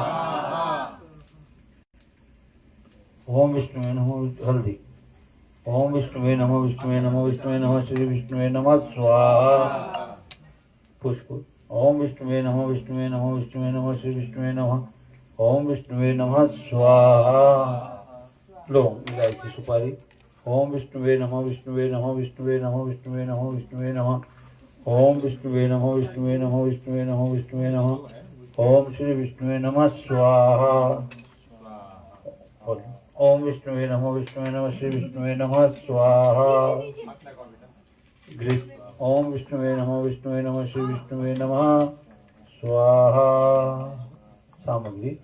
ओम विष्णुवे नमः हल्दी। ओम विष्णुवे नमः, विष्णुवे नमः, विष्णुवे नमः, श्री विष्णुवे नमः स्वाहा। पुष्प। ओम विष्णुवे नमः, विष्णुवे नमः, विष्णुवे नमः, श्री विष्णुवे नमः। ओम विष्णुवे नमः स्वाहा। लौंग, इलायची, सुपारी। ओम विष्णुवे नमः, विष्णुवे नमः, विष्णुवे नमः, विष्णुवे नमः, विष्णुवे नमः। ओम विष्णुवे नमः, विष्णुवे नमः, विष्णुवे नमः, विष्णुवे नमः। ओम श्री विष्णुवे नमः स्वाहा। ओम विष्णुवे नमः, विष्णुवे नमः, श्री विष्णुवे नमः स्वाहा। ग्रीक। ओम विष्णुवे नमः, विष्णुवे नमः, श्री विष्णुवे नमः स्वाहा। सामग्री।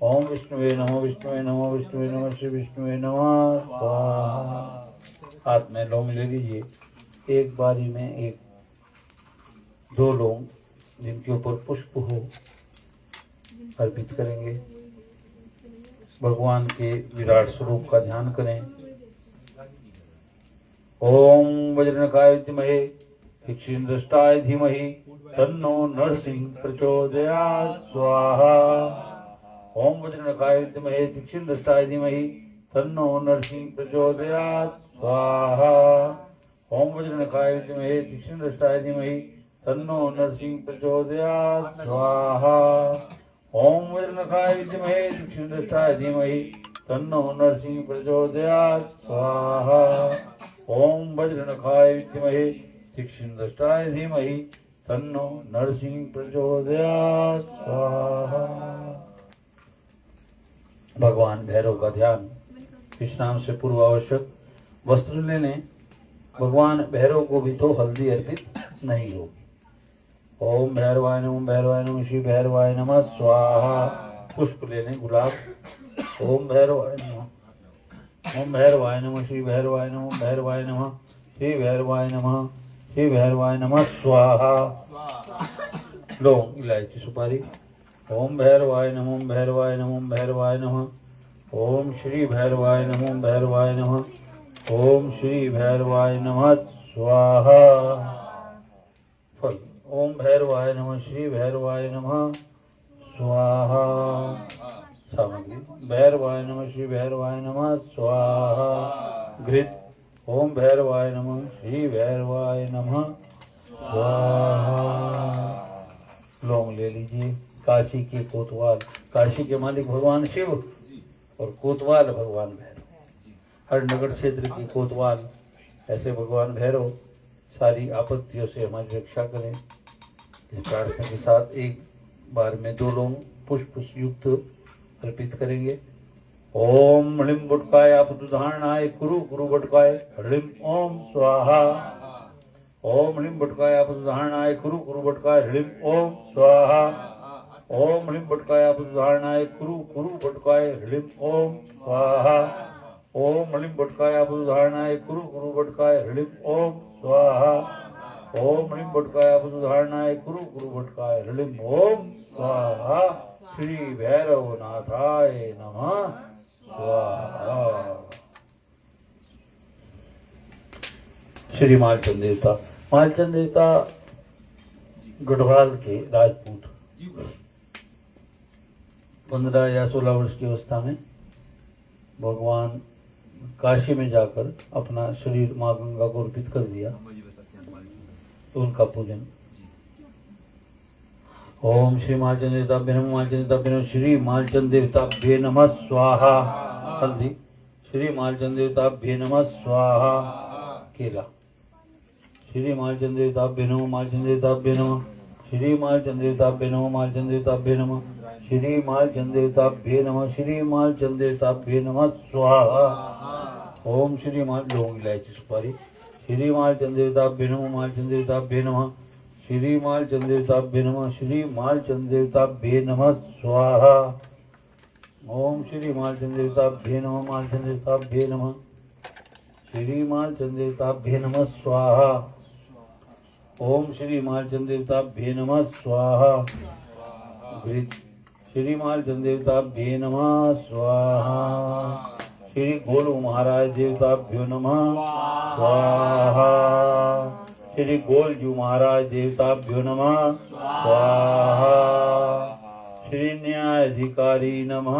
ओम विष्णुवे नमः, विष्णुवे नमः, विष्णुवे नमः, श्री विष्णुवे नमः स्वाहा। हाथ में लौंग ले लीजिए, एक बारी में एक 2 लौंग जिनके ऊपर पुष्प हो अर्पित करेंगे। भगवान के विराट स्वरूप का ध्यान करें। ओम वज्रनखाय विद्महे तीक्ष्णदृष्टाय धीमहि तन्नो नरसिंह प्रचोदयात् स्वाहा। ओम वज्रनखाय विद्महे तीक्ष्णदृष्टाय धीमहि तन्नो नरसिंह प्रचोदयात् स्वाहा। ओम वज्रनखाय विद्महे तीक्ष्णदृष्टाय धीमहि तन्नो नरसिंह प्रचोदयात् स्वाहा। ओम वज्रनखाय विद्महे तीक्ष्णदृष्टाय धीमहि तन्नो नरसिंह प्रचोदयात् स्वाहा। ओम वज्रनखाय विद्महे तीक्ष्णदृष्टाय धीमहि तन्नो नरसिंह प्रचोदयात् स्वाहा। भगवान भैरव का ध्यान विश्राम से पूर्व आवश्यक। वस्त्र लेने भगवान भैरव को भी तो हल्दी अर्पित नहीं होगी। ओम भैरवाय नमः, भैरवाय नमः, श्री भैरवाय नमः स्वाहा। पुष्प लेने गुलाब। ओम भैरवाय नमः, ओम भैरवाय नमः श्री भैरवाय नमः ओम भैरवाय नमः श्री भैरवाय नमः श्री भैरवाय नमः स्वाहा। लौंग इलायची सुपारी। ओम भैरवाय नमः ओम भैरवाय नमः ओम भैरवाय नमः ओम श्री भैरवाय नमः ओम भैरवाय नमः ओम श्री भैरवाय नमः स्वाहा। फल। ओम भैरवाय नमः श्री भैरवाय नमः स्वाहा। सामग्री। भैरवाय नमः श्री भैरवाय नमः स्वाहा। घृत। ओम भैरवाय नमः श्री भैरवाय नमः स्वाहा। लौंग ले लीजिए। काशी के कोतवाल। काशी के मालिक भगवान शिव और कोतवाल भगवान भैरव। हर नगर क्षेत्र की कोतवाल ऐसे भगवान भैरव सारी आपत्तियों से हमारी रक्षा करें। इस प्रार्थना के साथ एक बार में 2 लोग पुष्प युक्त अर्पित करेंगे। ओम ह्रीं बटकाय आपदुधारणाय कुरु कुरु बटकाय ह्रीं ओम स्वाहा। ओम ह्रीं बटकाय आपदुधारणाय कुरु कुरु बटकाय ह्रीं ओम स्वाहा। ओम ह्रीं बटकाय आपदुधारणाय कुरु कुरु बटकाय ह्रीं ओम स्वाहा। ओम ह्रीं बटकाय आपदुधारणाय कुरु कुरु बटकाय ह्रीं ओम स्वाहा। ओम ह्रीं बटकाय आपदुधारणाय कुरु कुरु बटकाय ह्रीं ओम स्वाहा। श्री भैरवनाथाय नमः स्वाहा। श्री मालचंद देवता। मालचंद देवता गढ़वाल के राजपूत 15 या 16 वर्ष की अवस्था में भगवान काशी में जाकर अपना शरीर माँ गंगा को अर्पित कर दिया, तो उनका पूजन। ओम श्री मालचंद देवताभ्य नमः मालचंद देवताभ्य नमः श्री मालचंद देवताभ्य नमः स्वाहा। हल्दी। श्री मालचंद देवताभ्य नमः स्वाहा। केला। श्री मालचंद देवताभ्य नमः मालचंद देवताभ्य नमः श्री मालचंद देवताभ्य नमः मालचंद देवताभ्य नमः श्री मालचंद देवताभ्य नमः श्री मालचंद देवताभ्य नमः स्वाहा। ओम श्री माल लौंग इलायची सुपारी। श्री मालचंद देवताभ्य नमः मालचंद देवताभ्य नमः श्री मालचंद देवताभ्य नमः श्री मालचंद देवताभ्य नमः स्वाहा। ओम श्री मालचंद देवताभ्य नमः मालचंद देवताभ्य नमः श्री मालचंद देवताभ्य नमः स्वाहा। ओम श्री मालचंद देवताभ्य नमः स्वाहा। श्री मालचंद देवताभ्य नमः स्वाहा। श्री गोलू महाराज देवताभ्यो नमः स्वाहा। श्री गोलजू महाराज देवताभ्यो नमः स्वाहा। श्री न्यायाधिकारी नमः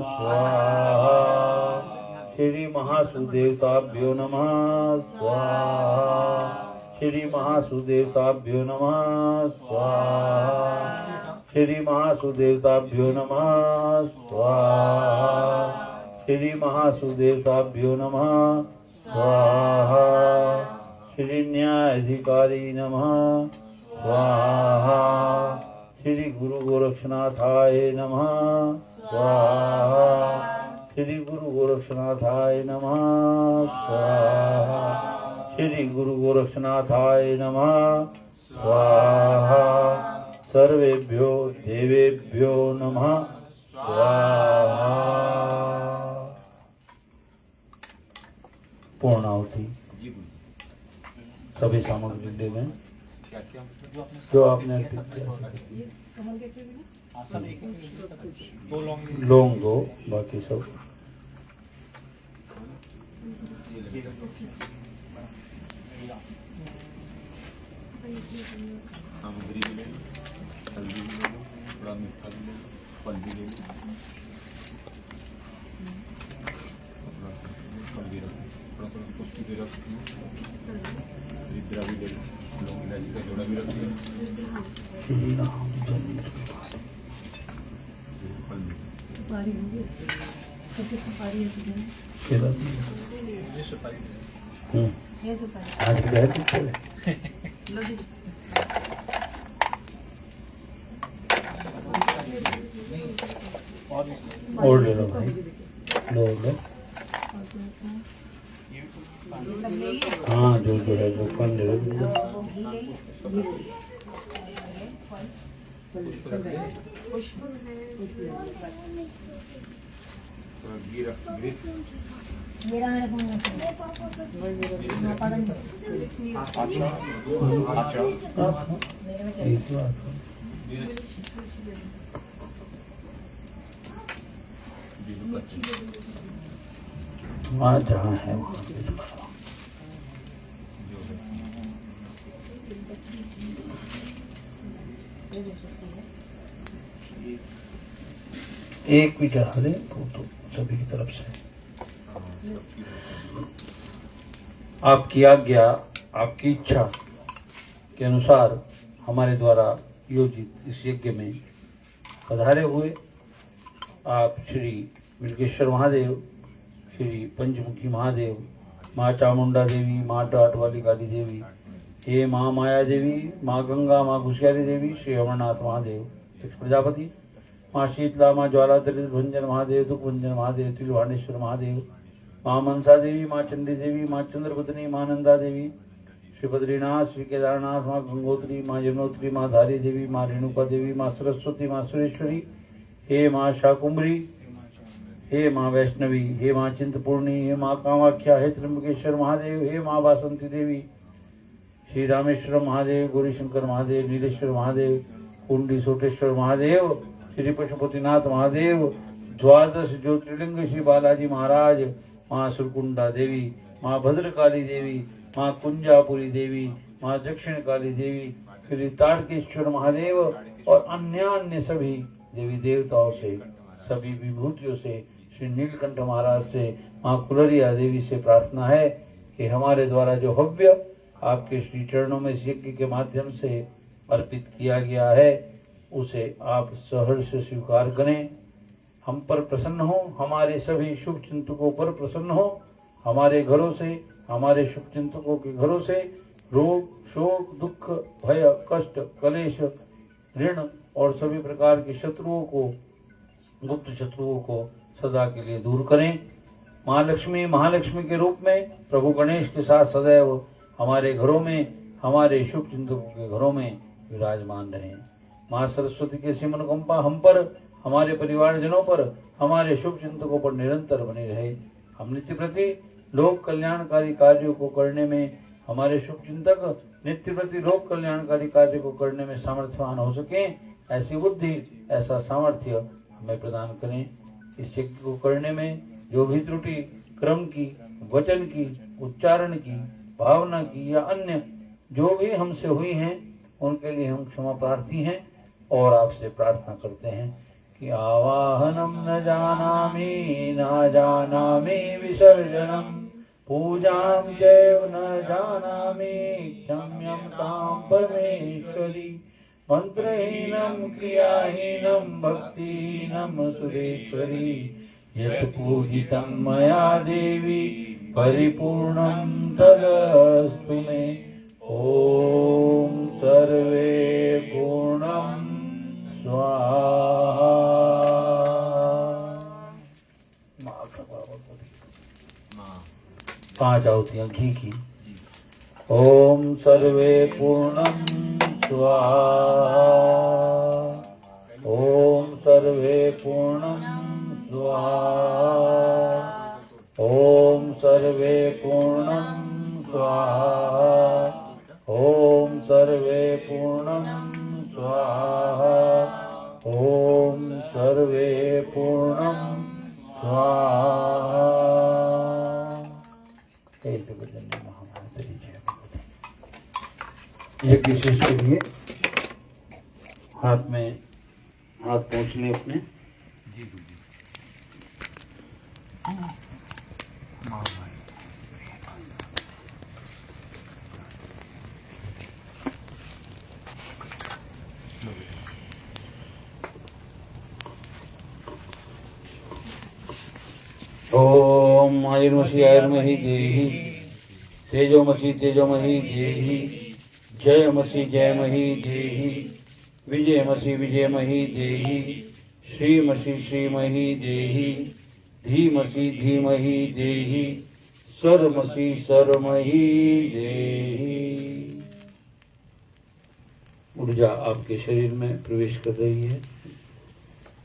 स्वाहा। श्री महासुदेवताभ्यो नमः स्वाहा। श्री महासुदेवताभ्यो नमः स्वाहा। श्री महासुदेवताभ्यो नमः स्वाहा। श्री महासुदेवताभ्यो नमः स्वाहा। श्री न्यायाधिकारी नमः स्वाहा। श्री गुरु गोरक्षनाथाय नमः स्वाहा। श्री गुरु गोरक्षनाथाय नमः स्वाहा। श्री गुरु गोरक्षनाथाय नमः स्वाहा। सर्वेभ्यो देवेभ्यो नमः स्वाहा। पूर्णाहुति। सभी सामग्री दे दें जो आपने अर्पित किया। सब एक लौंग 2 बाकी सब। सामग्री भी ले लो, हल्दी भी ले लो, थोड़ा मीठा भी ले लो, फल भी ले लो, फल भी रखो, थोड़ा थोड़ा पुष्प भी रखो, रिद्रा भी ले लो, लौंग इलायची का जोड़ा भी रख लो, फल भी। सुपारी होगी सबसे सुपारी है तुझे ये सुपारी ये सुपारी आज गए थे चले। लो जी और ले लो भाई, लो लो। हाँ जो है जो फल ले लो। थोड़ा घी रख घी मेरा फोन मेरे पापा का अच्छा अच्छा वहाँ जहाँ है वहाँ पे एक भी चढ़ा दे तो सभी की तरफ से आपकी आज्ञा आपकी इच्छा के अनुसार हमारे द्वारा योजित इस यज्ञ में पधारे हुए आप श्री बिल्केश्वर महादेव, श्री पंचमुखी महादेव, माँ चामुंडा देवी, माँ टाट वाली काली देवी, हे माँ माया देवी, माँ गंगा, माँ घुसियारी देवी, श्री अमरनाथ महादेव, दक्ष प्रजापति, माँ शीतला, माँ ज्वाला दरिद्र भंजन महादेव, दुख भंजन महादेव, त्रिभाणेश्वर महादेव, माँ मनसा देवी, माँ चंडी देवी, माँ चंद्रपत्नी, माँ नंदा देवी, श्री बद्रीनाथ, श्री केदारनाथ, माँ गंगोत्री, माँ यमुनोत्री, माँ धारी देवी, माँ रेणुका देवी, माँ सरस्वती, माँ सुरेश्वरी, हे माँ शाकुंभरी, हे माँ वैष्णवी, हे माँ चिंतपूर्णी, हे माँ कामाख्या, हे त्र्यंबकेश्वर महादेव, हे माँ वासंती देवी, श्री रामेश्वर महादेव, गौरीशंकर महादेव, नीलेश्वर महादेव, कुंडी सोटेश्वर महादेव, श्री पशुपतिनाथ महादेव, द्वादश ज्योतिर्लिंग श्री बालाजी महाराज, माँ सुरकुंडा देवी, माँ भद्रकाली देवी, माँ कुंजापुरी देवी, माँ दक्षिण काली देवी, श्री तारकेश्वर महादेव और अन्य सभी देवी देवताओं से, सभी विभूतियों से, श्री नीलकंठ महाराज से, माँ कुलरिया देवी से प्रार्थना है कि हमारे द्वारा जो हव्य आपके श्री चरणों में इस यज्ञ के माध्यम से अर्पित किया गया है उसे आप सहर्ष स्वीकार करें, हम पर प्रसन्न हो, हमारे सभी शुभ चिंतकों पर प्रसन्न हो, हमारे घरों से, हमारे शुभ चिंतकों के घरों से रोग, शोक, दुख, भय, कष्ट, कलेश, ऋण और सभी प्रकार के शत्रुओं को, गुप्त शत्रुओं को सदा के लिए दूर करें। माँ लक्ष्मी महालक्ष्मी के रूप में प्रभु गणेश के साथ सदैव हमारे घरों में, हमारे शुभ चिंतकों के घरों में विराजमान रहें। माँ सरस्वती की ऐसी मनोकंपा हम पर, हमारे परिवारजनों पर, हमारे शुभ चिंतकों पर निरंतर बनी रहे। हम नित्य प्रति लोक कल्याणकारी कार्यों को करने में, हमारे शुभ चिंतक नित्य प्रति लोक कल्याणकारी कार्य को करने में सामर्थ्यवान हो सके, ऐसी बुद्धि, ऐसा सामर्थ्य हमें प्रदान करें। इस यज्ञ को करने में जो भी त्रुटि क्रम की, वचन की, उच्चारण की, भावना की या अन्य जो भी हमसे हुई हैं उनके लिए हम क्षमा प्रार्थी हैं और आपसे प्रार्थना करते हैं कि आवाहनम न जानामि न जानामि विसर्जनम पूजां चैव न जानामि क्षम्यतां परमेश्वरी मंत्रहीनं क्रियाहीनं भक्तिहीनं सुरेश्वरी यत् पूजितं मया देवी परिपूर्णं तदस्तु मे। ओम सर्वे पूर्णं स्वाहा। पांच आहुतियां घी की। ओम सर्वे पूर्णं स्वाहा। ओम सर्वे पूर्णं स्वाहा। ओम सर्वे पूर्णं स्वाहा। ओम सर्वे पूर्णं स्वाहा। ओम सर्वे पूर्णं स्वाहा। यज्ञ शेष के लिए हाथ में हाथ पहुँच लें अपने। जी गुरु जी। माँ भाई ओम आयुर्मसी आयुर्मही देहि तेजोमसी तेजोमही देहि जयमसी जयमही देहि विजयमसी विजयमही देहि श्रीमसी श्रीमही देहि धीमसी धीमही देहि सर्वमसी सर्वमही देहि। ऊर्जा आपके शरीर में प्रवेश कर रही है।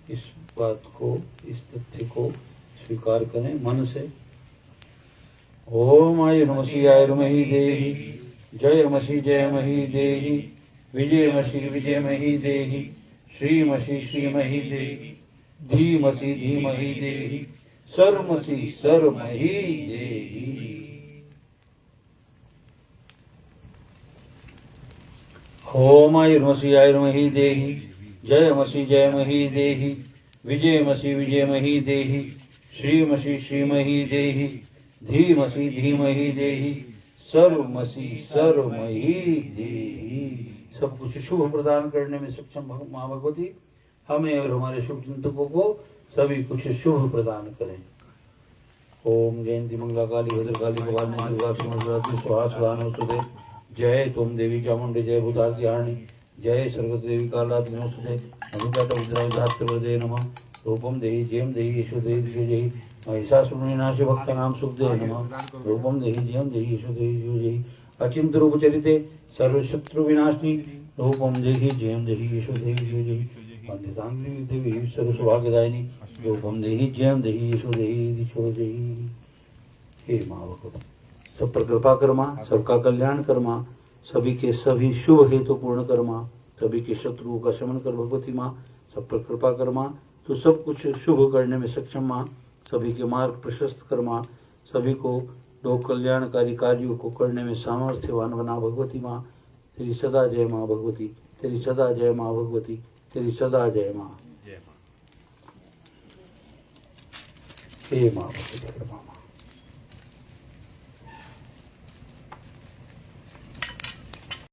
इस बात को, इस तथ्य को स्वीकार करें मन से। ओम आयुर्मसी आयुर्मही देहि, जयमसी जयमही देहि, विजयमसी विजयमही देहि, श्रीमसी श्रीमही देहि, धीमसी धीमही देहि, सर्वमसी सर्वमही देहि। ओम आयुर्मसी आयुर्मही देहि, जयमसी जयमही देहि, विजयमसी विजयमही देहि, श्रीमसी श्रीमही देहि, धीमसी धीमही देहि, सर्वमसी सर्वमही देहि। सब कुछ शुभ प्रदान करने में सक्षम माँ भगवती हमें और हमारे शुभ चिंतकों को सभी कुछ शुभ प्रदान करें। ओम जयंती मंगला काली भद्रकाली भवानी दुर्गा सिंह स्वाहा स्वाहानुस्तुते। जय तुम देवी चामुंडे, जय भूतारती हारिणी, जय सरस्वती देवी कालाग्नि नमोस्तुते। अभिजात विद्राविधास्त्रवदे नमः। रूपम देहि जयम देहि यशो देहि दिशो देहि, महिषासुरनिनाशे भक्तानां सुखदे नमः। रूपम देहि जयम देहि यशो देहि दिशो देहि, अचिंत्य रूप चरिते सर्वशत्रु विनाशिनी। रूपम देहि जयम देहि यशो देहि दिशो देहि, वंदितांगी देवी सर्वसौभाग्यदायिनी। रूपम देहि जयम देहि यशो देहि दिशो देहि। हे माँ भगवती सब पर कृपा कर माँ, सबका कल्याण कर माँ, सभी के सभी शुभ हेतु पूर्ण कर माँ, सभी के शत्रुओं का शमन कर भगवती माँ। सब पर कृपा कर माँ, तो सब कुछ शुभ करने में सक्षम माँ, सभी के मार्ग प्रशस्त कर माँ, सभी को लोक कल्याणकारी कार्यों को करने में सामर्थ्यवान बना भगवती माँ। तेरी सदा जय माँ भगवती, तेरी सदा जय माँ भगवती, तेरी सदा जय माँ। हे माँ भगवती कृपा माँ।